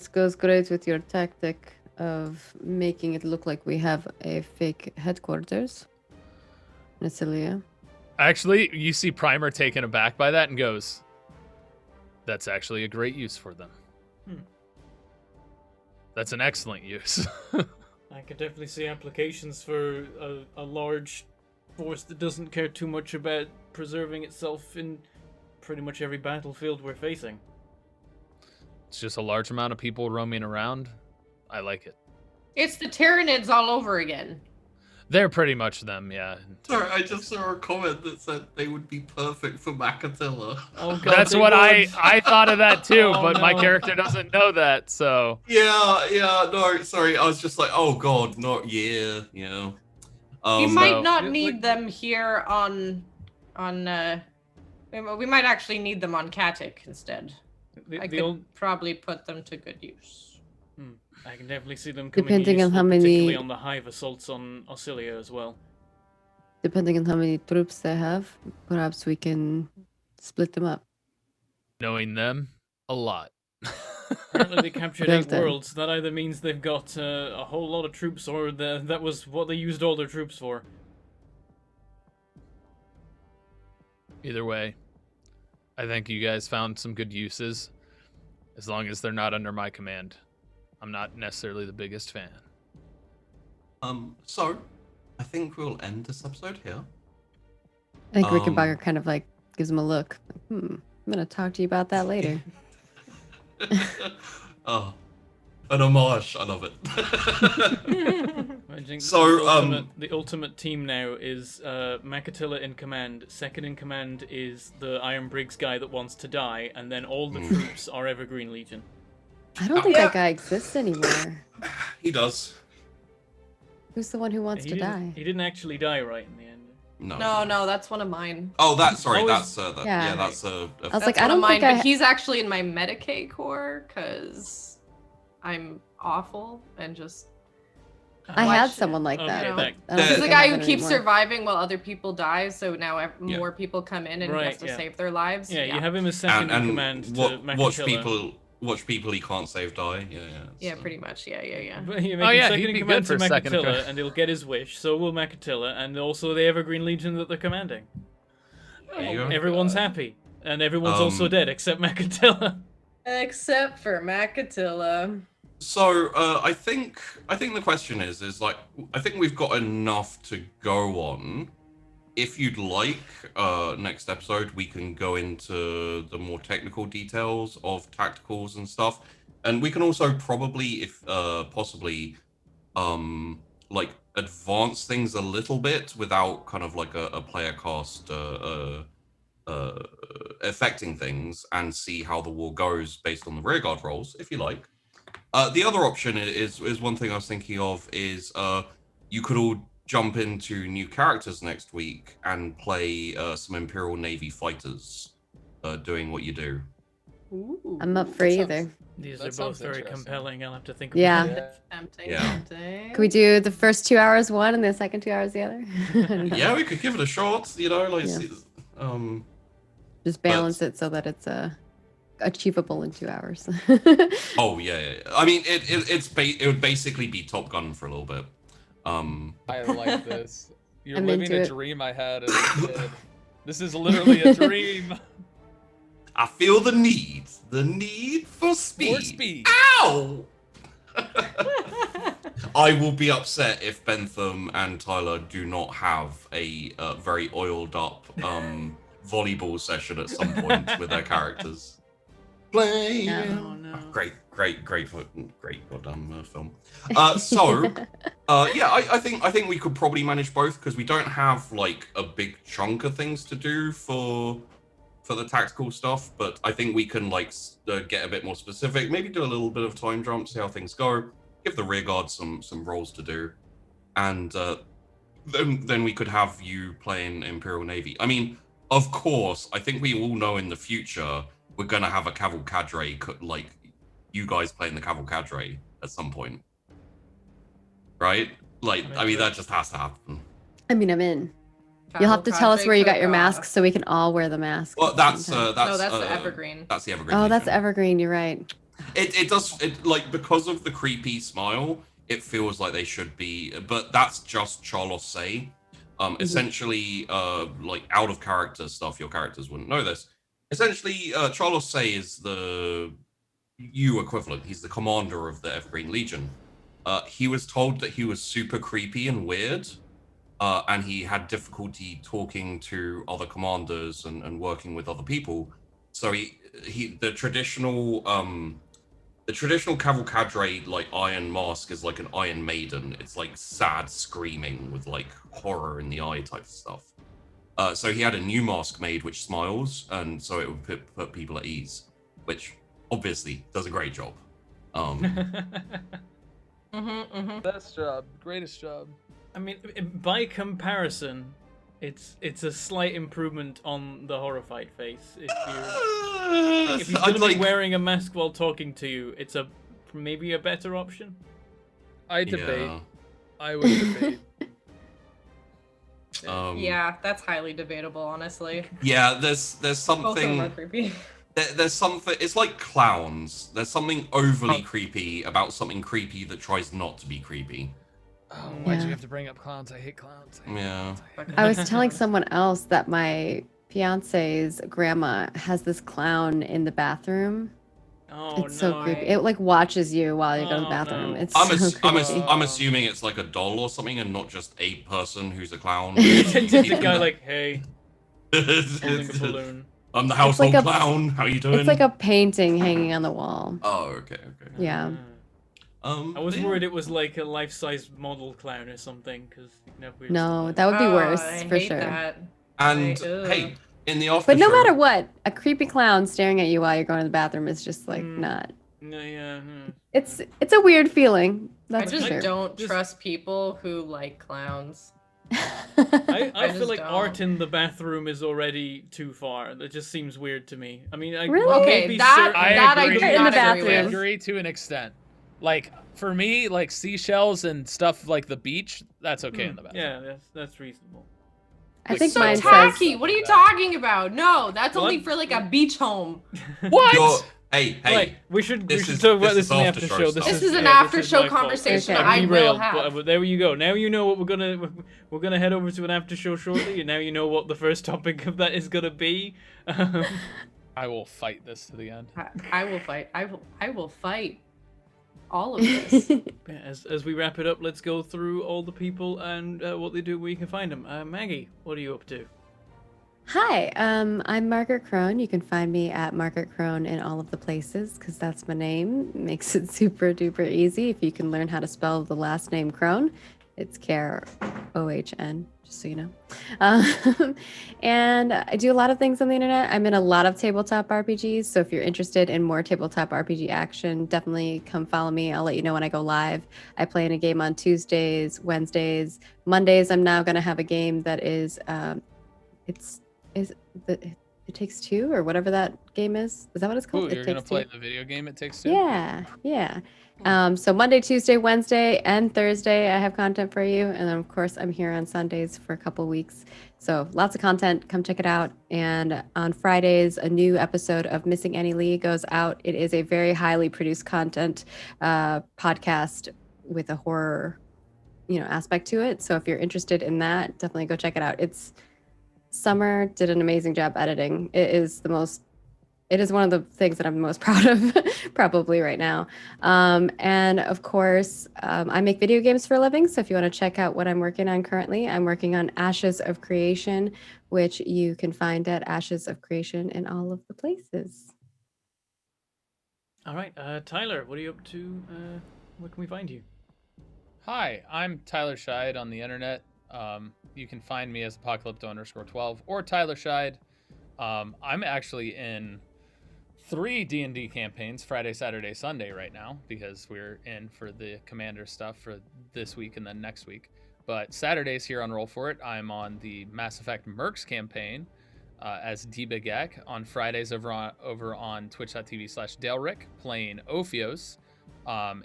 goes great with your tactic of making it look like we have a fake headquarters. Natalia. Actually, you see Primer taken aback by that and goes, "That's actually a great use for them. That's an excellent use." I could definitely see applications for a large force that doesn't care too much about preserving itself in pretty much every battlefield we're facing. It's just a large amount of people roaming around. I like it. It's the Tyranids all over again. They're pretty much them, yeah. Sorry, I just saw a comment that said they would be perfect for Macatilla. Oh god, That's they what would. I thought of that too, Oh, but my no. character doesn't know that, so. Yeah, no, sorry, I was just like, oh god, not yeah. We might So- not Yeah, need like- them here on we might actually need them on Katik instead. I could probably put them to good use. I can definitely see them coming Depending on useful, how particularly many- on the hive assaults on Auxilia as well. Depending on how many troops they have, perhaps we can split them up. Knowing them, a lot. Apparently they captured Well 8 done. worlds. That either means they've got a whole lot of troops, or that was what they used all their troops for. Either way, I think you guys found some good uses, as long as they're not under my command. I'm not necessarily the biggest fan. So I think we'll end this episode here. I think Rickenbacker kind of like gives him a look. Like, I'm gonna talk to you about that later. Oh, an homage. I love it. Imagine So, the ultimate team now is Makatilla in command. Second in command is the Iron Briggs guy that wants to die, and then all the troops are Evergreen Legion. I don't think that guy exists anymore. He does. Who's the one who wants to die? He didn't actually die, right, in the end. No, that's one of mine. Oh, sorry, Oh, that's yeah. that's I was That's like, one I don't of mine, think but he's actually in my Medicaid core because I'm awful and just. I had someone like that. Okay, but I don't He's think the I guy have who it keeps anymore. surviving while other people die, so now more people come in and he Right, has to yeah. save their lives. Yeah, you have him as second in command to Makatilla. watch people he can't save die. Yeah, pretty much. Yeah. But you Oh, make him yeah, second he'd in be command good to for second in Makatilla, command. and he'll get his wish. So will Makatilla, and also the Evergreen Legion that they're commanding. There you go. Everyone's happy, and everyone's also dead except Makatilla. Except for Makatilla. So I think the question is like I think we've got enough to go on. If you'd like, next episode we can go into the more technical details of tacticals and stuff, and we can also probably, if possibly, like advance things a little bit without kind of like a player cost affecting things, and see how the war goes based on the rearguard rolls, if you like. The other option is one thing I was thinking of is you could all jump into new characters next week and play some Imperial Navy fighters doing what you do. Ooh, I'm up for That either. sounds- These That are both sounds very interesting. compelling. I'll have to think Yeah. about it. Tempting. Yeah. Can we do the first 2 hours one and the second 2 hours the other? I don't know. Yeah, we could give it a shot. You know, like Yeah. but- Just balance it so that it's achievable in 2 hours. Oh yeah. I mean, it would basically be Top Gun for a little bit. I like this. You're I'm living into a it. dream I had as a kid. This is literally a dream. I feel the need for speed. For speed. Ow! I will be upset if Bentham and Tyler do not have a very oiled up volleyball session at some point with their characters. Play. Yeah. Oh no. Great goddamn film. I think we could probably manage both because we don't have like a big chunk of things to do for the tactical stuff, but I think we can like get a bit more specific, maybe do a little bit of time jump, see how things go, give the rear guard some roles to do, and then we could have you playing Imperial Navy. I mean, of course, I think we all know in the future we're gonna have a cavalcadre, like you guys playing the cavalcadre at some point, right? Like, I mean, that just has to happen. I mean, I'm in. You'll have to tell us where you got your masks so we can all wear the masks. Well, at the that's same time. No, that's the Evergreen. That's the Evergreen. Oh, that's Legion. Evergreen. You're right. It does like because of the creepy smile, it feels like they should be, but that's just Charlos say. Essentially, like out of character stuff, your characters wouldn't know this. Essentially, Charlos say is the U equivalent. He's the commander of the Evergreen Legion. He was told that he was super creepy and weird, and he had difficulty talking to other commanders and working with other people. So the traditional cavalcadre like Iron Mask is like an Iron Maiden. It's like sad screaming with like horror in the eye type of stuff. So he had a new mask made which smiles, and so it would put people at ease, which obviously does a great job. Best job, greatest job. I mean, by comparison, it's a slight improvement on the horrified face. If he's gonna be wearing a mask while talking to you, it's maybe a better option. I debate. Yeah. I would debate. Yeah, that's highly debatable, honestly. Yeah, there's Both of them something. are creepy. There's something. It's like clowns. There's something overly creepy about something creepy that tries not to be creepy. Oh, why'd Yeah. you have to bring up clowns? I hate clowns. Yeah. I was telling someone else that my fiance's grandma has this clown in the bathroom. Oh It's no. so creepy. It like watches you while you go to the Oh, bathroom. no. It's I'm so creepy. I'm assuming it's like a doll or something, and not just a person who's a clown. the guy like, hey, holding a balloon. I'm the household like a- clown. How you doing? It's like a painting hanging on the wall. Oh, okay. Yeah. I was worried it was like a life-size model clown or something, because you can have weird No, stuff that would be Oh, worse I for hate sure. that. And Ugh. hey, in the after But no show, matter what, a creepy clown staring at you while you're going to the bathroom is just like Mm. not. No, yeah. It's a weird feeling. I That's just for sure. don't Just- trust people who like clowns. I I feel just like art don't. in the bathroom is already too far. That just seems weird to me. I mean, Really? Okay, maybe that certain- that I agree. do In the not agree bathroom. I with. agree to an extent. Like for me, like seashells and stuff like the beach, that's okay in the bathroom. Yeah, that's reasonable. I Like, think So mine tacky. says. What are you talking about? No, that's Well, only I'm- for like a beach home. What? hey, Right, we should this talk is- about this this is in the after after show show. stuff. This is an yeah, after this is show my fault. conversation. Okay. I will Derailed, have. but there you go. Now you know what we're gonna head over to an after show shortly, and now you know what the first topic of that is gonna be. I will fight this to the end. I will fight. I will fight all of this. Yeah, as we wrap it up, let's go through all the people and what they do, where you can find them. Maggie, what are you up to? Hi, I'm Margaret Crone. You can find me at Margaret Crone in all of the places because that's my name. Makes it super duper easy. If you can learn how to spell the last name Crone, it's Krohn, just so you know. And I do a lot of things on the internet. I'm in a lot of tabletop RPGs. So if you're interested in more tabletop RPG action, definitely come follow me. I'll let you know when I go live. I play in a game on Tuesdays, Wednesdays, Mondays. I'm now going to have a game that is, it takes two or whatever that game is. Is that what it's called? Ooh, It you're gonna Takes play Two? the video game It Takes Two? Yeah. So Monday, Tuesday, Wednesday, and Thursday, I have content for you. And then, of course, I'm here on Sundays for a couple weeks. So lots of content. Come check it out. And on Fridays, a new episode of Missing Annie Lee goes out. It is a very highly produced content podcast with a horror, aspect to it. So if you're interested in that, definitely go check it out. Summer did an amazing job editing. It is one of the things that I'm most proud of probably right now. And of course, I make video games for a living. So if you want to check out what I'm working on currently, I'm working on Ashes of Creation, which you can find at Ashes of Creation in all of the places. All right, Tyler, what are you up to? Where can we find you? Hi, I'm Tyler Scheid on the internet. You can find me as Apocalypto_12 or Tyler Scheid. I'm actually in 3 D&D campaigns, Friday, Saturday, Sunday right now, because we're in for the Commander stuff for this week and then next week. But Saturdays here on Roll For It, I'm on the Mass Effect Mercs campaign as D-Big-Ek. On Fridays over on twitch.tv/DaleRick playing Ophios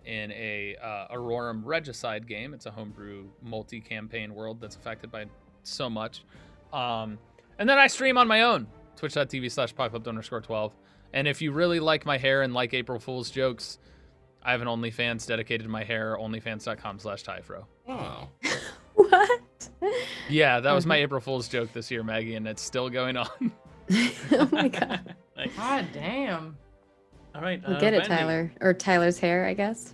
in a Aurorum Regicide game. It's a homebrew multi-campaign world that's affected by so much. And then I stream on my own, twitch.tv/Apocalypto_12. And if you really like my hair and like April Fool's jokes, I have an OnlyFans dedicated to my hair, onlyfans.com/Tyfro. Oh. What? Yeah, that was my April Fool's joke this year, Maggie, and it's still going on. Oh my God. Nice. God damn. All right, We'll get it, Vandy. Tyler. Or Tyler's hair, I guess.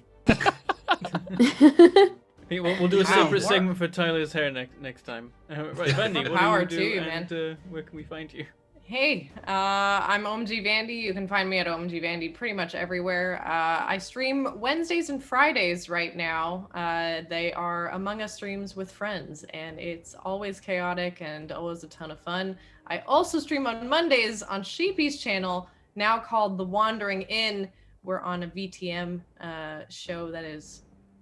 Hey, we'll do a Wow. separate segment for Tyler's hair next time. Right, Vandy, what Power do to you do, you, man. and where can we find you? Hey, I'm OMG Vandy. You can find me at OMG Vandy pretty much everywhere. I stream Wednesdays and Fridays right now. They are Among Us streams with friends, and it's always chaotic and always a ton of fun. I also stream on Mondays on Sheepy's channel, now called The Wandering Inn. We're on a VTM show that is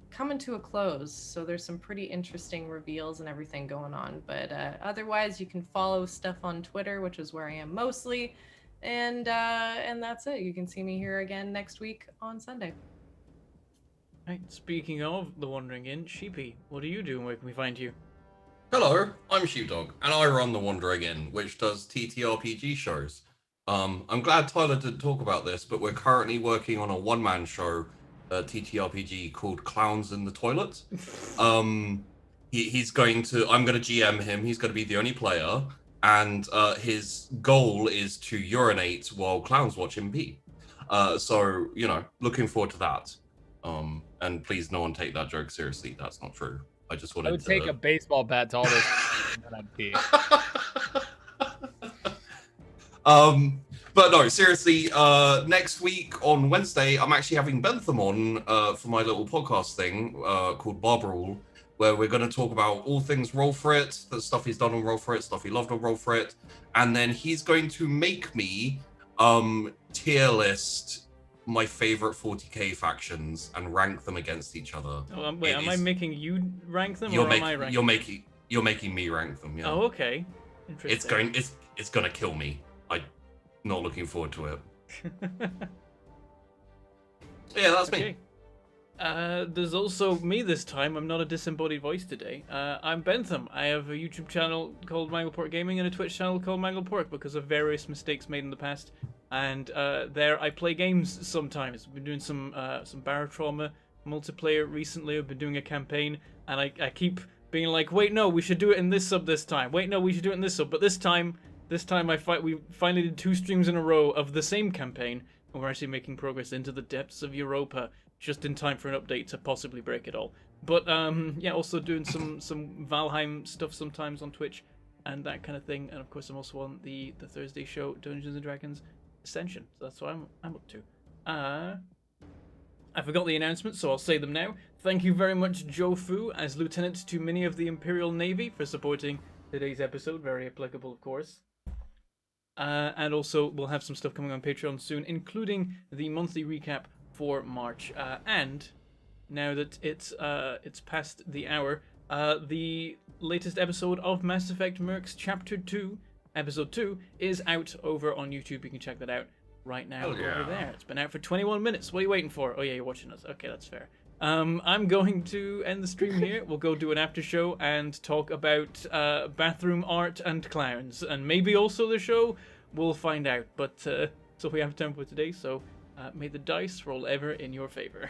coming to a close, so there's some pretty interesting reveals and everything going on. But otherwise, you can follow stuff on Twitter, which is where I am mostly, and that's it. You can see me here again next week on Sunday. Right, speaking of The Wandering Inn, Sheepy, what do you do and where can we find you? Hello, I'm Sheepdog, and I run The Wandering Inn, which does TTRPG shows. I'm glad Tyler didn't talk about this, but we're currently working on a one-man show, TTRPG called Clowns in the Toilet. He's going to, I'm going to GM him. He's going to be the only player, and his goal is to urinate while clowns watch him pee. So looking forward to that. And please, no one take that joke seriously. That's not true. I just wanted I would to take a baseball bat to all those and then I'd pee. But no, seriously, next week on Wednesday, I'm actually having Bentham on for my little podcast thing called Barber Rule, where we're going to talk about all things Roll For It, the stuff he's done on Roll For It, stuff he loved on Roll For It, and then he's going to make me tier list my favorite 40k factions and rank them against each other. Oh, wait, am I making you rank them, You're or am I ranking? You're making me rank them. Yeah. Oh, okay. Interesting. It's gonna kill me. I'm not looking forward to it. Yeah, that's me. There's also me this time. I'm not a disembodied voice today. I'm Bentham. I have a YouTube channel called Mangleport Gaming and a Twitch channel called Mangleport because of various mistakes made in the past. And there I play games sometimes. I've been doing some Barotrauma multiplayer recently. I've been doing a campaign, and I keep being like, wait, no, we should do it in this sub this time. Wait, no, we should do it in this sub. But this time we finally did 2 streams in a row of the same campaign, and we're actually making progress into the depths of Europa, just in time for an update to possibly break it all. But yeah, also doing some Valheim stuff sometimes on Twitch and that kind of thing. And of course, I'm also on the Thursday show, Dungeons and Dragons Ascension. So that's what I'm up to. I forgot the announcements, so I'll say them now. Thank you very much, Joe Fu, as Lieutenant to Mini of the Imperial Navy, for supporting today's episode. Very applicable, of course. And also, we'll have some stuff coming on Patreon soon, including the monthly recap for March. And now that it's past the hour, the latest episode of Mass Effect Mercs Chapter 2, Episode 2, is out over on YouTube. You can check that out right now over there. It's been out for 21 minutes. What are you waiting for? Oh yeah, you're watching us. Okay, that's fair. I'm going to end the stream here. We'll go do an after show and talk about bathroom art and clowns, and maybe also the show. We'll find out. But so we have time for today. So may the dice roll ever in your favor.